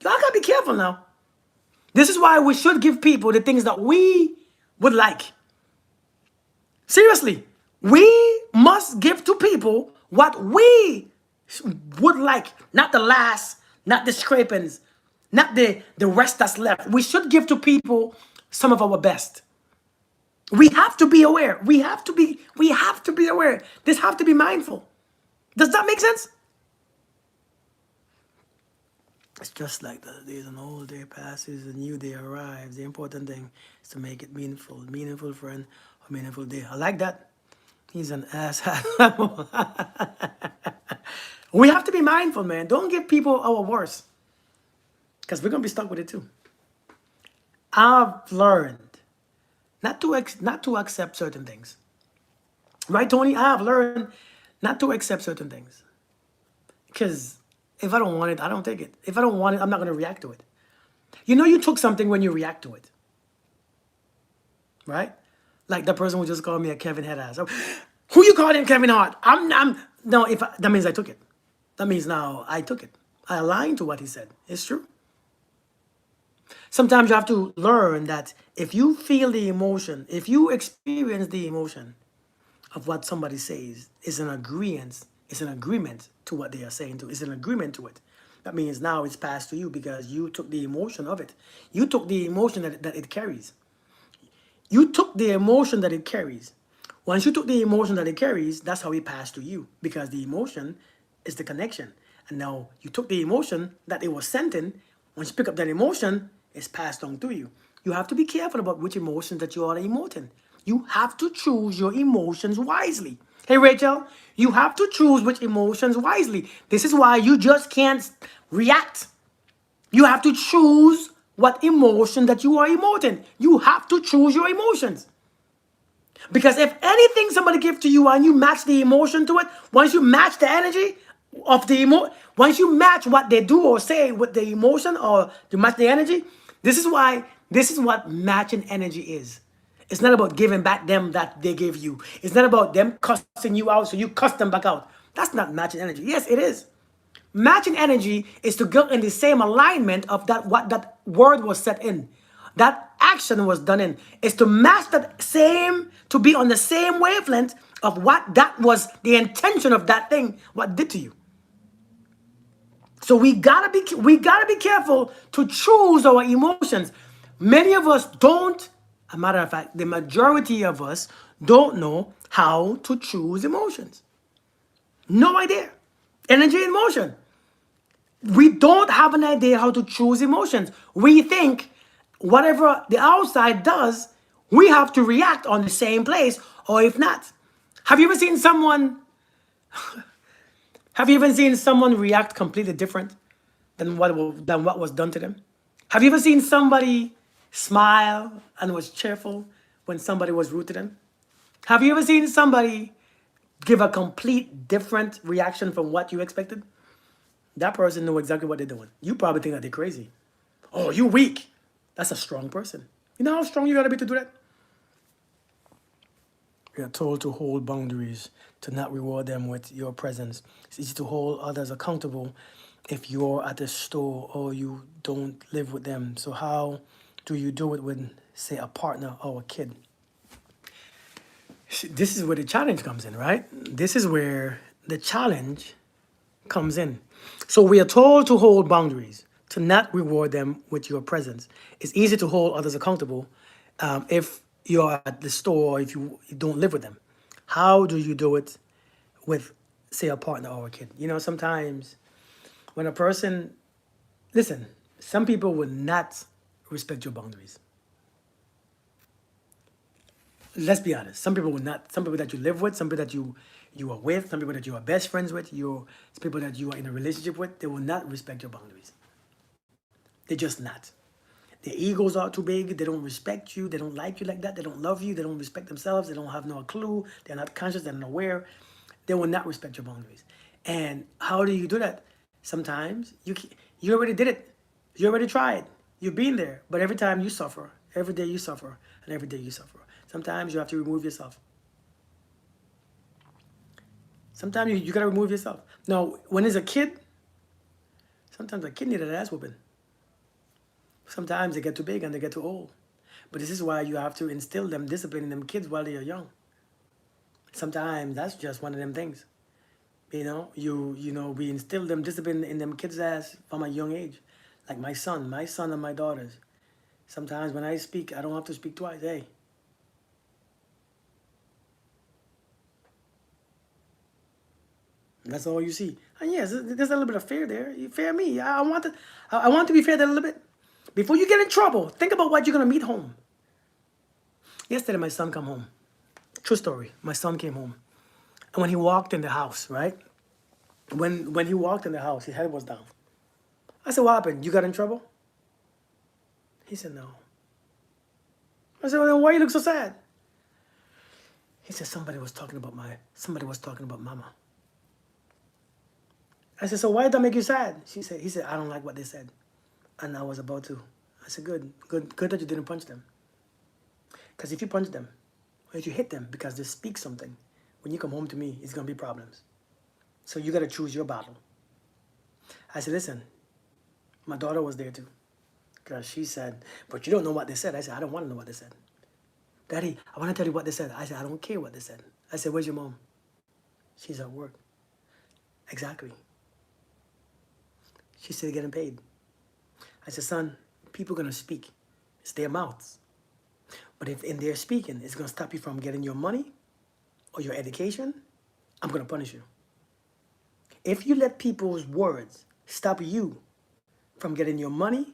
Y'all gotta be careful now. This is why we should give people the things that we would like. Seriously, we must give to people what we would like, not the last, not the scrapings, not the rest that's left. We should give to people some of our best. We have to be aware. We have to be aware. This have to be mindful. Does that make sense? It's just like that. There's an old day passes, a new day arrives. The important thing is to make it meaningful. Meaningful friend, a meaningful day. I like that. He's an ass. We have to be mindful, man. Don't give people our worst. Because we're going to be stuck with it too. I've learned not to accept certain things. Right, Tony? I have learned not to accept certain things. Because if I don't want it, I don't take it. If I don't want it, I'm not going to react to it. You know, you took something when you react to it, right? Like the person who just called me a Kevin head ass. Who you calling Kevin Hart? No. That means I took it. That means now I took it. I aligned to what he said. It's true. Sometimes you have to learn that if you feel the emotion, if you experience the emotion of what somebody says, it's an agreement to what they are saying to. It's an agreement to it. That means now it's passed to you because you took the emotion of it. You took the emotion that it carries. You took the emotion that it carries. Once you took the emotion that it carries, that's how it passed to you because the emotion is the connection. And now you took the emotion that it was sent in. Once you pick up that emotion, it's passed on to you. You have to be careful about which emotions that you are emoting. You have to choose your emotions wisely. Hey, Rachel, you have to choose which emotions wisely. This is why you just can't react. You have to choose what emotion that you are emoting. You have to choose your emotions. Because if anything somebody gives to you and you match the emotion to it, once you match the energy of the once you match what they do or say with the emotion or you match the energy, this is what matching energy is. It's not about giving back them that they gave you. It's not about them cussing you out so you cuss them back out. That's not matching energy. Yes, it is. Matching energy is to go in the same alignment of that what that word was set in. That action was done in. Is to match that same, to be on the same wavelength of what that was the intention of that thing, what did to you. So we gotta be careful to choose our emotions. Many of us don't, a matter of fact, the majority of us don't know how to choose emotions. No idea. Energy in motion. We don't have an idea how to choose emotions. We think whatever the outside does, we have to react on the same place, or if not. Have you ever seen someone have you ever seen someone react completely different than what was done to them? Have you ever seen somebody smile and was cheerful when somebody was rude to them? Have you ever seen somebody give a complete different reaction from what you expected? That person know exactly what they're doing. You probably think that they're crazy. Oh, you weak. That's a strong person. You know how strong you gotta be to do that? You're told to hold boundaries, to not reward them with your presence. It's easy to hold others accountable if you're at the store or you don't live with them. So how do you do it with, say, a partner or a kid? This is where the challenge comes in, right? This is where the challenge comes in. So we are told to hold boundaries, to not reward them with your presence. It's easy to hold others accountable if you're at the store, if you don't live with them. How do you do it with, say, a partner or a kid? You know, sometimes when a person, listen, some people will not respect your boundaries. Let's be honest. Some people will not. Some people that you live with, some people that you are with, some people that you are best friends with, some people that you are in a relationship with, they will not respect your boundaries. They're just not. Their egos are too big. They don't respect you. They don't like you like that. They don't love you. They don't respect themselves. They don't have no clue. They're not conscious. They're not aware. They will not respect your boundaries. And how do you do that? Sometimes you already did it. You already tried. You've been there. But every time you suffer, every day you suffer, and every day you suffer. Sometimes you have to remove yourself. Sometimes you got to remove yourself. Now, when it's a kid, sometimes a kid needs an ass whooping. Sometimes they get too big and they get too old. But this is why you have to instill them discipline in them kids while they are young. Sometimes that's just one of them things. We instill them discipline in them kids' ass from a young age. Like my son and my daughters. Sometimes when I speak, I don't have to speak twice. Hey. That's all you see. And yes, there's a little bit of fear there. You fear me. I want to be fair there a little bit. Before you get in trouble, think about what you're gonna meet home. Yesterday, my son come home. True story. My son came home, and when he walked in the house, right? When he walked in the house, his head was down. I said, "What happened? You got in trouble?" He said, "No." I said, "Well, then why you look so sad?" He said, somebody was talking about mama." I said, so why did that make you sad? He said, I don't like what they said. And I was about to. I said, good that you didn't punch them. Because if you punch them, or if you hit them because they speak something, when you come home to me, it's going to be problems. So you got to choose your battle. I said, listen, my daughter was there too. Because she said, but you don't know what they said. I said, I don't want to know what they said. Daddy, I want to tell you what they said. I said, I don't care what they said. I said, where's your mom? She's at work. Exactly. She's still getting paid. I said, son, people are going to speak. It's their mouths. But if in their speaking, it's going to stop you from getting your money or your education, I'm going to punish you. If you let people's words stop you from getting your money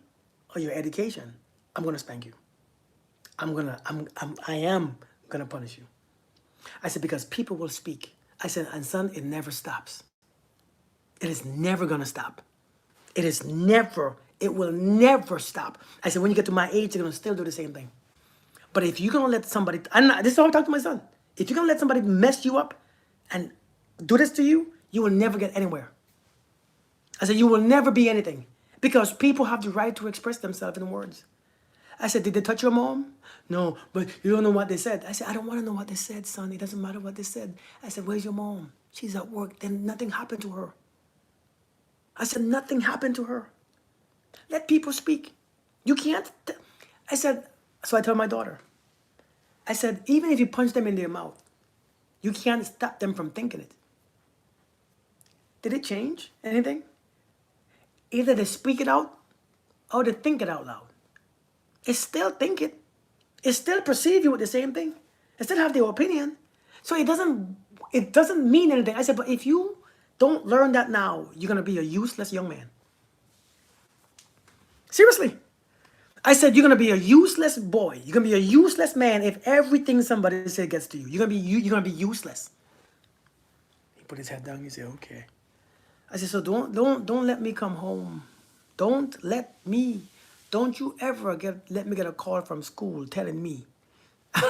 or your education, I'm going to spank you. I am going to punish you. I said, because people will speak. I said, and son, it never stops. It is never going to stop. It will never stop. I said, when you get to my age, you're going to still do the same thing. But if you're going to let somebody, this is how I talk to my son. If you're going to let somebody mess you up and do this to you, you will never get anywhere. I said, you will never be anything. Because people have the right to express themselves in words. I said, did they touch your mom? No, but you don't know what they said. I said, I don't want to know what they said, son. It doesn't matter what they said. I said, where's your mom? She's at work. Then nothing happened to her. I said, nothing happened to her. Let people speak. You can't. I said, so I told my daughter, I said, even if you punch them in their mouth, you can't stop them from thinking it. Did it change anything? Either they speak it out or they think it out loud. It's still thinking. It still perceive you with the same thing. It still have their opinion. So it doesn't mean anything. I said, but if you don't learn that now, you're going to be a useless young man. Seriously. I said, you're going to be a useless boy. You're going to be a useless man if everything somebody said gets to you. You're going to be useless. He put his head down. He said, okay. I said, so don't let me come home. Don't you ever let me get a call from school telling me.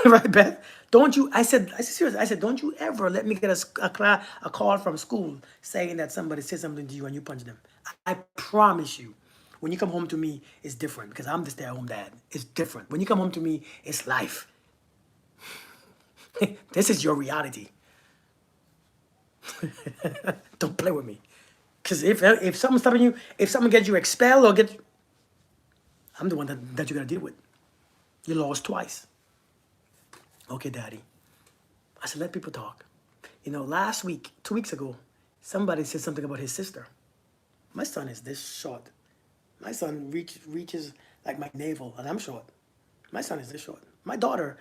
Right, Beth? I said, seriously, I said, don't you ever let me get a call from school saying that somebody said something to you and you punch them. I promise you, when you come home to me, it's different because I'm the stay-at-home dad. It's different. When you come home to me, it's life. This is your reality. Don't play with me. Because if something's stopping you, if someone gets you expelled or I'm the one that you got to deal with. You lost twice. Okay, Daddy. I said, let people talk. Last week, 2 weeks ago, somebody said something about his sister. My son is this short. My son reaches like my navel, and I'm short. My son is this short. My daughter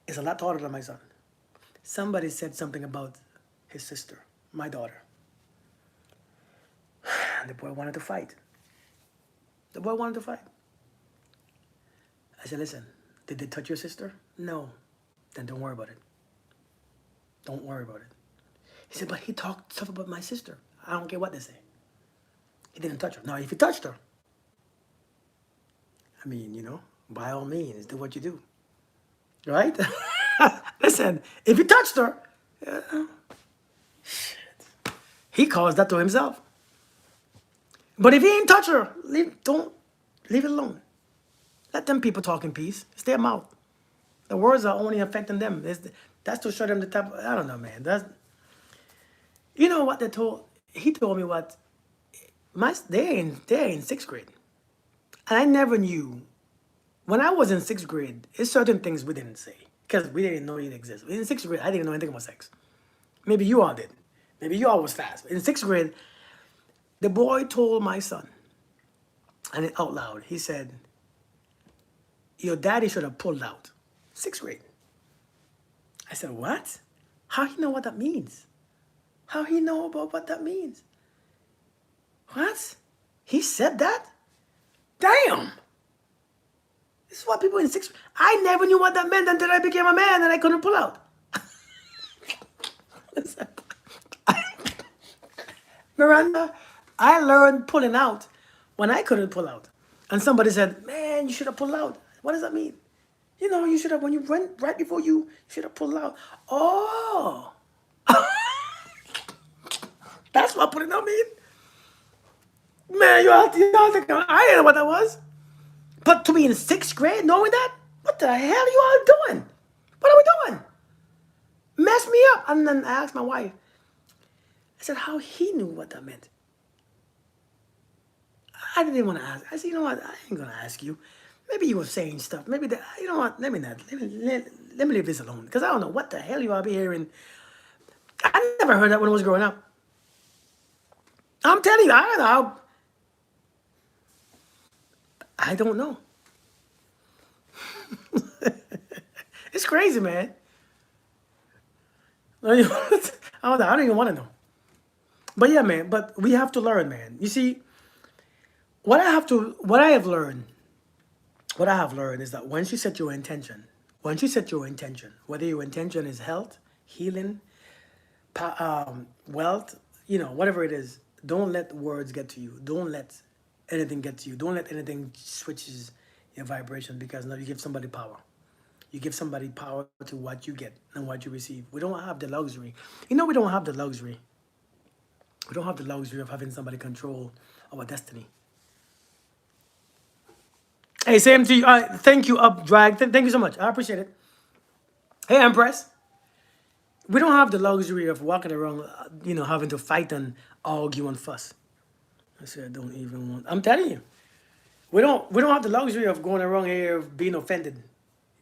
is a lot taller than my son. Somebody said something about his sister, my daughter. And the boy wanted to fight. I said, listen, did they touch your sister? No. Then don't worry about it. Don't worry about it. He said, but he talked stuff about my sister. I don't care what they say. He didn't touch her. Now, if he touched her, I mean, by all means, do what you do. Right? Listen, if he touched her, shit. He caused that to himself. But if he ain't touch her, leave it alone. Let them people talk in peace. It's their mouth. The words are only affecting them. That's to show them the type. I don't know, man. You know what he told me what. They're in sixth grade, and I never knew. When I was in sixth grade, there's certain things we didn't say because we didn't know it existed. In sixth grade, I didn't know anything about sex. Maybe you all did. Maybe you all was fast. In sixth grade, the boy told my son, and out loud, he said, your daddy should have pulled out. Sixth grade. I said, what? How he know what that means? How he know about what that means? What? He said that? Damn. This is what people in sixth grade. I never knew what that meant until I became a man and I couldn't pull out. Miranda, I learned pulling out when I couldn't pull out. And somebody said, man, you should have pulled out. What does that mean? You should have, when you went right before you should have pulled out. Oh. That's what pulling out mean? Man, you all think I didn't know what that was. But to be in sixth grade knowing that, what the hell are you all doing? What are we doing? Mess me up. And then I asked my wife. I said, how he knew what that meant. I didn't want to ask. I said, you know what? I ain't gonna ask you. Maybe you were saying stuff. Maybe that. You know what? Let me not. Let me leave this alone because I don't know what the hell you all be hearing. I never heard that when I was growing up. I'm telling you, I don't know. I don't know. It's crazy, man. I don't even want to know. But yeah, man. But we have to learn, man. You see, what I have learned, what I have learned is that once you set your intention, whether your intention is health, healing, wealth, whatever it is, don't let words get to you. Don't let anything get to you. Don't let anything switches your vibration because now you give somebody power. You give somebody power to what you get and what you receive. We don't have the luxury. We don't have the luxury. We don't have the luxury of having somebody control our destiny. Hey, same to you. Thank you, Up Drag. Thank you so much. I appreciate it. Hey, Empress. We don't have the luxury of walking around, having to fight and argue and fuss. I said, I don't even want. I'm telling you, we don't have the luxury of going around here being offended.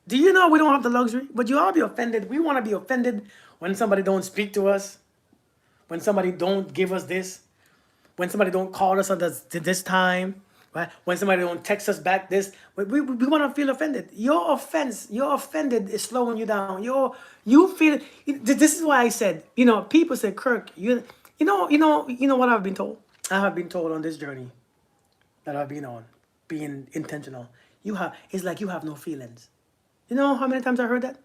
Do you know we don't have the luxury? But you all be offended. We want to be offended when somebody don't speak to us, when somebody don't give us this, when somebody don't call us at this time, right? When somebody don't text us back this, we want to feel offended. Your offended is slowing you down. You feel. This is why I said, people say, Kirk, you know what I've been told. I have been told on this journey that I've been on, being intentional. It's like you have no feelings. You know how many times I heard that?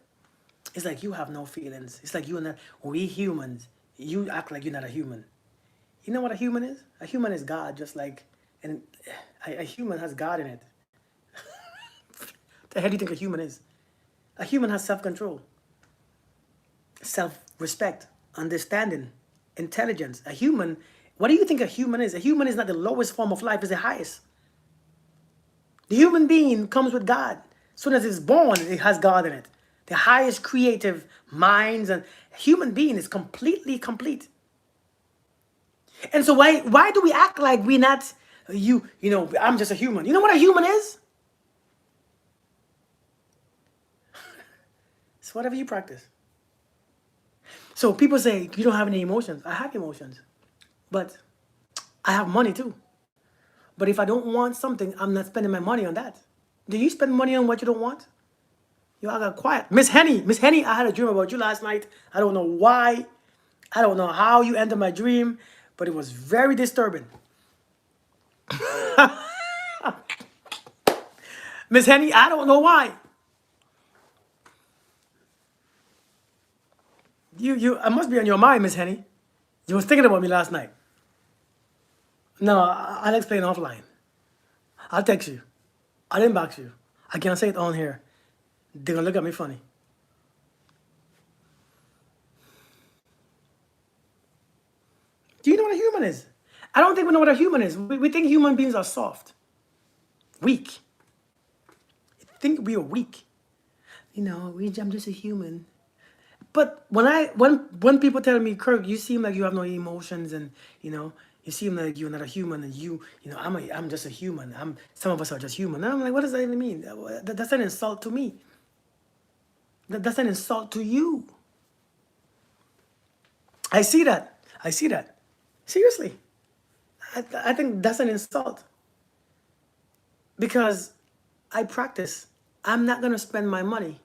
It's like you have no feelings. It's like you're not. We humans, you act like you're not a human. You know what a human is? A human is God, just like, and a human has God in it. The hell do you think a human is? A human has self-control, self-respect, understanding, intelligence. A human, what do you think a human is? A human is not the lowest form of life, it's the highest. The human being comes with God. As soon as it's born, it has God in it. The highest creative minds and human being is completely complete. And so why do we act like we're not I'm just a human. You know what a human is? It's whatever you practice. So people say you don't have any emotions. I have emotions. But I have money too. But if I don't want something, I'm not spending my money on that. Do you spend money on what you don't want? You all got quiet. Miss Henny, I had a dream about you last night. I don't know why. I don't know how you entered my dream, but it was very disturbing. Miss Henny, I don't know why. I must be on your mind, Miss Henny. You was thinking about me last night. No, I'll explain offline. I'll text you. I'll inbox you. I can't say it on here. They're gonna look at me funny. Do you know what a human is? I don't think we know what a human is. We think human beings are soft, weak. I think we are weak. I'm just a human. But when people tell me, Kirk, you seem like you have no emotions, and you seem like you're not a human, and I'm just a human. Some of us are just human. And I'm like, what does that even mean? That's an insult to me. That's an insult to you. I see that. Seriously, I think that's an insult because I practice. I'm not gonna spend my money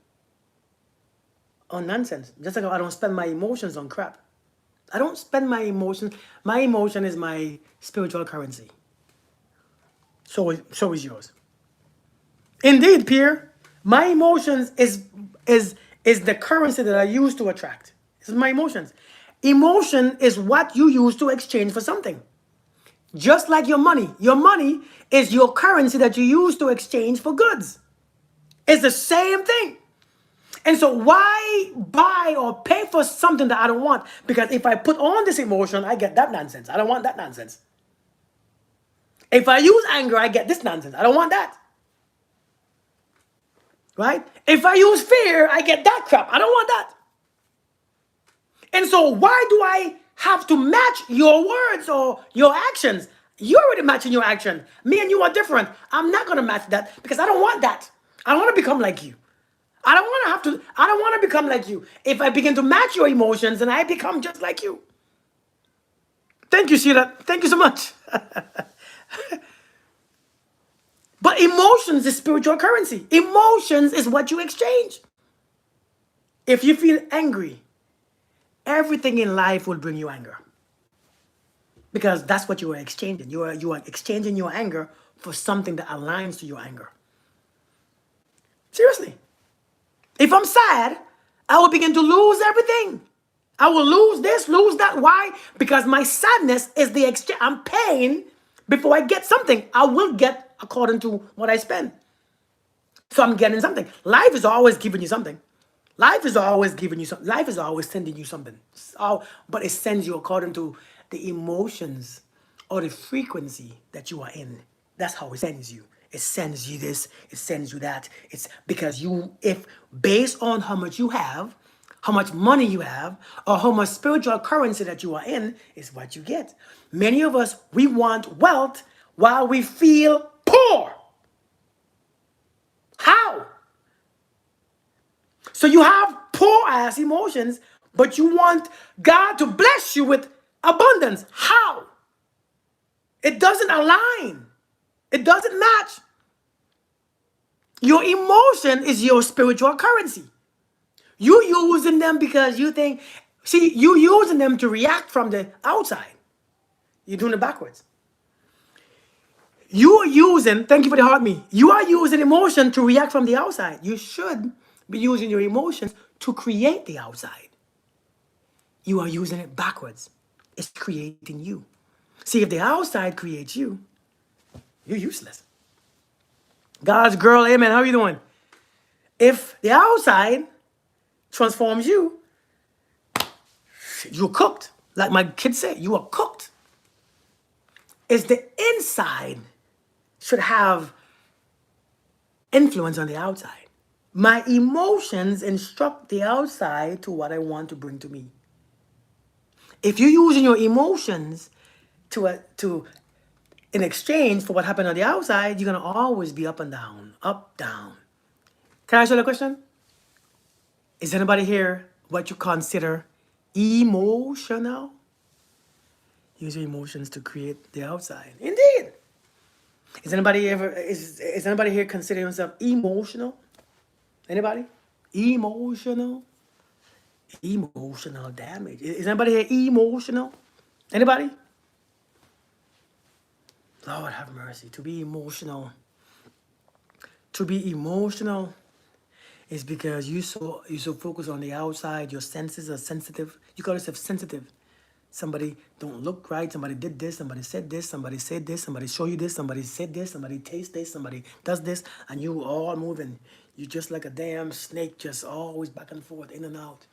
on nonsense. Just like I don't spend my emotions on crap. I don't spend my emotions. My emotion is my spiritual currency. So is yours. Indeed, Pierre. My emotions is the currency that I use to attract. It's my emotions. Emotion is what you use to exchange for something. Just like your money. Your money is your currency that you use to exchange for goods. It's the same thing. And so why buy or pay for something that I don't want? Because if I put on this emotion, I get that nonsense. I don't want that nonsense. If I use anger, I get this nonsense. I don't want that. Right? If I use fear, I get that crap. I don't want that. And so why do I have to match your words or your actions? You're already matching your action. Me and you are different. I'm not going to match that because I don't want that. I don't want to become like you. I don't want to become like you. If I begin to match your emotions, then I become just like you. Thank you, Sheila. Thank you so much. But emotions is spiritual currency. Emotions is what you exchange. If you feel angry, everything in life will bring you anger. Because that's what you are exchanging. You are exchanging your anger for something that aligns to your anger. Seriously. If I'm sad, I will begin to lose everything. I will lose this, lose that. Why? Because my sadness is the exchange. I'm paying before I get something. I will get according to what I spend. So I'm getting something. Life is always giving you something. Life is always giving you something. Life is always sending you something. So, but it sends you according to the emotions or the frequency that you are in. That's how it sends you. It sends you this, it sends you that. It's because you, if based on how much you have, how much money you have, or how much spiritual currency that you are in, is what you get. Many of us, we want wealth while we feel poor. How? So you have poor ass emotions, but you want God to bless you with abundance. How? It doesn't align. It doesn't match. Your emotion is your spiritual currency. You using them because you think, see, you using them to react from the outside. You're doing it backwards. You are using, thank you for the heart me. You are using emotion to react from the outside. You should be using your emotions to create the outside. You are using it backwards. It's creating you. See, if the outside creates you, you're useless. God's girl, amen. How are you doing? If the outside transforms you, you're cooked. Like my kids say, you are cooked. It's the inside should have influence on the outside. My emotions instruct the outside to what I want to bring to me. If you're using your emotions to in exchange for what happened on the outside, you're gonna always be up and down, up, down. Can I ask you a question? Is anybody here what you consider emotional? Use your emotions to create the outside. Indeed. Is anybody here considering himself emotional? Anybody? Emotional? Emotional damage. Is anybody here emotional? Anybody? Lord have mercy. To be emotional. To be emotional is because you so focused on the outside. Your senses are sensitive. You call yourself sensitive. Somebody don't look right. Somebody did this. Somebody said this. Somebody said this. Somebody show you this. Somebody said this. Somebody taste this. Somebody does this, and you all moving. You just like a damn snake, just always back and forth, in and out,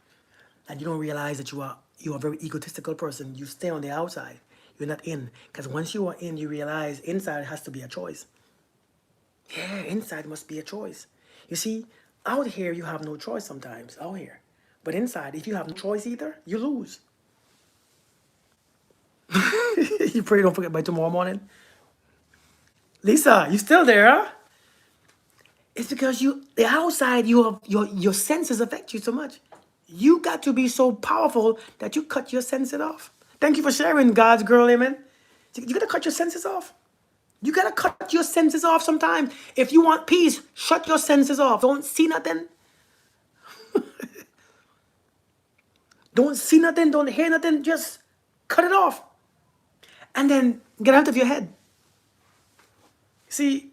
and you don't realize that you are a very egotistical person. You stay on the outside. You're not in, because once you are in, you realize inside has to be a choice. Yeah, inside must be a choice. You see, out here you have no choice sometimes. Out here, but inside, if you have no choice either, you lose. You pray don't forget by tomorrow morning. Lisa, you still there, huh? It's because the outside, your senses affect you so much. You got to be so powerful that you cut your senses off. Thank you for sharing, God's girl, amen. You gotta cut your senses off. You gotta cut your senses off sometimes. If you want peace, shut your senses off. Don't see nothing. Don't see nothing, don't hear nothing, just cut it off. And then get out of your head. See,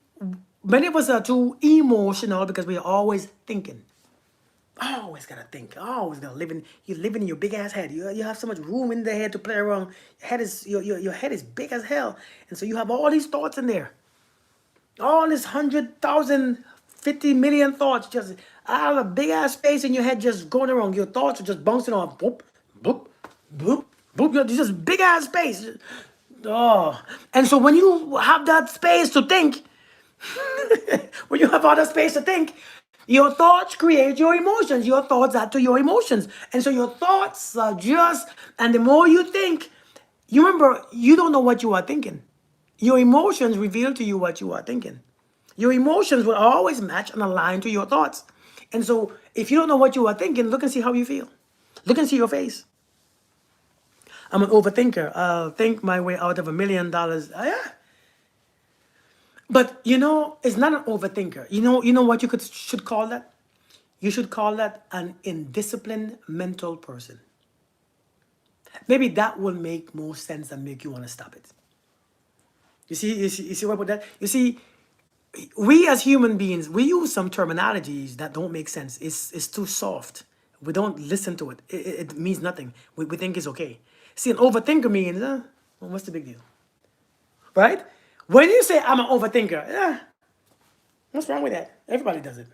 many of us are too emotional because we are always thinking. Always gotta think. Always gotta live in. You're living in your big ass head. You have so much room in the head to play around. Your head is big as hell, and so you have all these thoughts in there. All this 100,000, 50 million thoughts just out of a big ass space in your head, just going around. Your thoughts are just bouncing off. Boop, boop, boop, boop. You're just big ass space. Oh, and so when you have that space to think, when you have all that space to think, your thoughts create your emotions. Your thoughts add to your emotions. And so your thoughts are just, and the more you think, you remember, you don't know what you are thinking. Your emotions reveal to you what you are thinking. Your emotions will always match and align to your thoughts. And so if you don't know what you are thinking, look and see how you feel. Look and see your face. I'm an overthinker. I'll think my way out of $1 million. Yeah. But it's not an overthinker. You know what you should call that? You should call that an indisciplined mental person. Maybe that will make more sense and make you want to stop it. You see what about that? You see, we as human beings, we use some terminologies that don't make sense. It's too soft. We don't listen to it. It means nothing. We think it's okay. See, an overthinker means, well, what's the big deal? Right? When you say I'm an overthinker, what's wrong with that? Everybody does it.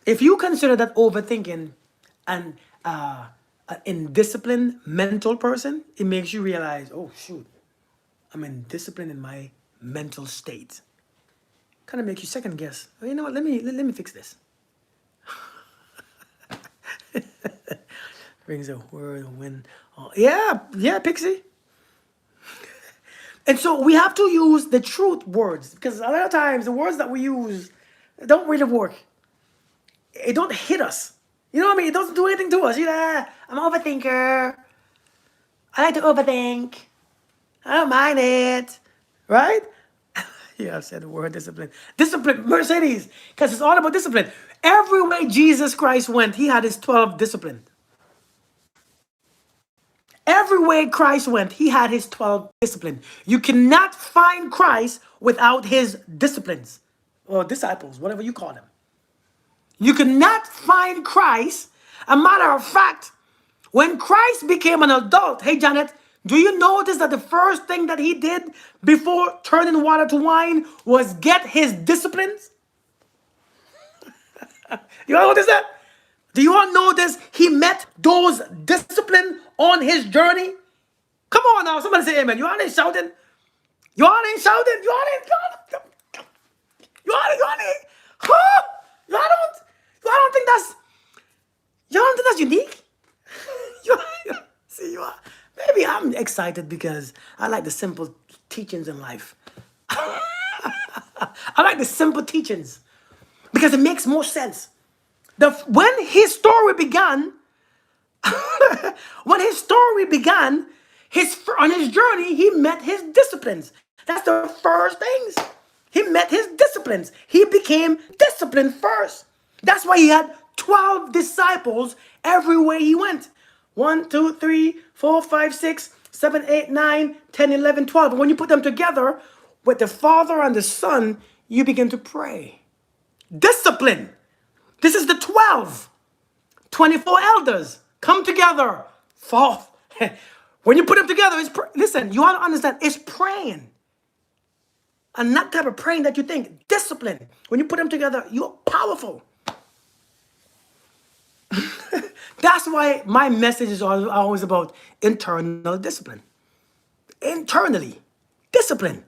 If you consider that overthinking an indisciplined mental person, it makes you realize, oh shoot, I'm indisciplined in my mental state. Kind of makes you second guess. Oh, you know what? Let me fix this. Brings a word when, oh, yeah, Pixie. And so we have to use the truth words because a lot of times the words that we use don't really work. It don't hit us. You know what I mean? It doesn't do anything to us. I'm an overthinker. I like to overthink. I don't mind it. Right? Yeah, I've said the word discipline. Discipline, Mercedes, because it's all about discipline. Everywhere Jesus Christ went, he had his 12 discipline. Everywhere Christ went, he had his 12 discipline. You cannot find Christ without his disciplines or disciples, whatever you call them. You cannot find Christ. A matter of fact, when Christ became an adult, hey Janet, do you notice that the first thing that he did before turning water to wine was get his disciplines? You all notice that? Do you all notice he met those discipline on his journey? Come on now, somebody say amen. You all ain't shouting. You all ain't shouting. Huh? You all don't think that's unique? You, see, you are. Maybe I'm excited because I like the simple teachings in life. I like the simple teachings because it makes more sense. When his story began, when his story began, on his journey, he met his disciplines. That's the first things. He met his disciplines. He became disciplined first. That's why he had 12 disciples everywhere he went. 1, 2, 3, 4, 5, 6, 7, 8, 9, 10, 11, 12. And when you put them together with the Father and the Son, you begin to pray. Discipline. This is the 12. 24 elders come together. Fourth. When you put them together, listen, you want to understand, it's praying. And not type of praying that you think. Discipline. When you put them together, you're powerful. That's why my message is always about internal discipline. Internally. Discipline.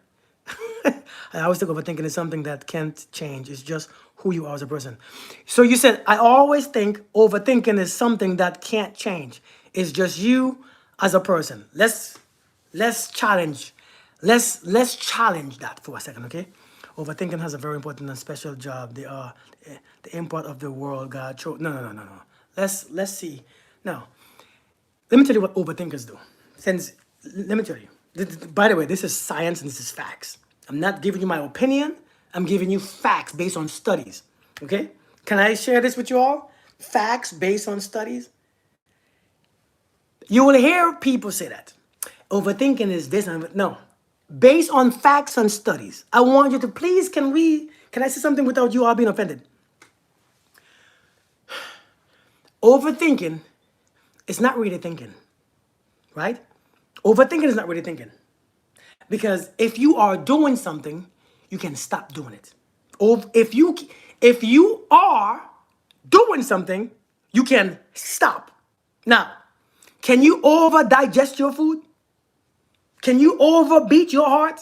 I always think overthinking is something that can't change. It's just who you are as a person. So you said, I always think overthinking is something that can't change. It's just you as a person. Let's challenge. Let's challenge that for a second, okay? Overthinking has a very important and special job. They are the import of the world God chose. No. Let's see. Now, let me tell you what overthinkers do. Let me tell you. By the way, this is science and this is facts. I'm not giving you my opinion. I'm giving you facts based on studies. Okay? Can I share this with you all? Facts based on studies. You will hear people say that. Overthinking is this and no. Based on facts and studies. I want you to please, can I say something without you all being offended? Overthinking is not really thinking. Right? Overthinking is not really thinking. Because if you are doing something, you can stop doing it. Or if you are doing something, you can stop. Now, can you over digest your food? Can you overbeat your heart?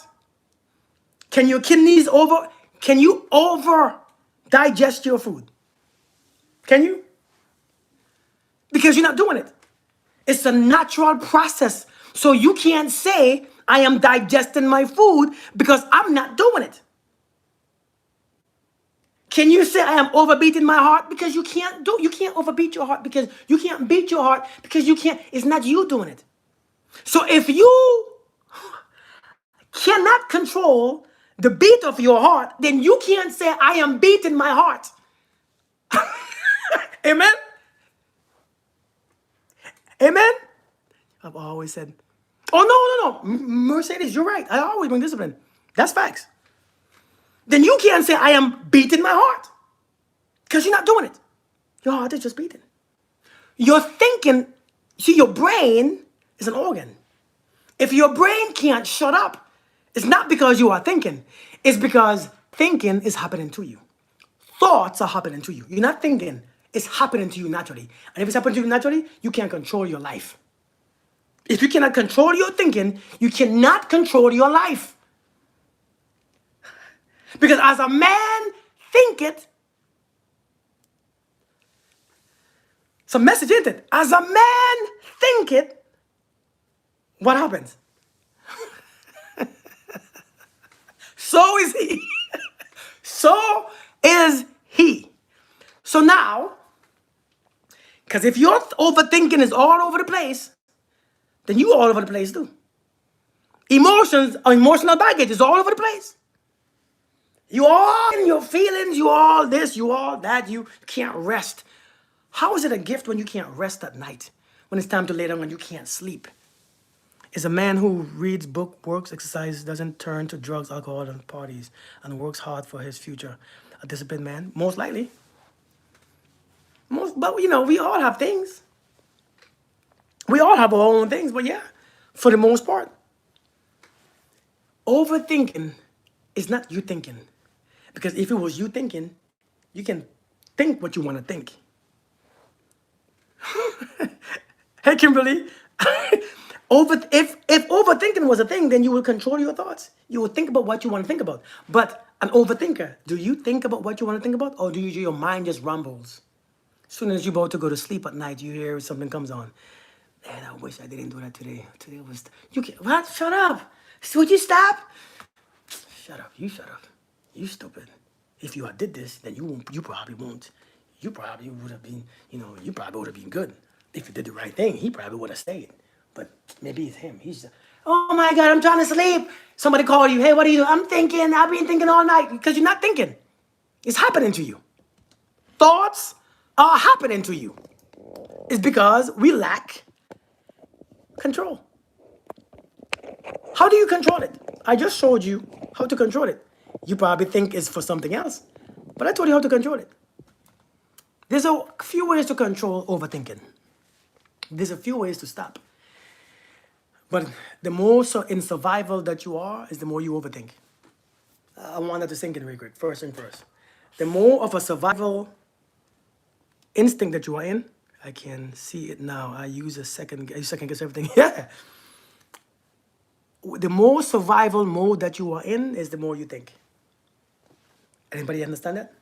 Can your kidneys over? Can you over digest your food? Can you? Because you're not doing it. It's a natural process. So you can't say, I am digesting my food because I'm not doing it. Can you say I am overbeating my heart? Because you can't overbeat your heart because you can't beat your heart because you can't, it's not you doing it. So if you cannot control the beat of your heart, then you can't say I am beating my heart. Amen? Amen? I've always said, oh, no. Mercedes, you're right. I always bring discipline. That's facts. Then you can't say, I am beating my heart. Because you're not doing it. Your heart is just beating. You're thinking, see, your brain is an organ. If your brain can't shut up, it's not because you are thinking. It's because thinking is happening to you. Thoughts are happening to you. You're not thinking. It's happening to you naturally. And if it's happening to you naturally, you can't control your life. If you cannot control your thinking, you cannot control your life. Because as a man thinketh, it's a message, isn't it? As a man thinketh, what happens? So is he. So is he. So now, because if your overthinking is all over the place, then you all over the place too. Emotions, emotional baggage is all over the place. You all in your feelings, you all this, you all that, you can't rest. How is it a gift when you can't rest at night? When it's time to lay down and you can't sleep? Is a man who reads book, works, exercises, doesn't turn to drugs, alcohol, and parties, and works hard for his future a disciplined man? Most likely. But you know, we all have things. We all have our own things, but yeah, for the most part. Overthinking is not you thinking. Because if it was you thinking, you can think what you want to think. Hey, Kimberly. If overthinking was a thing, then you would control your thoughts. You would think about what you want to think about. But an overthinker, do you think about what you want to think about? Or do your mind just rumbles? As soon as you're about to go to sleep at night, you hear something comes on. Man, I wish I didn't do that today. Today was, you can't, what? Shut up. Would you stop? Shut up. You shut up. You stupid. If you had did this, then you probably won't. You probably would have been, you probably would have been good. If you did the right thing, he probably would have stayed. But maybe it's him. He's just, oh my God, I'm trying to sleep. Somebody called you. Hey, what are you doing? I'm thinking. I've been thinking all night. Because you're not thinking. It's happening to you. Thoughts are happening to you. It's because we lack control. How do you control it? I just showed you how to control it. You probably think it's for something else. But I told you how to control it. There's a few ways to control overthinking. There's a few ways to stop. But the more so in survival that you are, is the more you overthink. I want that to sink in really quick, first and first. The more of a survival instinct that you are in, I can see it now. I second guess everything. Yeah. The more survival mode that you are in is the more you think. Anybody understand that?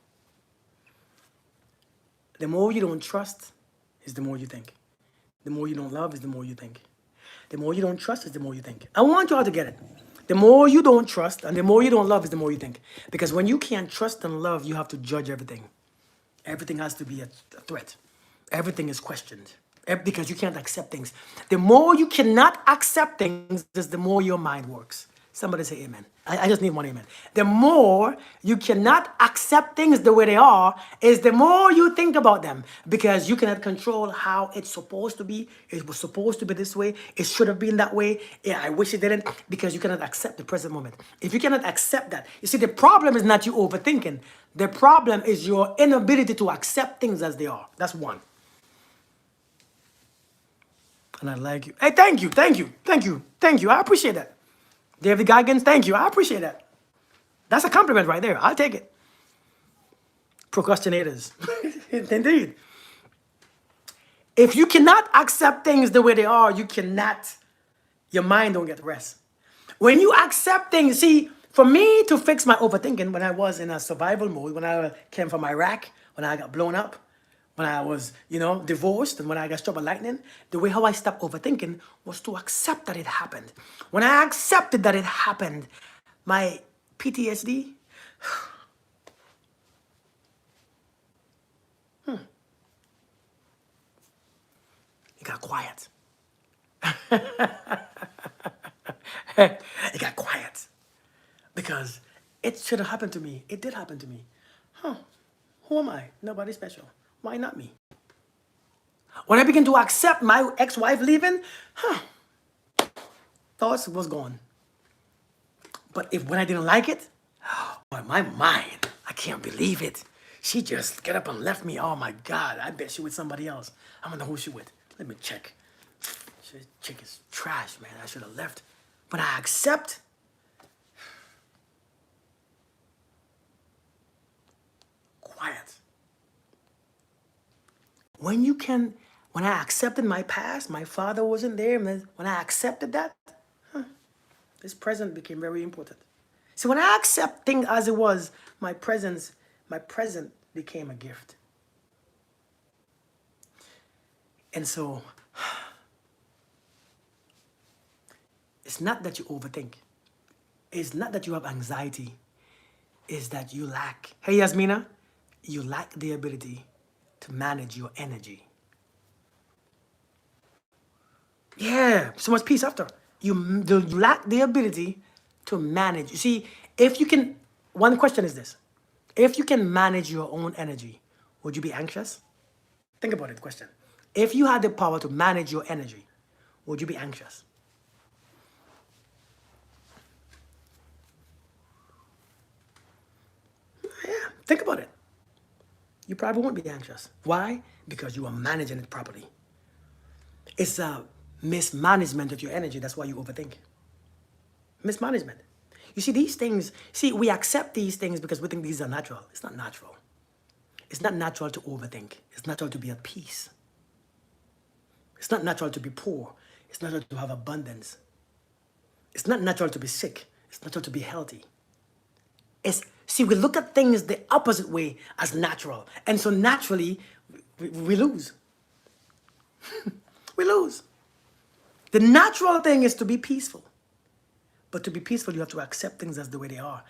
The more you don't trust is the more you think. The more you don't love is the more you think. The more you don't trust is the more you think. I want you all to get it. The more you don't trust and the more you don't love is the more you think. Because when you can't trust and love, you have to judge everything. Everything has to be a threat. Everything is questioned. Because you can't accept things. The more you cannot accept things, is the more your mind works. Somebody say amen. I just need one amen. The more you cannot accept things the way they are, is the more you think about them. Because you cannot control how it's supposed to be. It was supposed to be this way. It should have been that way. Yeah, I wish it didn't. Because you cannot accept the present moment. If you cannot accept that, you see, the problem is not you overthinking. The problem is your inability to accept things as they are. That's one. And I like you. Hey, thank you. I appreciate that. David Goggins, thank you. I appreciate that. That's a compliment right there. I'll take it. Procrastinators. Indeed. If you cannot accept things the way they are, your mind don't get rest. When you accept things, see, for me to fix my overthinking when I was in a survival mode, when I came from Iraq, when I got blown up, when I was, divorced, and when I got struck by lightning, the way how I stopped overthinking was to accept that it happened. When I accepted that it happened, my PTSD, it got quiet. It got quiet because it should have happened to me. It did happen to me. Who am I? Nobody special. Why not me? When I began to accept my ex-wife leaving, thoughts was gone. But when I didn't like it, my mind, I can't believe it. She just get up and left me. Oh my God, I bet she with somebody else. I don't know who she with. Let me check. She chick is trash, man. I should have left. But I accept. Quiet. When I accepted my past, my father wasn't there. When I accepted that, this present became very important. See, when I accept things as it was, my present became a gift. And so, it's not that you overthink. It's not that you have anxiety. It's that you lack. Hey, Yasmina, you lack the ability to manage your energy. Yeah, so much peace after. You lack the ability to manage. You see, if you can, one question is this. If you can manage your own energy, would you be anxious? Think about it, question. If you had the power to manage your energy, would you be anxious? Yeah, think about it. You probably won't be anxious. Why? Because you are managing it properly. It's a mismanagement of your energy. That's why you overthink. Mismanagement. You see, these things, we accept these things because we think these are natural. It's not natural. It's not natural to overthink. It's natural to be at peace. It's not natural to be poor. It's natural to have abundance. It's not natural to be sick. It's natural to be healthy. We look at things the opposite way as natural. And so naturally, we lose. We lose. The natural thing is to be peaceful. But to be peaceful, you have to accept things as the way they are.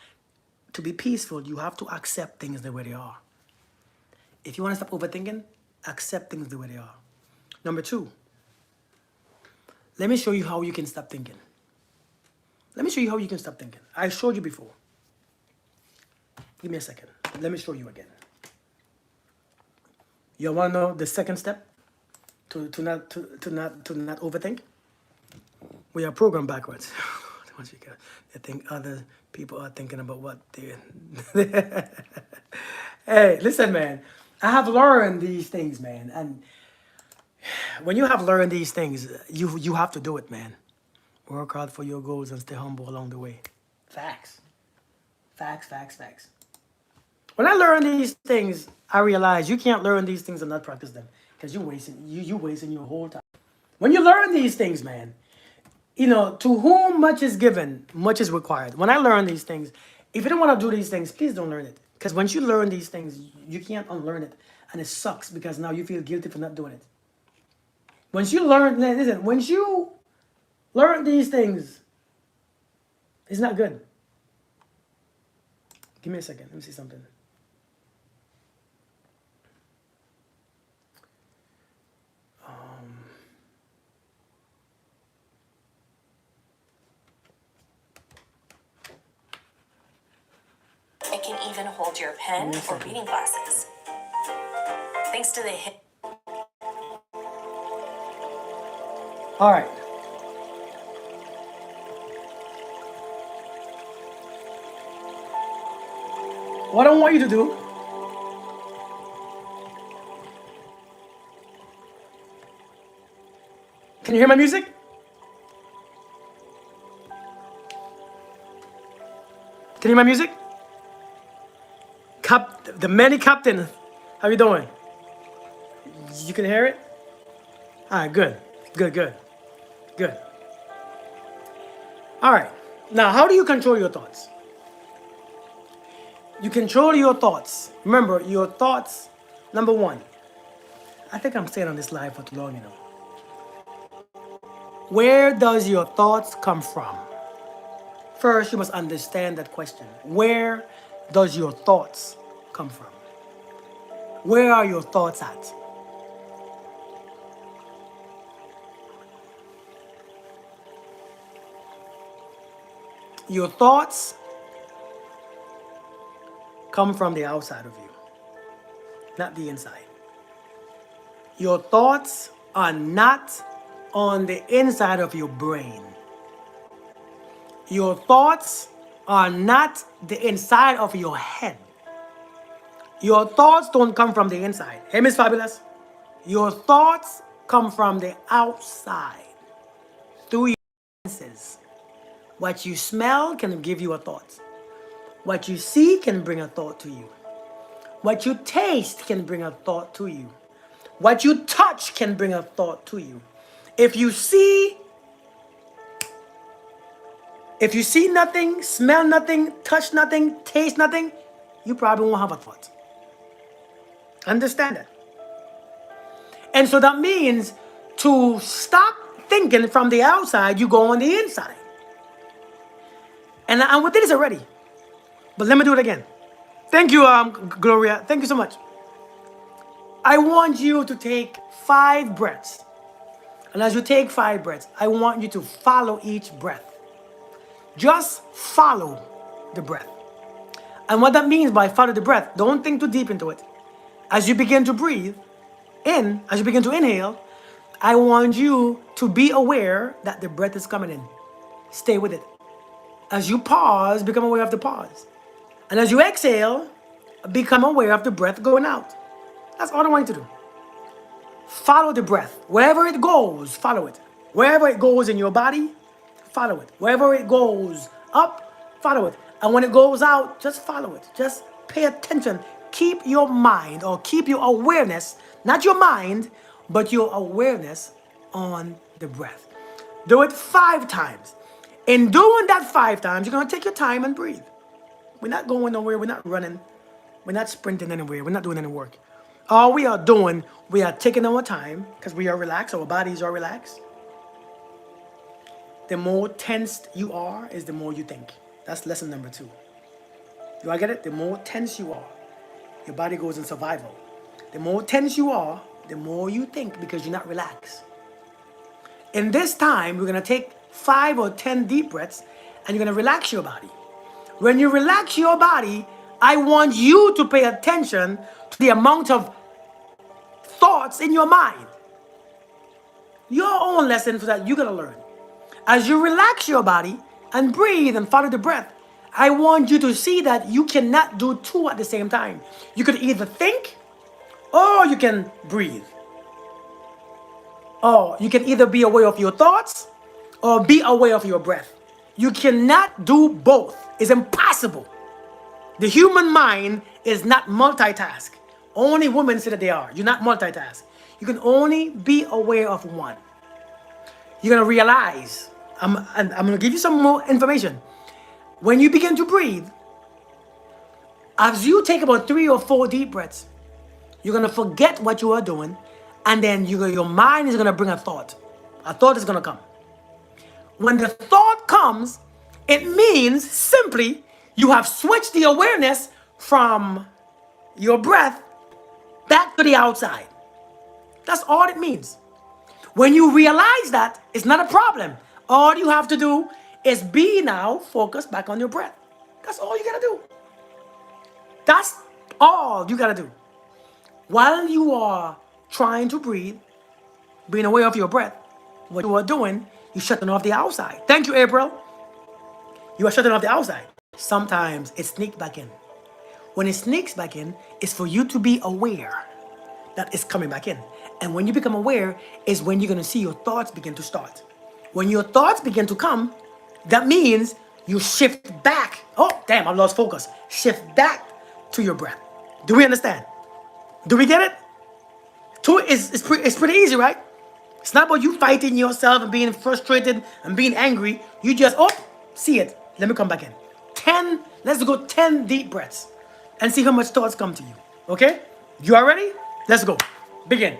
To be peaceful, you have to accept things the way they are. If you want to stop overthinking, accept things the way they are. Number 2, let me show you how you can stop thinking. Let me show you how you can stop thinking. I showed you before. Give me a second. Let me show you again. You want to know the second step to not overthink? We are programmed backwards. They think other people are thinking about what they're. Hey, listen, man. I have learned these things, man. And when you have learned these things, you have to do it, man. Work hard for your goals and stay humble along the way. Facts. Facts, facts, facts. When I learned these things, I realized you can't learn these things and not practice them because you wasting your whole time. When you learn these things, man, to whom much is given, much is required. When I learn these things, if you don't want to do these things, please don't learn it. Because once you learn these things, you can't unlearn it. And it sucks because now you feel guilty for not doing it. Once you learn these things, it's not good. Give me a second. Let me see something. It can even hold your pen or reading glasses. Thanks to the hit. All right. What I want you to do, can you hear my music? Can you hear my music? The Manny Captain, how you doing? You can hear it? All right, good. Good. All right, Now, how do you control your thoughts? You control your thoughts. Remember, your thoughts, number one. I think I'm staying on this live for too long, you know. Where does your thoughts come from? First, you must understand that question. Where does your thoughts come from? Where are your thoughts at? Your thoughts come from the outside of you, not the inside. Your thoughts are not on the inside of your brain. Your thoughts are not the inside of your head. Your thoughts don't come from the inside. Hey, Miss Fabulous. Your thoughts come from the outside through your senses. What you smell can give you a thought. What you see can bring a thought to you. What you taste can bring a thought to you. What you touch can bring a thought to you. If you see nothing, smell nothing, touch nothing, taste nothing, you probably won't have a thought. Understand that? And so that means to stop thinking from the outside, you go on the inside. And we did this already, but let me do it again. Thank you, Gloria. Thank you so much. I want you to take 5 breaths. And as you take 5 breaths, I want you to follow each breath. Just follow the breath. And what that means by follow the breath, don't think too deep into it. As you begin to breathe in, as you begin to inhale, I want you to be aware that the breath is coming in. Stay with it. As you pause, become aware of the pause. And as you exhale, become aware of the breath going out. That's all I want you to do. Follow the breath. Wherever it goes, follow it. Wherever it goes in your body, follow it. Wherever it goes up, follow it. And when it goes out, just follow it. Just pay attention. Keep your mind or keep your awareness, not your mind, but your awareness on the breath. Do it 5 times. In doing that 5 times, you're going to take your time and breathe. We're not going nowhere. We're not running. We're not sprinting anywhere. We're not doing any work. All we are doing, we are taking our time because we are relaxed. Our bodies are relaxed. The more tensed you are is the more you think. That's lesson number 2. Do I get it? The more tense you are, your body goes in survival. The more tense you are, the more you think because you're not relaxed. In this time, we're going to take 5 or 10 deep breaths and you're going to relax your body. When you relax your body, I want you to pay attention to the amount of thoughts in your mind. Your own lesson for that you're going to learn. As you relax your body and breathe and follow the breath, I want you to see that you cannot do 2 at the same time. You could either think or you can breathe. Or you can either be aware of your thoughts or be aware of your breath. You cannot do both. It's impossible. The human mind is not multitask. Only women say that they are. You're not multitask. You can only be aware of one. You're going to realize, I'm going to give you some more information. When you begin to breathe, as you take about 3 or 4 deep breaths, you're going to forget what you are doing, and then your mind is going to bring a thought. A thought is going to come. When the thought comes, it means simply you have switched the awareness from your breath back to the outside. That's all it means. When you realize that, it's not a problem. All you have to do is be now focused back on your breath. That's all you gotta do. That's all you gotta do. While you are trying to breathe, being aware of your breath, what you are doing, you're shutting off the outside. Thank you, April. You are shutting off the outside. Sometimes it sneaks back in. When it sneaks back in, it's for you to be aware that it's coming back in. And when you become aware is when you're going to see your thoughts begin to start. When your thoughts begin to come, that means you shift back. Oh, damn, I lost focus. Shift back to your breath. Do we understand? Do we get it? It's pretty easy, right? It's not about you fighting yourself and being frustrated and being angry. You just, See it. Let me come back in. 10, let's go 10 deep breaths and see how much thoughts come to you. Okay? You are ready? Let's go. Begin.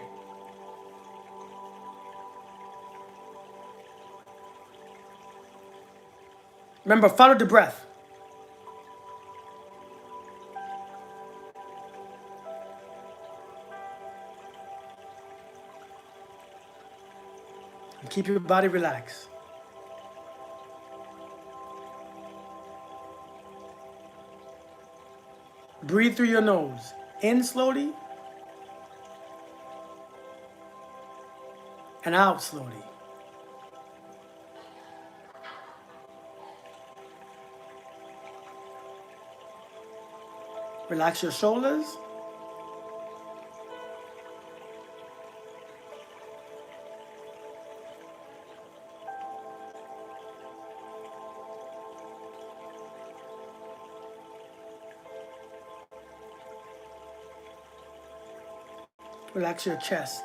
Remember, follow the breath. And keep your body relaxed. Breathe through your nose. In slowly and out slowly. Relax your shoulders. Relax your chest.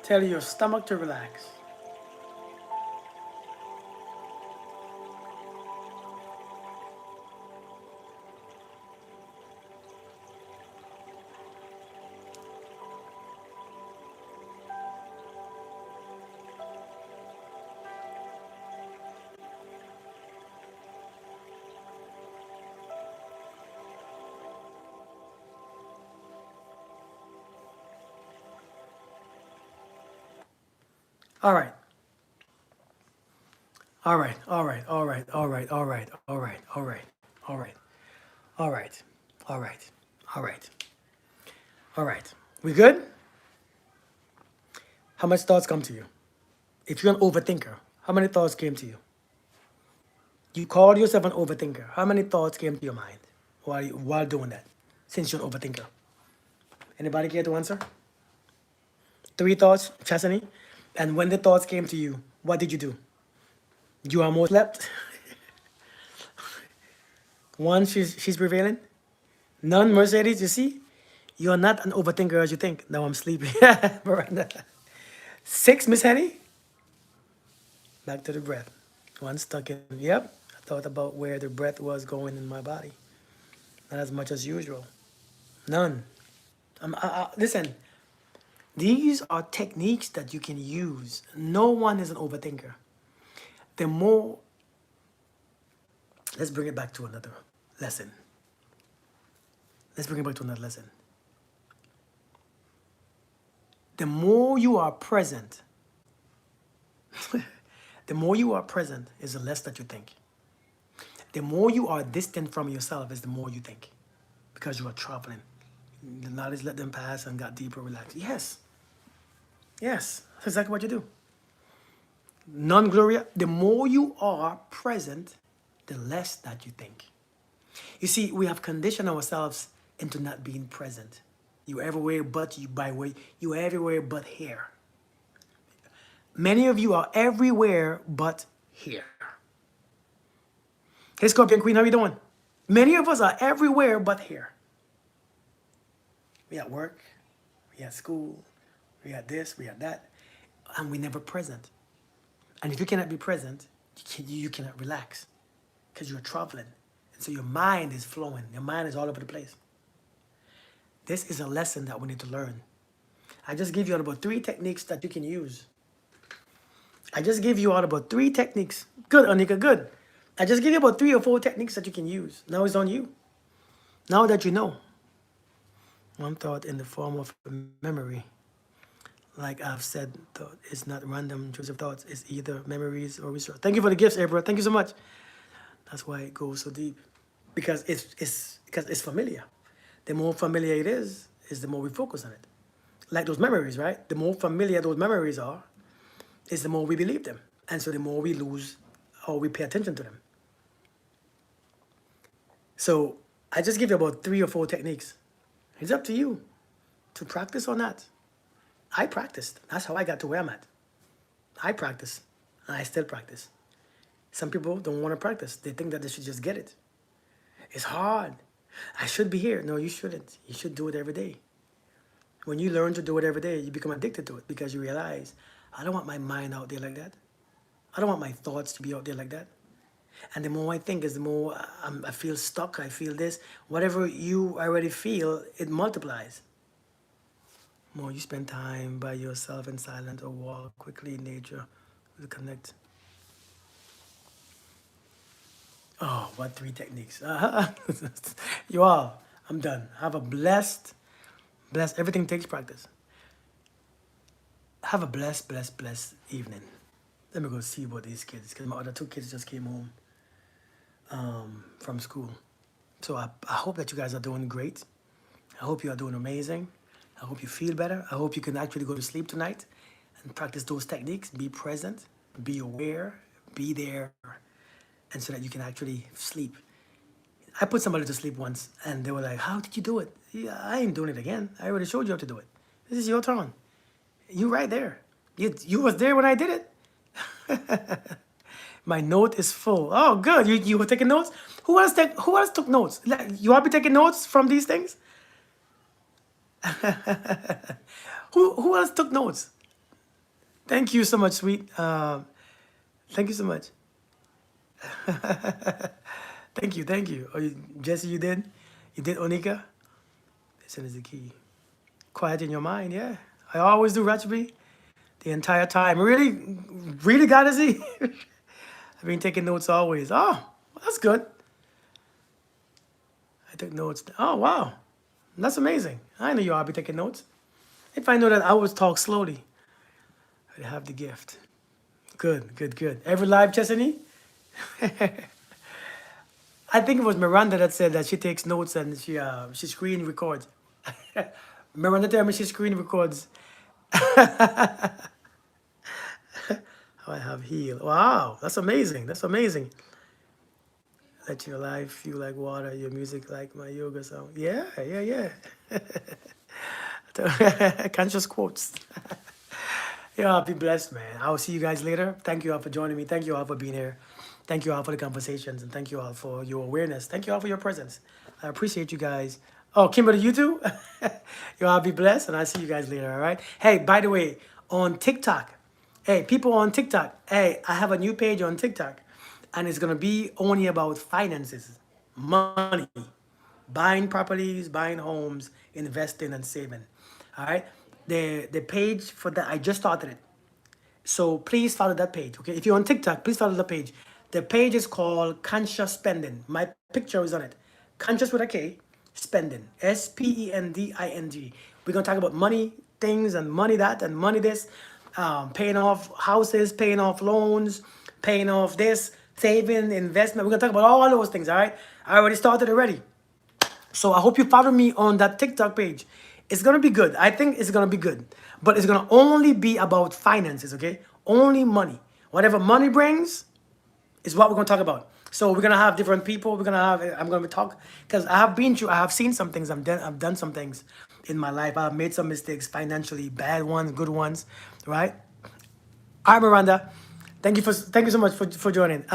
Tell your stomach to relax. All right. All right, all right, all right, all right, all right, all right, all right, all right, all right, all right, all right, all right. We good? How much thoughts come to you? If you're an overthinker, how many thoughts came to you? You called yourself an overthinker. How many thoughts came to your mind while doing that? Since you're an overthinker. Anybody care to answer? 3 thoughts, Chastity. And when the thoughts came to you, what did you do? You almost slept. One, she's prevailing. None, Mercedes, you see? You're not an overthinker as you think. Now I'm sleepy. Miranda. 6, Miss Henny. Back to the breath. One stuck in. Yep. I thought about where the breath was going in my body. Not as much as usual. None. Listen, these are techniques that you can use. No one is an overthinker. The more, let's bring it back to another lesson. Let's bring it back to another lesson. The more you are present, the more you are present is the less that you think. The more you are distant from yourself is the more you think. Because you are traveling. The knowledge let them pass and got deeper, relaxed. Yes. Yes. That's exactly what you do. Non-Gloria, the more you are present, the less that you think. You see, we have conditioned ourselves into not being present. You everywhere but you by way. You everywhere but here. Many of you are everywhere but here. Hey, Scorpion Queen, how you doing? Many of us are everywhere but here. We at work, we at school, we at this, we at that, and we never present. And if you cannot be present, you cannot relax because you're traveling. And so your mind is flowing. Your mind is all over the place. This is a lesson that we need to learn. I just gave you all about 3 techniques that you can use. I just gave you all about 3 techniques. Good, Anika, good. I just gave you about 3 or 4 techniques that you can use. Now it's on you. Now that you know. One thought in the form of a memory. Like I've said, thought is not random intrusive thoughts. It's either memories or research. Thank you for the gifts, April. Thank you so much. That's why it goes so deep. Because it's familiar. The more familiar it is the more we focus on it. Like those memories, right? The more familiar those memories are, is the more we believe them. And so the more we lose or we pay attention to them. So I just give you about 3 or 4 techniques. It's up to you to practice or not. I practiced. That's how I got to where I'm at. I practice, and I still practice. Some people don't want to practice. They think that they should just get it. It's hard. I should be here. No, you shouldn't. You should do it every day. When you learn to do it every day, you become addicted to it because you realize, I don't want my mind out there like that. I don't want my thoughts to be out there like that. And the more I think is the more I feel stuck, I feel this. Whatever you already feel, it multiplies. The more you spend time by yourself in silence or walk quickly in nature, to connect. Oh, what 3 techniques? You all, I'm done. Have a blessed, everything takes practice. Have a blessed evening. Let me go see about these kids because my other 2 kids just came home from school. So I hope that you guys are doing great. I hope you are doing amazing. I hope you feel better. I hope you can actually go to sleep tonight and practice those techniques. Be present, be aware, be there, and so that you can actually sleep. I put somebody to sleep once and they were like, how did you do it? Yeah, I ain't doing it again. I already showed you how to do it. This is your turn. You right there. You was there when I did it. My note is full. Oh, good. You were taking notes? Who else took notes? Like, you all be taking notes from these things? Who else took notes? Thank you so much, sweet. Thank you so much. Thank you. Oh, Jesse, you did? You did, Onika? Listen is the key. Quiet in your mind, yeah. I always do, Ratchabee. The entire time. Really got to see. I've been taking notes always. Oh, that's good. I took notes. Oh, wow. That's amazing. I know you all be taking notes. If I know that I always talk slowly, I have the gift. Good. Every live, Chesney? I think it was Miranda that said that she takes notes and she screen records. Miranda tell me she screen records. How I have healed. Wow, that's amazing. Let your life feel like water, your music like my yoga song. Yeah. Conscious quotes. Yeah, be blessed, man. I'll see you guys later. Thank you all for joining me. Thank you all for being here. Thank you all for the conversations, and thank you all for your awareness. Thank you all for your presence. I appreciate you guys. Oh, Kimberly, you too? You all be blessed, and I'll see you guys later, all right? Hey, by the way, on TikTok, hey, people on TikTok, hey, I have a new page on TikTok, and it's going to be only about finances, money, buying properties, buying homes, investing, and saving, all right? The page for that, I just started it. So please follow that page, okay? If you're on TikTok, please follow the page. The page is called Conscious Spending. My picture is on it. Conscious with a K, Spending. Spending. We're going to talk about money things and money that and money this, paying off houses, paying off loans, paying off this, saving, investment. We're going to talk about all those things, all right? I already started already. So I hope you follow me on that TikTok page. It's going to be good. I think it's going to be good. But it's going to only be about finances, okay? Only money. Whatever money brings is what we're going to talk about. So we're going to have different people. I'm going to talk, because I have seen some things. I've done some things in my life. I've made some mistakes financially, bad ones, good ones, right? All right, Miranda. Thank you so much for joining.